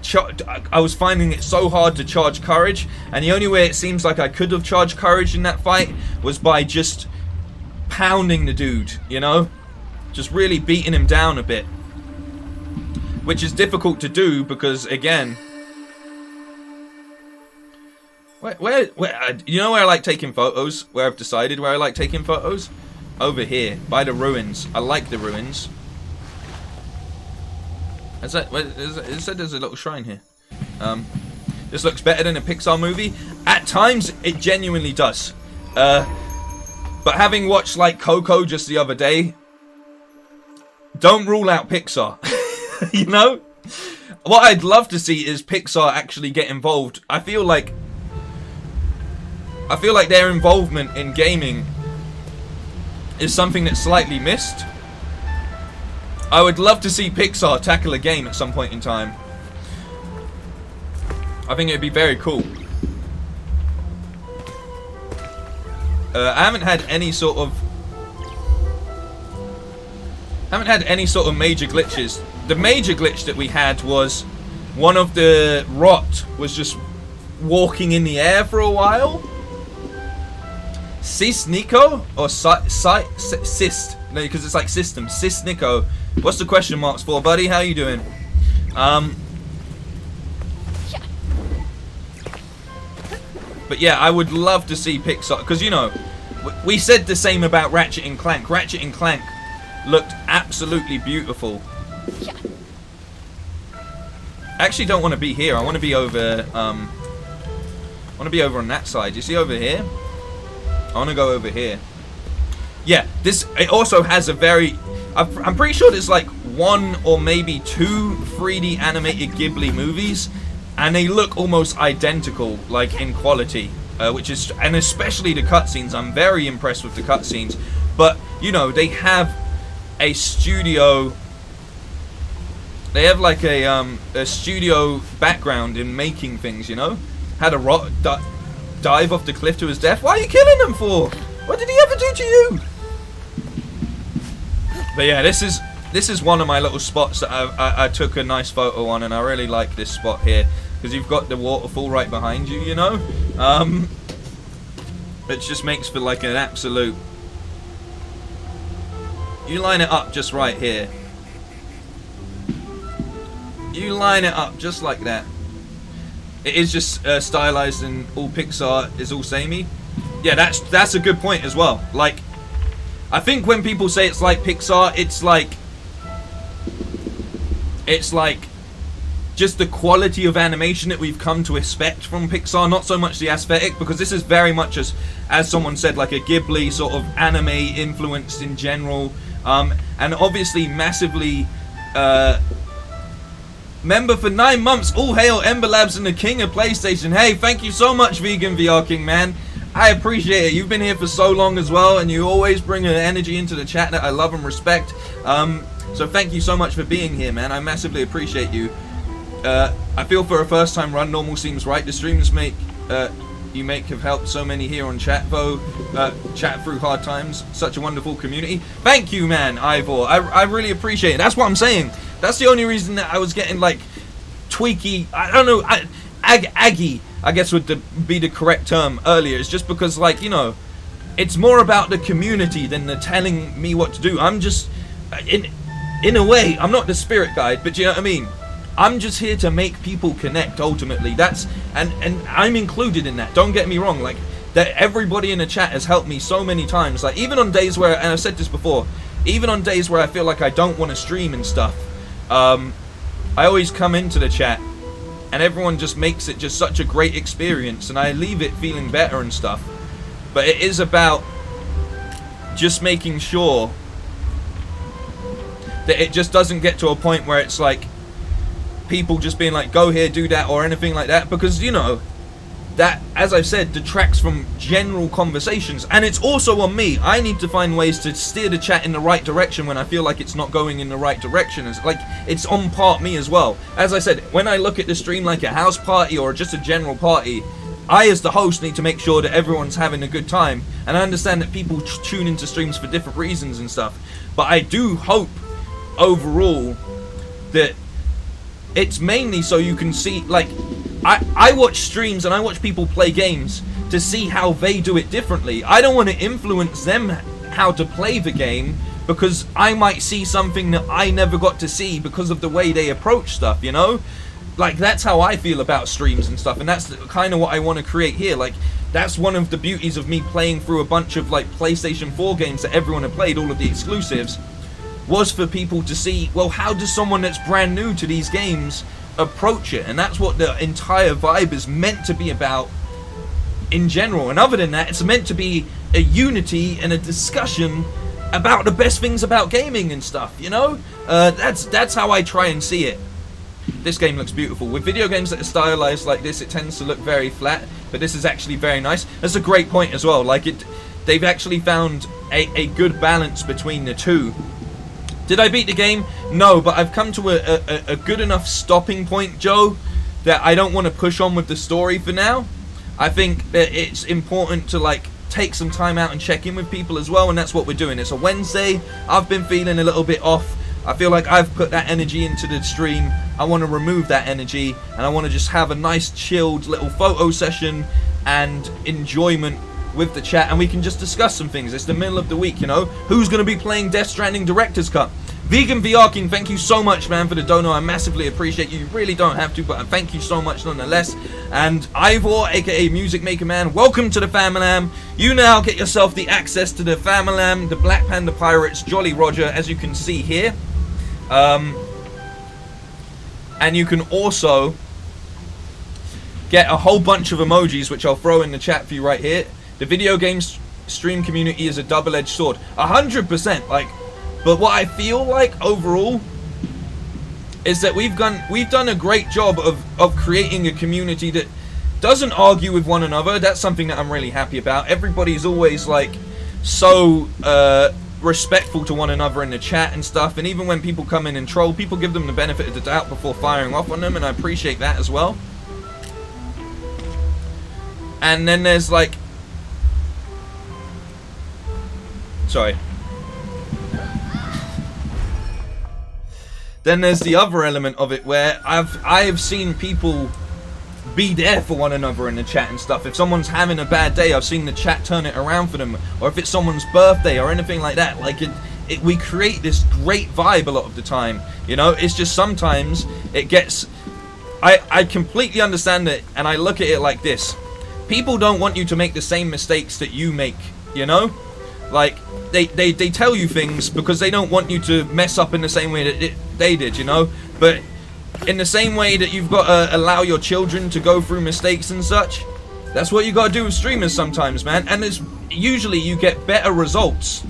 I was finding it so hard to charge courage, and the only way it seems like I could have charged courage in that fight was by just pounding the dude. You know, just really beating him down a bit. Which is difficult to do because, again, Where you know where I like taking photos? Where I've decided where I like taking photos? Over here, by the ruins. I like the ruins. It said there's a little shrine here. This looks better than a Pixar movie. At times, it genuinely does. But having watched like Coco just the other day, don't rule out Pixar. You know? What I'd love to see is Pixar actually get involved. I feel like their involvement in gaming is something that's slightly missed. I would love to see Pixar tackle a game at some point in time. I think it'd be very cool. I haven't had any sort of major glitches. The major glitch that we had was one of the rot was just walking in the air for a while. Sis Nico or Sist? No, because it's like system. Sis Nico. What's the question marks for, buddy? How you doing? But yeah, I would love to see Pixar, because you know, we said the same about Ratchet and Clank. Ratchet and Clank looked absolutely beautiful. I actually don't want to be here. I want to be over. On that side. You see over here? I want to go over here. Yeah, it also has a very. I'm pretty sure there's like 1 or maybe 2 3D animated Ghibli movies, and they look almost identical, like in quality, and especially the cutscenes. I'm very impressed with the cutscenes, but you know they have a studio. They have like a studio background in making things. You know, had a rock dive off the cliff to his death. Why are you killing him for? What did he ever do to you? But yeah, this is one of my little spots that I took a nice photo on, and I really like this spot here because you've got the waterfall right behind you, you know. It just makes for like an absolute. You line it up just right here. You line it up just like that. It is just stylized, and all Pixar is all samey. Yeah, that's a good point as well. Like, I think when people say it's like Pixar, it's like just the quality of animation that we've come to expect from Pixar, not so much the aesthetic, because this is very much as someone said, like a Ghibli sort of anime influenced in general, and obviously massively member for 9 months. All hail Ember Labs and the king of PlayStation. Hey, thank you so much, Vegan VR King, man. I appreciate it. You've been here for so long as well, and you always bring an energy into the chat that I love and respect. So thank you so much for being here, man. I massively appreciate you. I feel for a first-time run, normal seems right. The streams you make have helped so many here on chat, though. Chat through hard times. Such a wonderful community. Thank you, man, Ivor. I really appreciate it. That's what I'm saying. That's the only reason that I was getting, like, tweaky. I don't know. Aggy, I guess would be the correct term earlier. It's just because, like, you know, it's more about the community than the telling me what to do. I'm just, in a way, I'm not the spirit guide, but you know what I mean? I'm just here to make people connect, ultimately. That's, and I'm included in that. Don't get me wrong, like, that everybody in the chat has helped me so many times. Like, even on days where, and I've said this before, even on days where I feel like I don't want to stream and stuff, I always come into the chat, and everyone just makes it just such a great experience, and I leave it feeling better and stuff. But it is about just making sure that it just doesn't get to a point where it's like people just being like, go here, do that, or anything like that, because, you know, that, as I've said, detracts from general conversations. And it's also on me. I need to find ways to steer the chat in the right direction when I feel like it's not going in the right direction. It's like, it's on part me as well. As I said, when I look at the stream like a house party or just a general party, I as the host need to make sure that everyone's having a good time. And I understand that people tune into streams for different reasons and stuff, but I do hope overall that it's mainly so you can see, like, I watch streams and I watch people play games to see how they do it differently. I don't want to influence them how to play the game, because I might see something that I never got to see because of the way they approach stuff, you know? like, that's how I feel about streams and stuff, and that's kind of what I want to create here. Like, that's one of the beauties of me playing through a bunch of, like, PlayStation 4 games that everyone had played, all of the exclusives, was for people to see, well, how does someone that's brand new to these games approach it? And that's what the entire vibe is meant to be about in general. And other than that, it's meant to be a unity and a discussion about the best things about gaming and stuff, you know? That's how I try and see it. This game looks beautiful. With video games that are stylized like this, it tends to look very flat, but this is actually very nice. That's a great point as well. Like, they've actually found a good balance between the two. Did I beat the game? No, but I've come to a good enough stopping point, Joe, that I don't want to push on with the story for now. I think that it's important to, like, take some time out and check in with people as well, and that's what we're doing. It's a Wednesday. I've been feeling a little bit off. I feel like I've put that energy into the stream. I want to remove that energy, and I want to just have a nice chilled little photo session and enjoyment with the chat, and we can just discuss some things. It's the middle of the week, you know. Who's going to be playing Death Stranding Director's Cut? Vegan VR King, thank you so much, man, for the dono. I massively appreciate you. You really don't have to, but thank you so much nonetheless. And Ivor, aka Music Maker Man, welcome to the Bamalam. You now get yourself the access to the Bamalam, the Black Panda Pirates, Jolly Roger, as you can see here. And you can also get a whole bunch of emojis, which I'll throw in the chat for you right here. The video games stream community is a double-edged sword. 100%, like, but what I feel like overall is that we've done a great job of creating a community that doesn't argue with one another. That's something that I'm really happy about. Everybody's always, like, so respectful to one another in the chat and stuff, and even when people come in and troll, people give them the benefit of the doubt before firing off on them, and I appreciate that as well. And then there's, like, sorry. Then there's the other element of it where I've seen people be there for one another in the chat and stuff. If someone's having a bad day, I've seen the chat turn it around for them. Or if it's someone's birthday or anything like that, like we create this great vibe a lot of the time. You know, it's just sometimes it gets. I completely understand it, and I look at it like this: people don't want you to make the same mistakes that you make. You know, like they tell you things because they don't want you to mess up in the same way that they did. You know, but in the same way that you've got to allow your children to go through mistakes and such, that's what you got to do with streamers sometimes, man. And it's usually you get better results,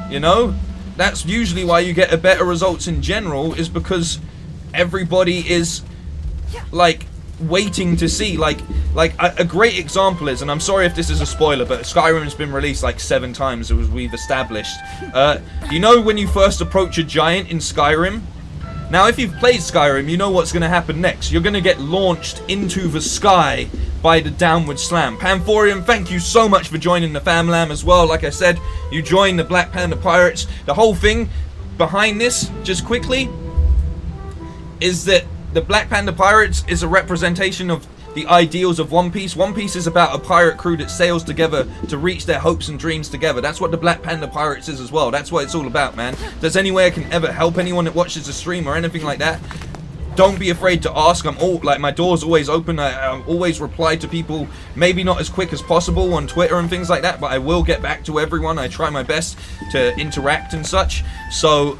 you know. That's usually why you get a better results in general, is because everybody is like waiting to see, like a great example is, and I'm sorry if this is a spoiler, but Skyrim's been released like 7 times as we've established. You know when you first approach a giant in Skyrim? Now, if you've played Skyrim, you know what's going to happen next. You're going to get launched into the sky by the downward slam. Panthorium, thank you so much for joining the Famlam as well. Like I said, you joined the Black Panda Pirates. The whole thing behind this, just quickly, is that the Black Panda Pirates is a representation of the ideals of One Piece. One Piece is about a pirate crew that sails together to reach their hopes and dreams together. That's what the Black Panda Pirates is as well. That's what it's all about, man. If there's any way I can ever help anyone that watches the stream or anything like that, don't be afraid to ask. My door's always open. I always reply to people, maybe not as quick as possible on Twitter and things like that, but I will get back to everyone. I try my best to interact and such. So,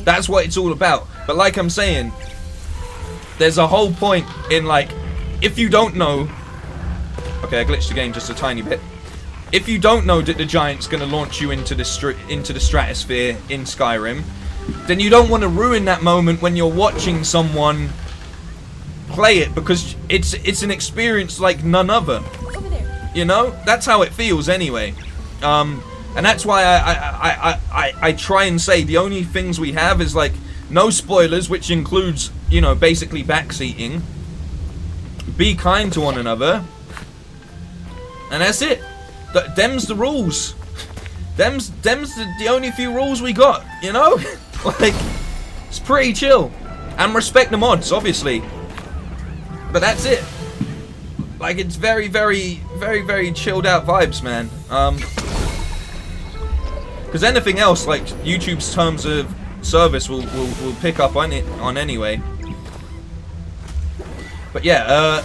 that's what it's all about. But like I'm saying, there's a whole point in, like, if you don't know... Okay, I glitched the game just a tiny bit. If you don't know that the giant's going to launch you into the stratosphere in Skyrim, then you don't want to ruin that moment when you're watching someone play it, because it's an experience like none other. Over there. You know? That's how it feels anyway. And that's why I try and say the only things we have is, like, no spoilers, which includes, you know, basically backseating. Be kind to one another. And that's it. Them's the rules. Them's the only few rules we got, you know? Like, it's pretty chill. And respect the mods, obviously. But that's it. Like, it's very, very, very, very chilled out vibes, man. Because anything else, like, YouTube's terms of service will pick up on it anyway. But yeah,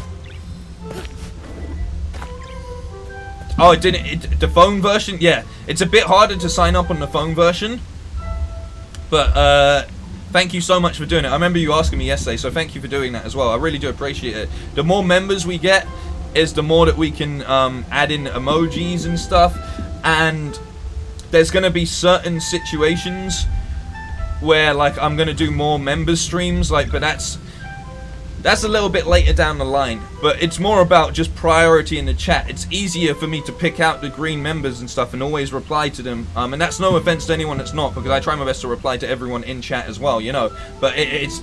oh, it didn't. The phone version, yeah, it's a bit harder to sign up on the phone version. But thank you so much for doing it. I remember you asking me yesterday, so thank you for doing that as well. I really do appreciate it. The more members we get, is the more that we can add in emojis and stuff. And there's gonna be certain situations where like I'm gonna do more members streams, like, but that's a little bit later down the line. But it's more about just priority in the chat. It's easier for me to pick out the green members and stuff and always reply to them. And that's no offense to anyone that's not, because I try my best to reply to everyone in chat as well, you know. But it's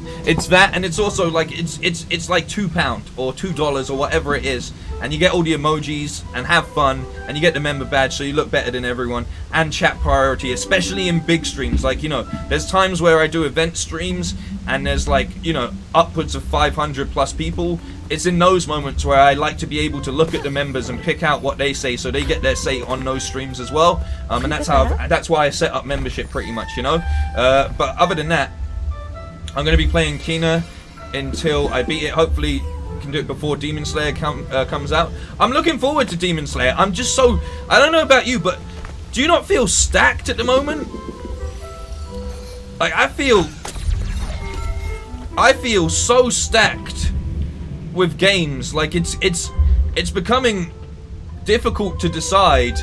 that, and it's also like it's like £2 or $2 or whatever it is, and you get all the emojis and have fun, and you get the member badge, so you look better than everyone, and chat priority, especially in big streams. Like, you know, there's times where I do event streams and there's like, you know, upwards of 500 plus people. It's in those moments where I like to be able to look at the members and pick out what they say, so they get their say on those streams as well. And that's why I set up membership pretty much, you know. But other than that, I'm going to be playing Kena until I beat it. Hopefully can do it before Demon Slayer comes out. I'm looking forward to Demon Slayer. I'm just so, I don't know about you, but do you not feel stacked at the moment? Like, I feel so stacked with games. Like, it's becoming difficult to decide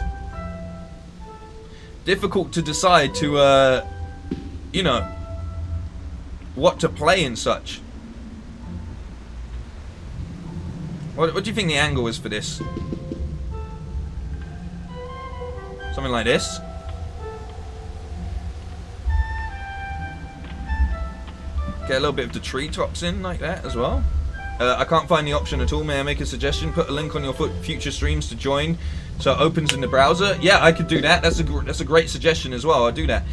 to you know, what to play and such. What do you think the angle is for this? Something like this? Get a little bit of the treetops in like that as well. I can't find the option at all. May I make a suggestion? Put a link on your future streams to join, so it opens in the browser. Yeah, I could do that. That's a great suggestion as well. I'll do that.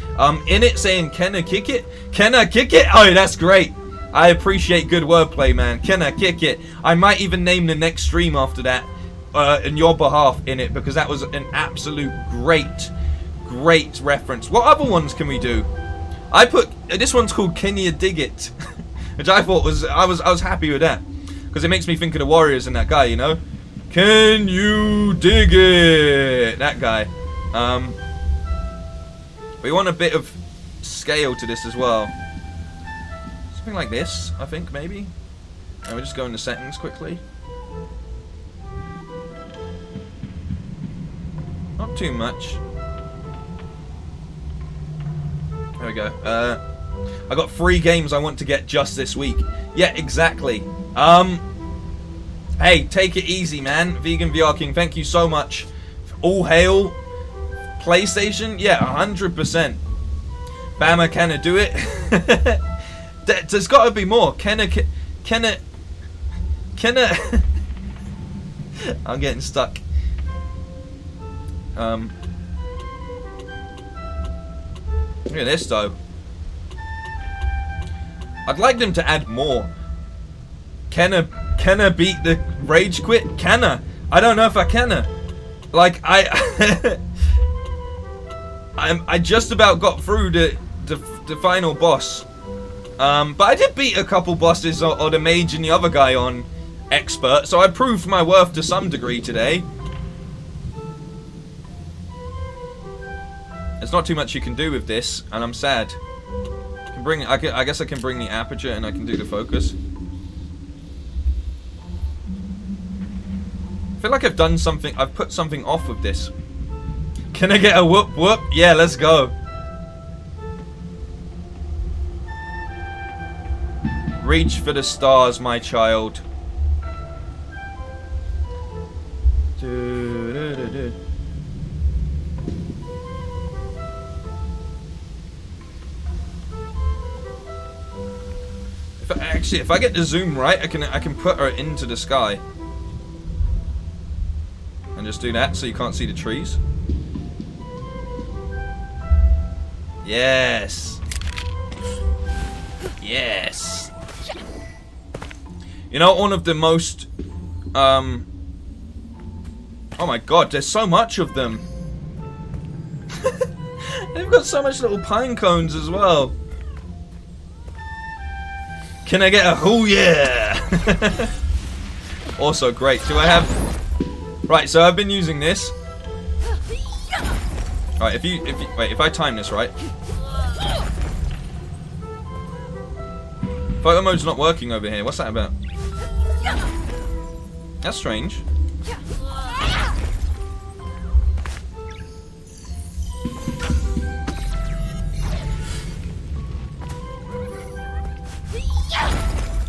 In it saying "Can I kick it? Can I kick it?" Oh, that's great. I appreciate good wordplay, man. Can I kick it? I might even name the next stream after that in your behalf in it, because that was an absolute great reference. What other ones can we do? I put this one's called "Can You Dig It," which I thought was I was happy with that, because it makes me think of the Warriors and that guy, you know. Can you dig it? That guy. We want a bit of scale to this as well. Something like this, I think, maybe. And we'll just go into settings quickly. Not too much. There we go. I got 3 games I want to get just this week. Yeah, exactly. Hey, take it easy, man. Vegan VR King, thank you so much. All hail PlayStation. Yeah, 100%. Bama, can I do it? There's got to be more. Can I? I'm getting stuck. Look at this though. I'd like them to add more. Can I beat the rage quit? Can I don't know if I can. Like, I just about got through the final boss. But I did beat a couple bosses or the mage and the other guy on expert, so I proved my worth to some degree today. There's not too much you can do with this, and I'm sad. I guess I can bring the aperture and I can do the focus. I feel like I've done something. I've put something off with this. Can I get a whoop whoop? Yeah, let's go. Reach for the stars, my child. If I get the zoom right, I can put her into the sky. And just do that so you can't see the trees. Yes. Yes. You know, one of the most oh my god, there's so much of them. They've got so much little pine cones as well. Can I get a oh yeah? Also great. Do I have... Right, so I've been using this. Alright, if I time this right. Photo mode's not working over here. What's that about? That's strange.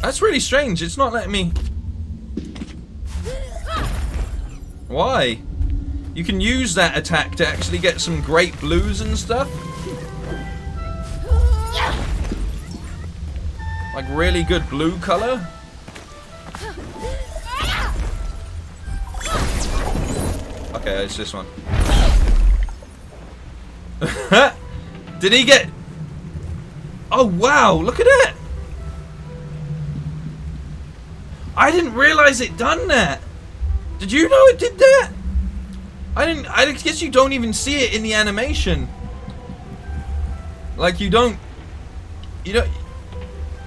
That's really strange. It's not letting me... Why? You can use that attack to actually get some great blues and stuff. Like really good blue color. Okay, it's this one. Did he get... Oh wow, look at it! I didn't realize it done that. Did you know it did that? I guess you don't even see it in the animation. Like you don't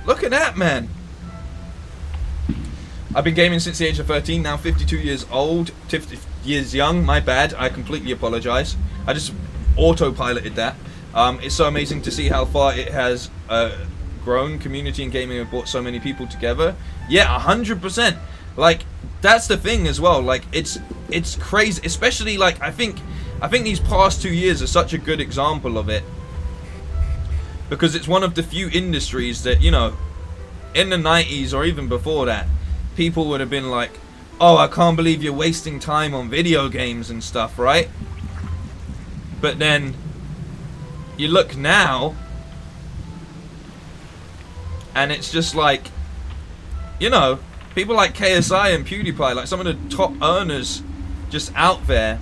look at that, man. I've been gaming since the age of 13, now 52 years old, 50 years young, my bad, I completely apologize. I just autopiloted that. It's so amazing to see how far it has grown. Community and gaming have brought so many people together. Yeah, 100%. Like, that's the thing as well. Like, it's crazy, especially like I think these past 2 years are such a good example of it, because it's one of the few industries that, you know, in the 90s or even before that, people would have been like, oh, I can't believe you're wasting time on video games and stuff, right? But then you look now and it's just like, you know, people like KSI and PewDiePie, like some of the top earners just out there,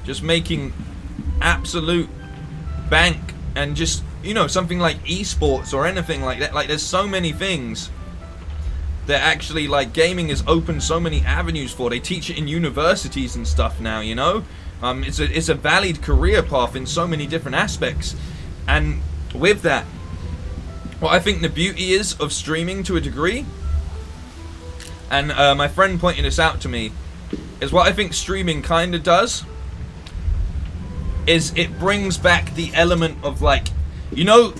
just making absolute bank, and just, you know, something like esports or anything like that. Like, there's so many things that actually, like, gaming has opened so many avenues for. They teach it in universities and stuff now, you know? It's a valid career path in so many different aspects. And with that, what I think the beauty is of streaming to a degree, and my friend pointed this out to me, is what I think streaming kind of does is it brings back the element of, like, you know,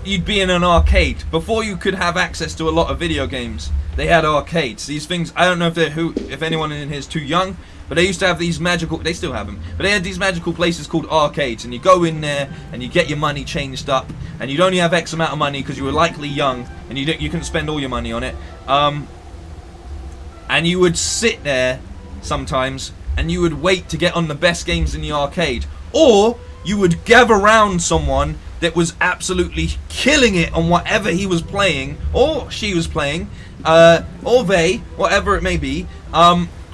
you'd be in an arcade before you could have access to a lot of video games. They had arcades. These things, I don't know if anyone in here is too young, but they used to have these magical, they still have them, but they had these magical places called arcades, and you go in there and you get your money changed up, and you'd only have X amount of money because you were likely young and you couldn't spend all your money on it. And you would sit there sometimes and you would wait to get on the best games in the arcade, or you would gather around someone that was absolutely killing it on whatever he was playing or she was playing, or they, whatever it may be,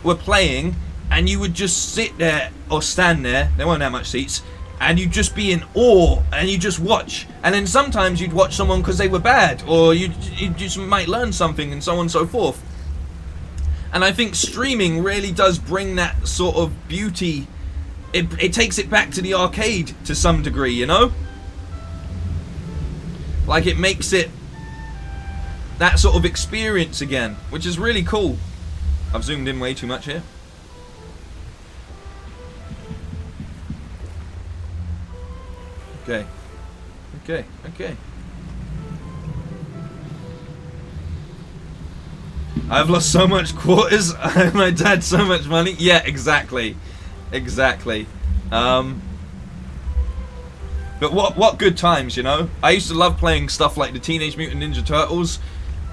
were playing, and you would just sit there or stand there, there weren't that much seats, and you'd just be in awe and you just watch. And then sometimes you'd watch someone because they were bad, or you just might learn something, and so on and so forth. And I think streaming really does bring that sort of beauty. It takes it back to the arcade to some degree, you know? Like, it makes it that sort of experience again, which is really cool. I've zoomed in way too much here. Okay. I've lost so much quarters. My dad so much money. Yeah, exactly. But what good times, you know? I used to love playing stuff like the Teenage Mutant Ninja Turtles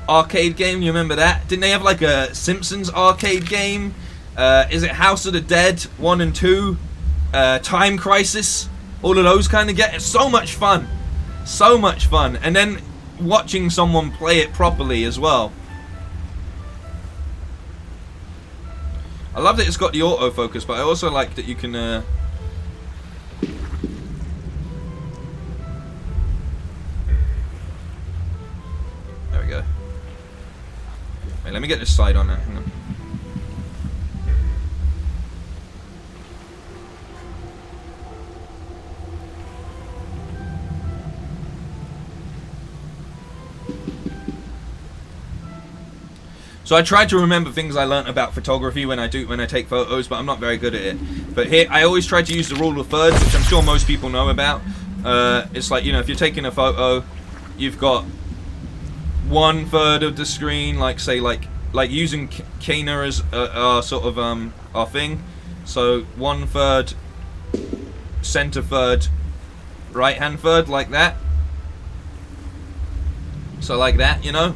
arcade game. You remember that? Didn't they have like a Simpsons arcade game? Is it House of the Dead 1 and 2? Time Crisis? All of those kind of it's so much fun. So much fun. And then watching someone play it properly as well. I love that it's got the autofocus, but I also like that you can there we go. Wait, let me get this side on there. Hang on. So I try to remember things I learnt about photography when I take photos, but I'm not very good at it. But here, I always try to use the rule of thirds, which I'm sure most people know about. It's like, you know, if you're taking a photo, you've got 1/3 of the screen, like say, like using Kena as our sort of our thing. So 1/3, center third, right hand third, like that. So like that, you know.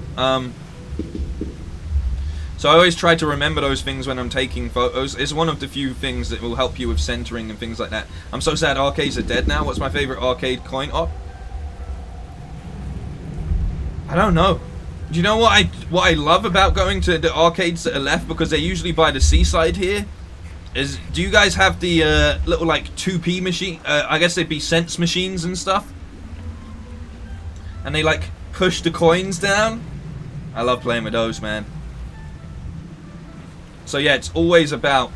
So I always try to remember those things when I'm taking photos. It's one of the few things that will help you with centering and things like that. I'm so sad arcades are dead now. What's my favorite arcade coin op? I don't know. Do you know what I love about going to the arcades that are left, because they're usually by the seaside here? Is, do you guys have the little like 2p machine? I guess they'd be sense machines and stuff. And they like push the coins down. I love playing with those, man. So yeah, it's always about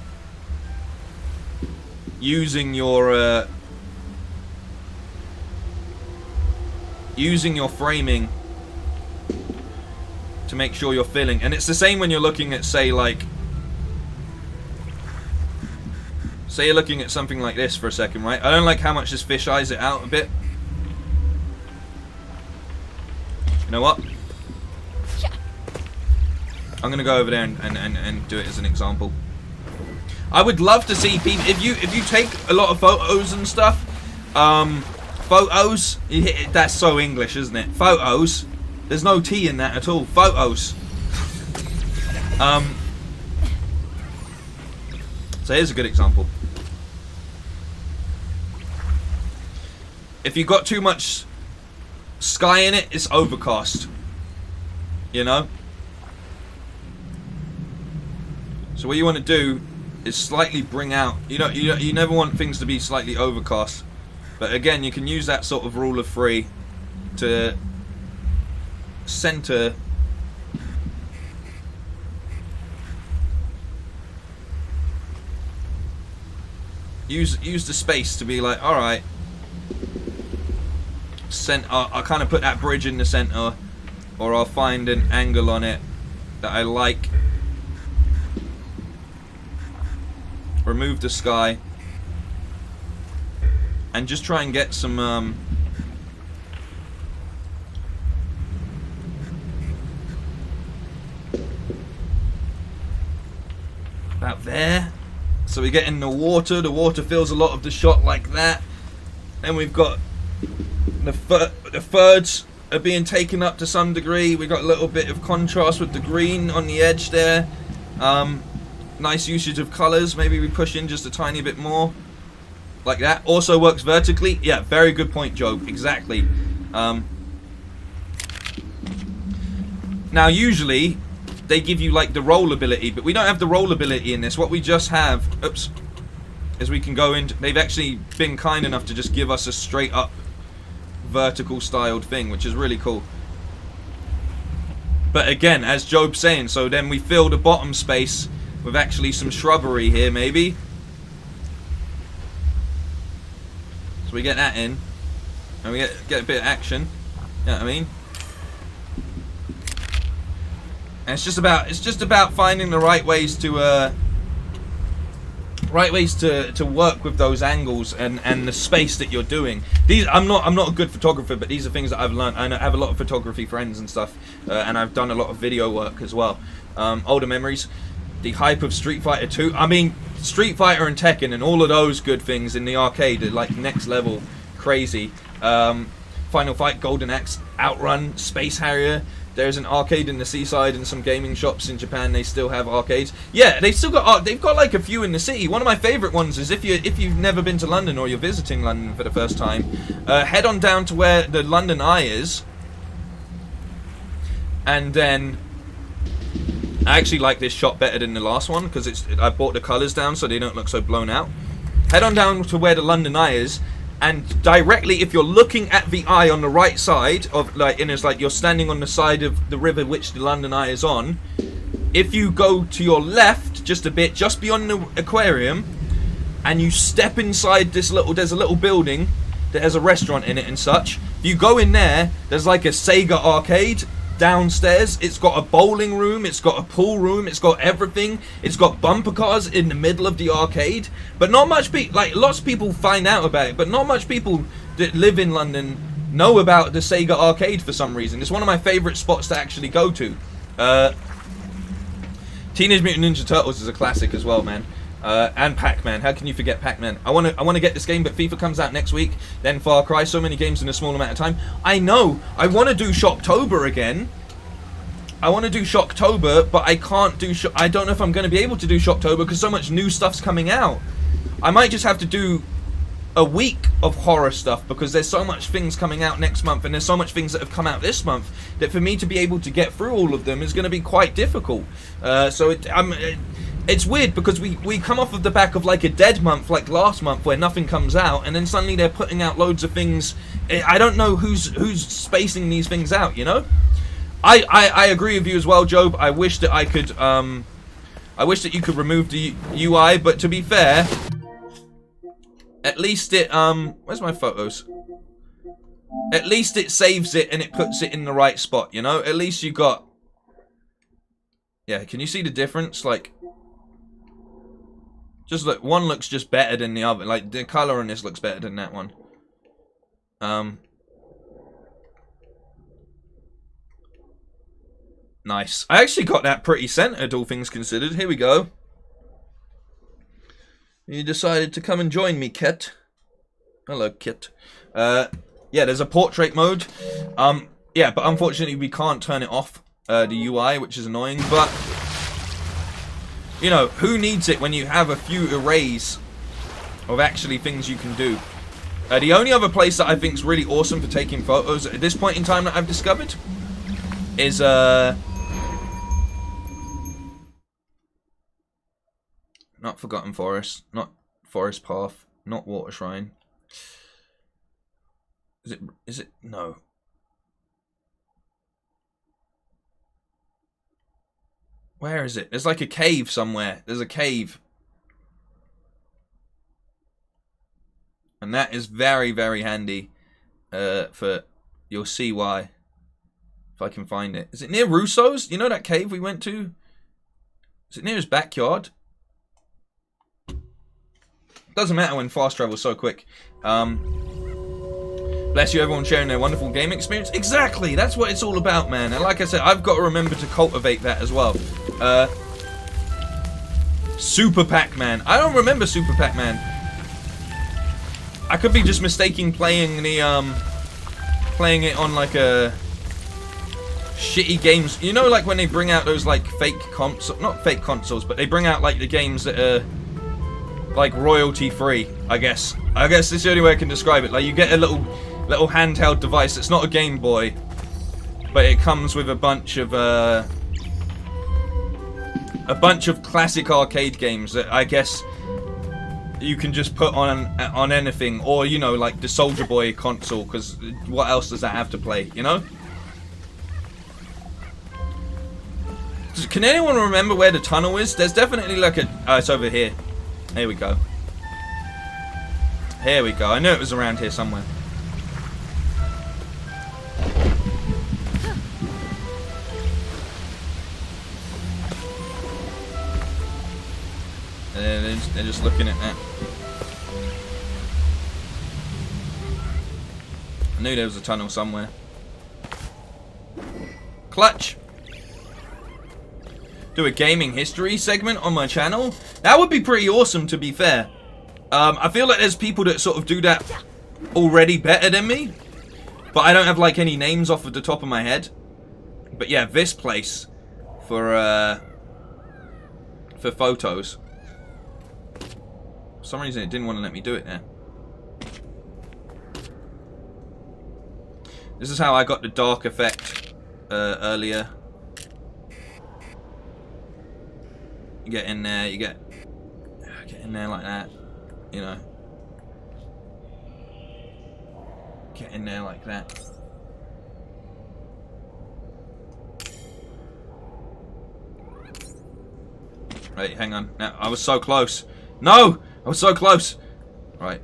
using your framing to make sure you're filling. And it's the same when you're looking at, say, like, say you're looking at something like this for a second, right? I don't like how much this fish eyes it out a bit. You know what? I'm gonna go over there and do it as an example. I would love to see people, if you take a lot of photos and stuff, photos, that's so English, isn't it? Photos, there's no T in that at all. Photos. So here's a good example. If you've got too much sky in it, it's overcast. You know? So what you want to do is slightly bring out, you never want things to be slightly overcast, but again, you can use that sort of rule of 3 to center use the space to be like, all right, I'll kind of put that bridge in the center, or I'll find an angle on it that I like. Remove the sky and just try and get some about there. So we get in the water fills a lot of the shot like that. Then we've got the thirds are being taken up to some degree. We got a little bit of contrast with the green on the edge there. Nice usage of colors. Maybe we push in just a tiny bit more, like that. Also works vertically. Yeah, very good point, Job. Exactly. Now, usually they give you like the roll ability, but we don't have the roll ability in this. What we just have, oops, is we can go into. They've actually been kind enough to just give us a straight up vertical styled thing, which is really cool. But again, as Job's saying, so then we fill the bottom space with actually some shrubbery here, maybe. So we get that in, and we get a bit of action. You know what I mean? And it's just about finding the right ways to work with those angles and the space that you're doing. These I'm not a good photographer, but these are things that I've learned. I have a lot of photography friends and stuff, and I've done a lot of video work as well. Older memories. The hype of Street Fighter 2. I mean, Street Fighter and Tekken and all of those good things in the arcade are like next level crazy. Final Fight, Golden Axe, Outrun, Space Harrier. There's an arcade in the seaside and some gaming shops in Japan. They still have arcades. Yeah, they've got like a few in the city. One of my favorite ones is if you've never been to London or you're visiting London for the first time, head on down to where the London Eye is, and then. I actually like this shot better than the last one because I brought the colours down so they don't look so blown out. Head on down to where the London Eye is, and directly, if you're looking at the eye on the right side of and it's like you're standing on the side of the river which the London Eye is on. If you go to your left just a bit, just beyond the aquarium, and you step inside there's a little building that has a restaurant in it and such. If you go in there, there's like a Sega arcade. downstairs. It's got a bowling room, it's got a pool room, it's got everything. It's got bumper cars in the middle of the arcade. But not much people, like, lots of people find out about it, but not much people that live in London know about the Sega arcade for some reason. It's one of my favorite spots to actually go to. Teenage Mutant Ninja Turtles is a classic as well, man. And Pac-Man. How can you forget Pac-Man? I want to get this game, but FIFA comes out next week. Then Far Cry. So many games in a small amount of time. I know. I want to do Shocktober again. I want to do Shocktober, but I can't do. I don't know if I'm going to be able to do Shocktober because so much new stuff's coming out. I might just have to do a week of horror stuff because there's so much things coming out next month, and there's so much things that have come out this month that for me to be able to get through all of them is going to be quite difficult. It's weird because we come off of the back of like a dead month like last month where nothing comes out, and then suddenly they're putting out loads of things. I don't know who's spacing these things out, you know? I agree with you as well, Job. I wish that I could I wish that you could remove the UI, but to be fair, at least it where's my photos? At least it saves it and it puts it in the right spot, you know? At least you got... Yeah, can you see the difference? Like, just look, one looks just better than the other. Like, the color on this looks better than that one. Nice. I actually got that pretty centered, all things considered. Here we go. You decided to come and join me, Kit. Hello, Kit. Yeah, there's a portrait mode. Yeah, but unfortunately we can't turn it off, the UI, which is annoying, but... You know, who needs it when you have a few arrays of actually things you can do? The only other place that I think is really awesome for taking photos at this point in time that I've discovered is, not Forgotten Forest, not Forest Path, not Water Shrine. Is it? No. Where is it? There's like a cave somewhere. There's a cave. And that is very, very handy. For... You'll see why. If I can find it. Is it near Russo's? You know that cave we went to? Is it near his backyard? Doesn't matter when fast travel's so quick. Bless you, everyone sharing their wonderful game experience. Exactly, that's what it's all about, man. And like I said, I've got to remember to cultivate that as well. Super Pac-Man. I don't remember Super Pac-Man. I could be just mistaking playing the playing it on like a shitty games. You know, like when they bring out those like fake consoles, not fake consoles, but they bring out like the games that are like royalty free. I guess this is the only way I can describe it. Like you get a little handheld device. It's not a Game Boy, but it comes with a bunch of classic arcade games that I guess you can just put on anything, or you know, like the Soldier Boy console, because what else does that have to play, you know? Can anyone remember where the tunnel is? There's definitely like a... Oh, it's over here. Here we go. Here we go. I knew it was around here somewhere. And they're just looking at that. I knew there was a tunnel somewhere. Clutch! Do a gaming history segment on my channel? That would be pretty awesome, to be fair. I feel like there's people that sort of do that already better than me, but I don't have like any names off of the top of my head. But yeah, this place for photos. For some reason it didn't want to let me do it there. This is how I got the dark effect earlier. You get in there, you get in there like that, you know. Get in there like that. Right, hang on. Now, I was so close. No! I was so close! Right.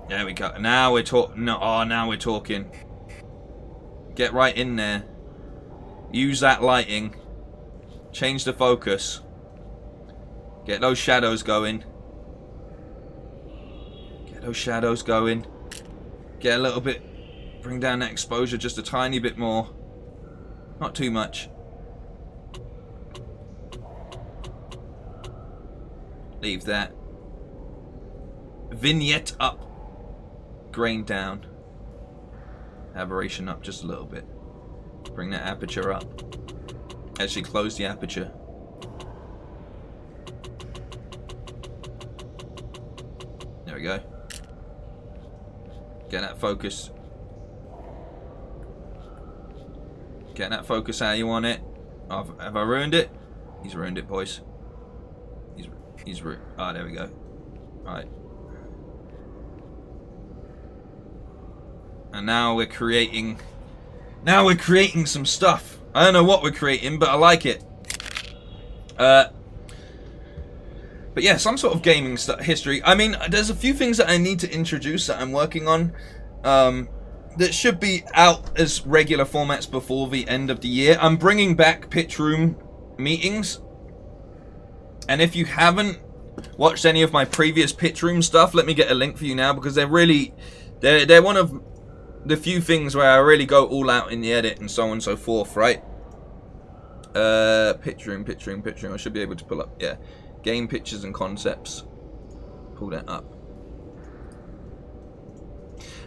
There we go. Now we're talking. No, oh, now we're talking. Get right in there. Use that lighting. Change the focus. Get those shadows going. Get those shadows going. Get a little bit. Bring down that exposure just a tiny bit more. Not too much. Leave that. Vignette up. Grain down. Aberration up just a little bit. Bring that aperture up. Actually close the aperture. There we go. Get that focus. Get that focus how you want it. Have I ruined it? He's ruined it, boys. He's ruined. Ah, there we go. Alright. And now we're creating. Now we're creating some stuff. I don't know what we're creating, but I like it. But yeah, some sort of gaming history. I mean, there's a few things that I need to introduce that I'm working on. That should be out as regular formats before the end of the year. I'm bringing back pitch room meetings. And if you haven't watched any of my previous pitch room stuff, let me get a link for you now, because they're one of the few things where I really go all out in the edit and so on and so forth, right? Pitch room. I should be able to pull up, yeah. Game pictures and concepts. Pull that up.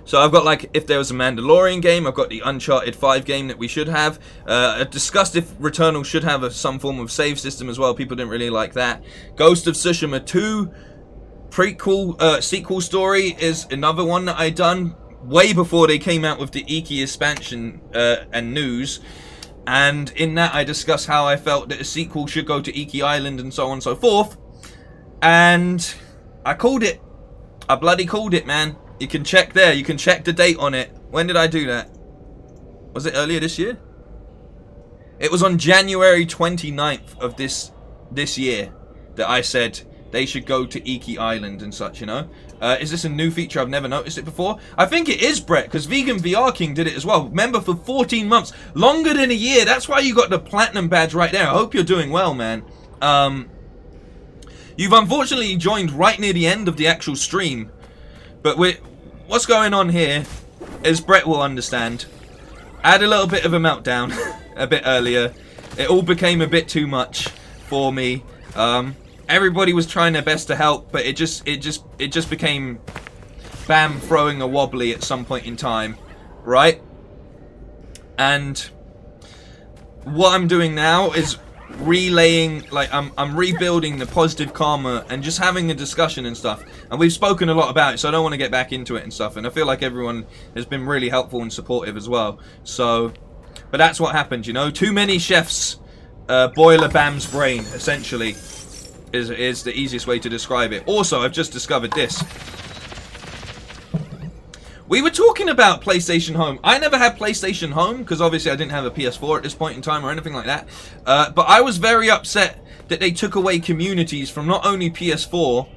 So I've got, like, if there was a Mandalorian game, I've got the Uncharted 5 game that we should have. I discussed if Returnal should have some form of save system as well. People didn't really like that. Ghost of Tsushima 2 prequel, sequel story is another one that I done way before they came out with the Iki expansion and news. And in that I discussed how I felt that a sequel should go to Iki Island and so on and so forth. And I called it. I bloody called it, man. You can check there. You can check the date on it. When did I do that? Was it earlier this year? It was on January 29th of this year that I said they should go to Iki Island and such, you know? Is this a new feature? I've never noticed it before. I think it is, Brett, because Vegan VR King did it as well. Remember, for 14 months. Longer than a year. That's why you got the platinum badge right there. I hope you're doing well, man. You've unfortunately joined right near the end of the actual stream. But what's going on here, as Brett will understand, I had a little bit of a meltdown a bit earlier. It all became a bit too much for me. Everybody was trying their best to help, but it just became Bam throwing a wobbly at some point in time, right? And what I'm doing now is relaying, like, I'm rebuilding the positive karma and just having a discussion and stuff. And we've spoken a lot about it, so I don't want to get back into it and stuff. And I feel like everyone has been really helpful and supportive as well. So, but that's what happened, you know. Too many chefs boil a Bam's brain, essentially, is the easiest way to describe it. Also, I've just discovered this. We were talking about PlayStation Home. I never had PlayStation Home because obviously I didn't have a PS4 at this point in time or anything like that. But I was very upset that they took away communities from not only PS4,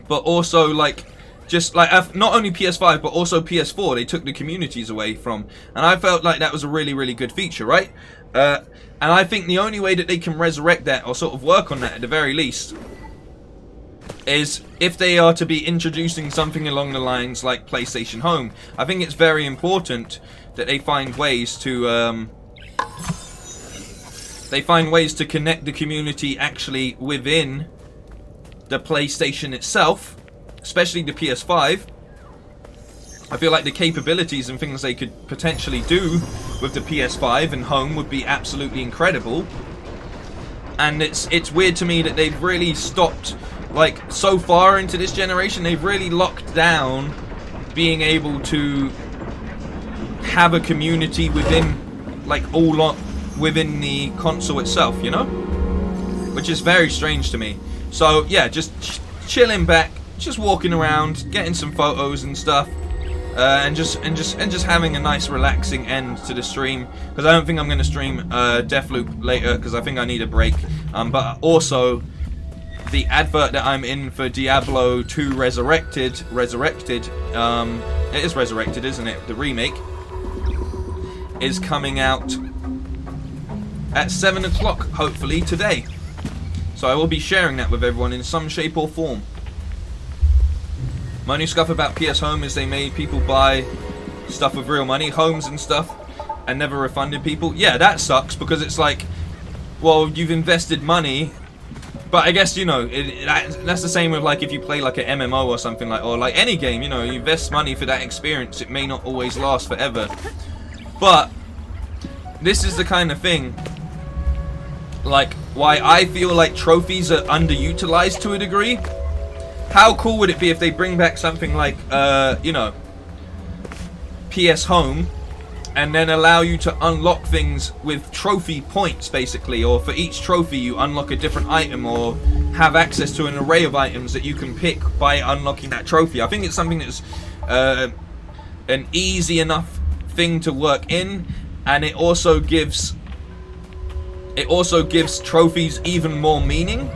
but also like just like not only PS5 but also PS4. They took the communities away from, and I felt like that was a really, really good feature, right? And I think the only way that they can resurrect that or sort of work on that at the very least is if they are to be introducing something along the lines like PlayStation Home. I think it's very important that they find ways to connect the community actually within the PlayStation itself, especially the PS5. I feel like the capabilities and things they could potentially do with the PS5 and Home would be absolutely incredible. And it's weird to me that they've really stopped. Like, so far into this generation, they've really locked down being able to have a community within, like, within the console itself, you know? Which is very strange to me. So, yeah, just chilling back, just walking around, getting some photos and stuff, and just having a nice, relaxing end to the stream. Because I don't think I'm going to stream Deathloop later, because I think I need a break. But also, the advert that I'm in for Diablo 2 Resurrected, it is Resurrected, isn't it? The remake is coming out at 7 o'clock, hopefully today. So I will be sharing that with everyone in some shape or form. My only scuff about PS Home is they made people buy stuff with real money, homes and stuff, and never refunded people. Yeah, that sucks, because it's like, well, you've invested money, but I guess, you know, that's the same with, like, if you play like an MMO or something, like, or like any game, you know, you invest money for that experience. It may not always last forever, but this is the kind of thing, like, why I feel like trophies are underutilized to a degree. How cool would it be if they bring back something like, you know, PS Home, and then allow you to unlock things with trophy points, basically, or for each trophy you unlock a different item, or have access to an array of items that you can pick by unlocking that trophy. I think it's something that's an easy enough thing to work in, and it also gives trophies even more meaning.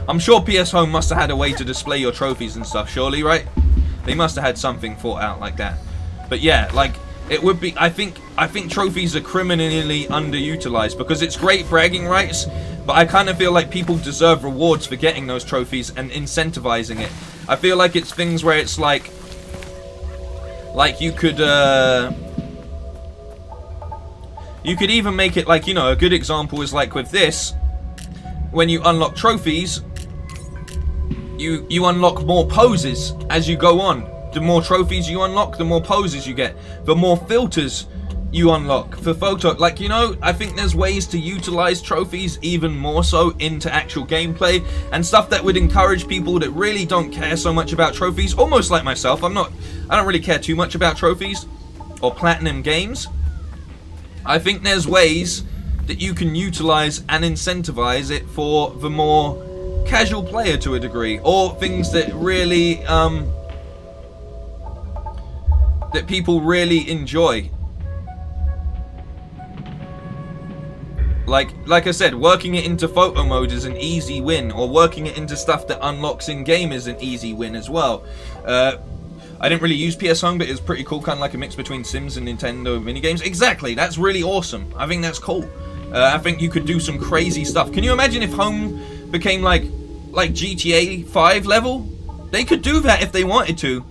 I'm sure PS Home must have had a way to display your trophies and stuff, surely, right? They must have had something thought out like that. But yeah, like, it would be, I think trophies are criminally underutilized, because it's great bragging rights, but I kind of feel like people deserve rewards for getting those trophies and incentivizing it. I feel like it's things where it's like you could even make it like, you know, a good example is like with this, when you unlock trophies, you unlock more poses as you go on. The more trophies you unlock, the more poses you get. The more filters you unlock for photo. Like, you know, I think there's ways to utilize trophies even more so into actual gameplay, and stuff that would encourage people that really don't care so much about trophies, almost like myself. I don't really care too much about trophies or platinum games. I think there's ways that you can utilize and incentivize it for the more casual player to a degree, or things that really that people really enjoy. Like I said, working it into photo mode is an easy win, or working it into stuff that unlocks in game is an easy win as well. I didn't really use PS Home, but it's pretty cool, kind of like a mix between Sims and Nintendo minigames. Exactly, that's really awesome. I think that's cool. I think you could do some crazy stuff. Can you imagine if Home became like GTA 5 level? They could do that if they wanted to.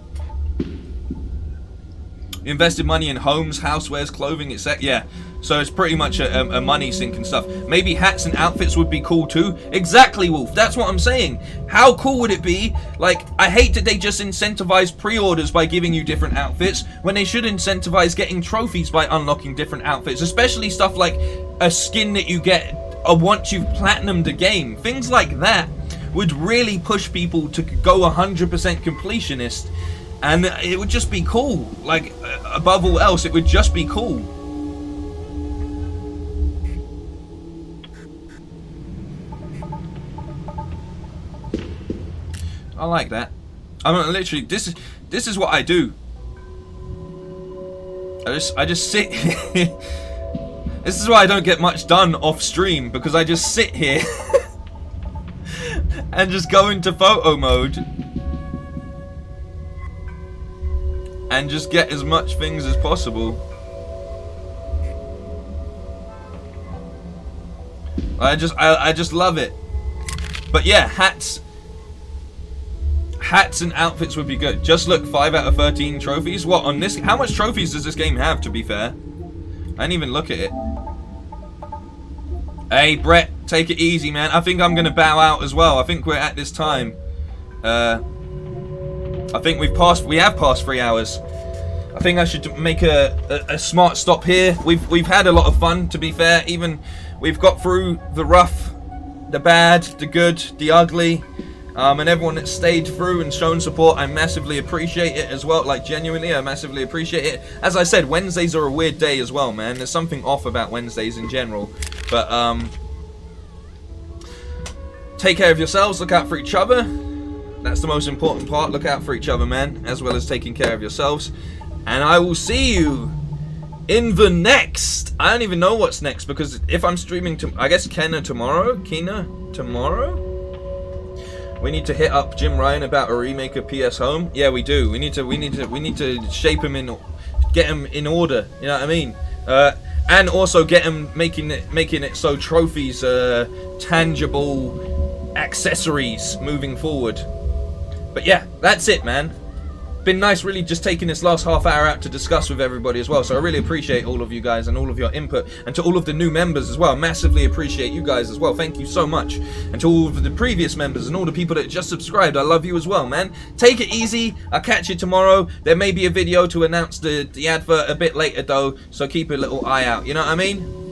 Invested money in homes, housewares, clothing, etc. Yeah, so it's pretty much a money sink and stuff. Maybe hats and outfits would be cool too. Exactly, Wolf. That's what I'm saying. How cool would it be? Like, I hate that they just incentivize pre-orders by giving you different outfits, when they should incentivize getting trophies by unlocking different outfits. Especially stuff like a skin that you get once you've platinumed a game. Things like that would really push people to go 100% completionist. And it would just be cool. Like, above all else, it would just be cool. I like that. I mean, literally, this is what I do. I just sit here. This is why I don't get much done off stream, because I just sit here and just go into photo mode and just get as much things as possible. I just love it. But yeah, hats and outfits would be good. Just look, 5 out of 13 trophies. What, on this? How much trophies does this game have, to be fair? I didn't even look at it. Hey, Brett, take it easy, man. I think I'm going to bow out as well. I think we're at this time. I think we have passed 3 hours. I think I should make a smart stop here. We've had a lot of fun, to be fair. Even we've got through the rough, the bad, the good, the ugly, and everyone that stayed through and shown support. I massively appreciate it as well. Like, genuinely, I massively appreciate it. As I said, Wednesdays are a weird day as well, man. There's something off about Wednesdays in general. But take care of yourselves. Look out for each other. That's the most important part. Look out for each other, man, as well as taking care of yourselves. And I will see you in the next. I don't even know what's next, because if I'm streaming I guess Kena tomorrow. We need to hit up Jim Ryan about a remake of PS Home. Yeah, we do. We need to shape him in, get him in order. You know what I mean? And also get him making it so trophies are tangible accessories moving forward. But yeah, that's it, man. Been nice really just taking this last half hour out to discuss with everybody as well, so I really appreciate all of you guys and all of your input, and to all of the new members as well, massively appreciate you guys as well. Thank you so much. And to all of the previous members and all the people that just subscribed, I love you as well, man. Take it easy. I'll catch you tomorrow. There may be a video to announce the advert a bit later though, so keep a little eye out, you know what I mean?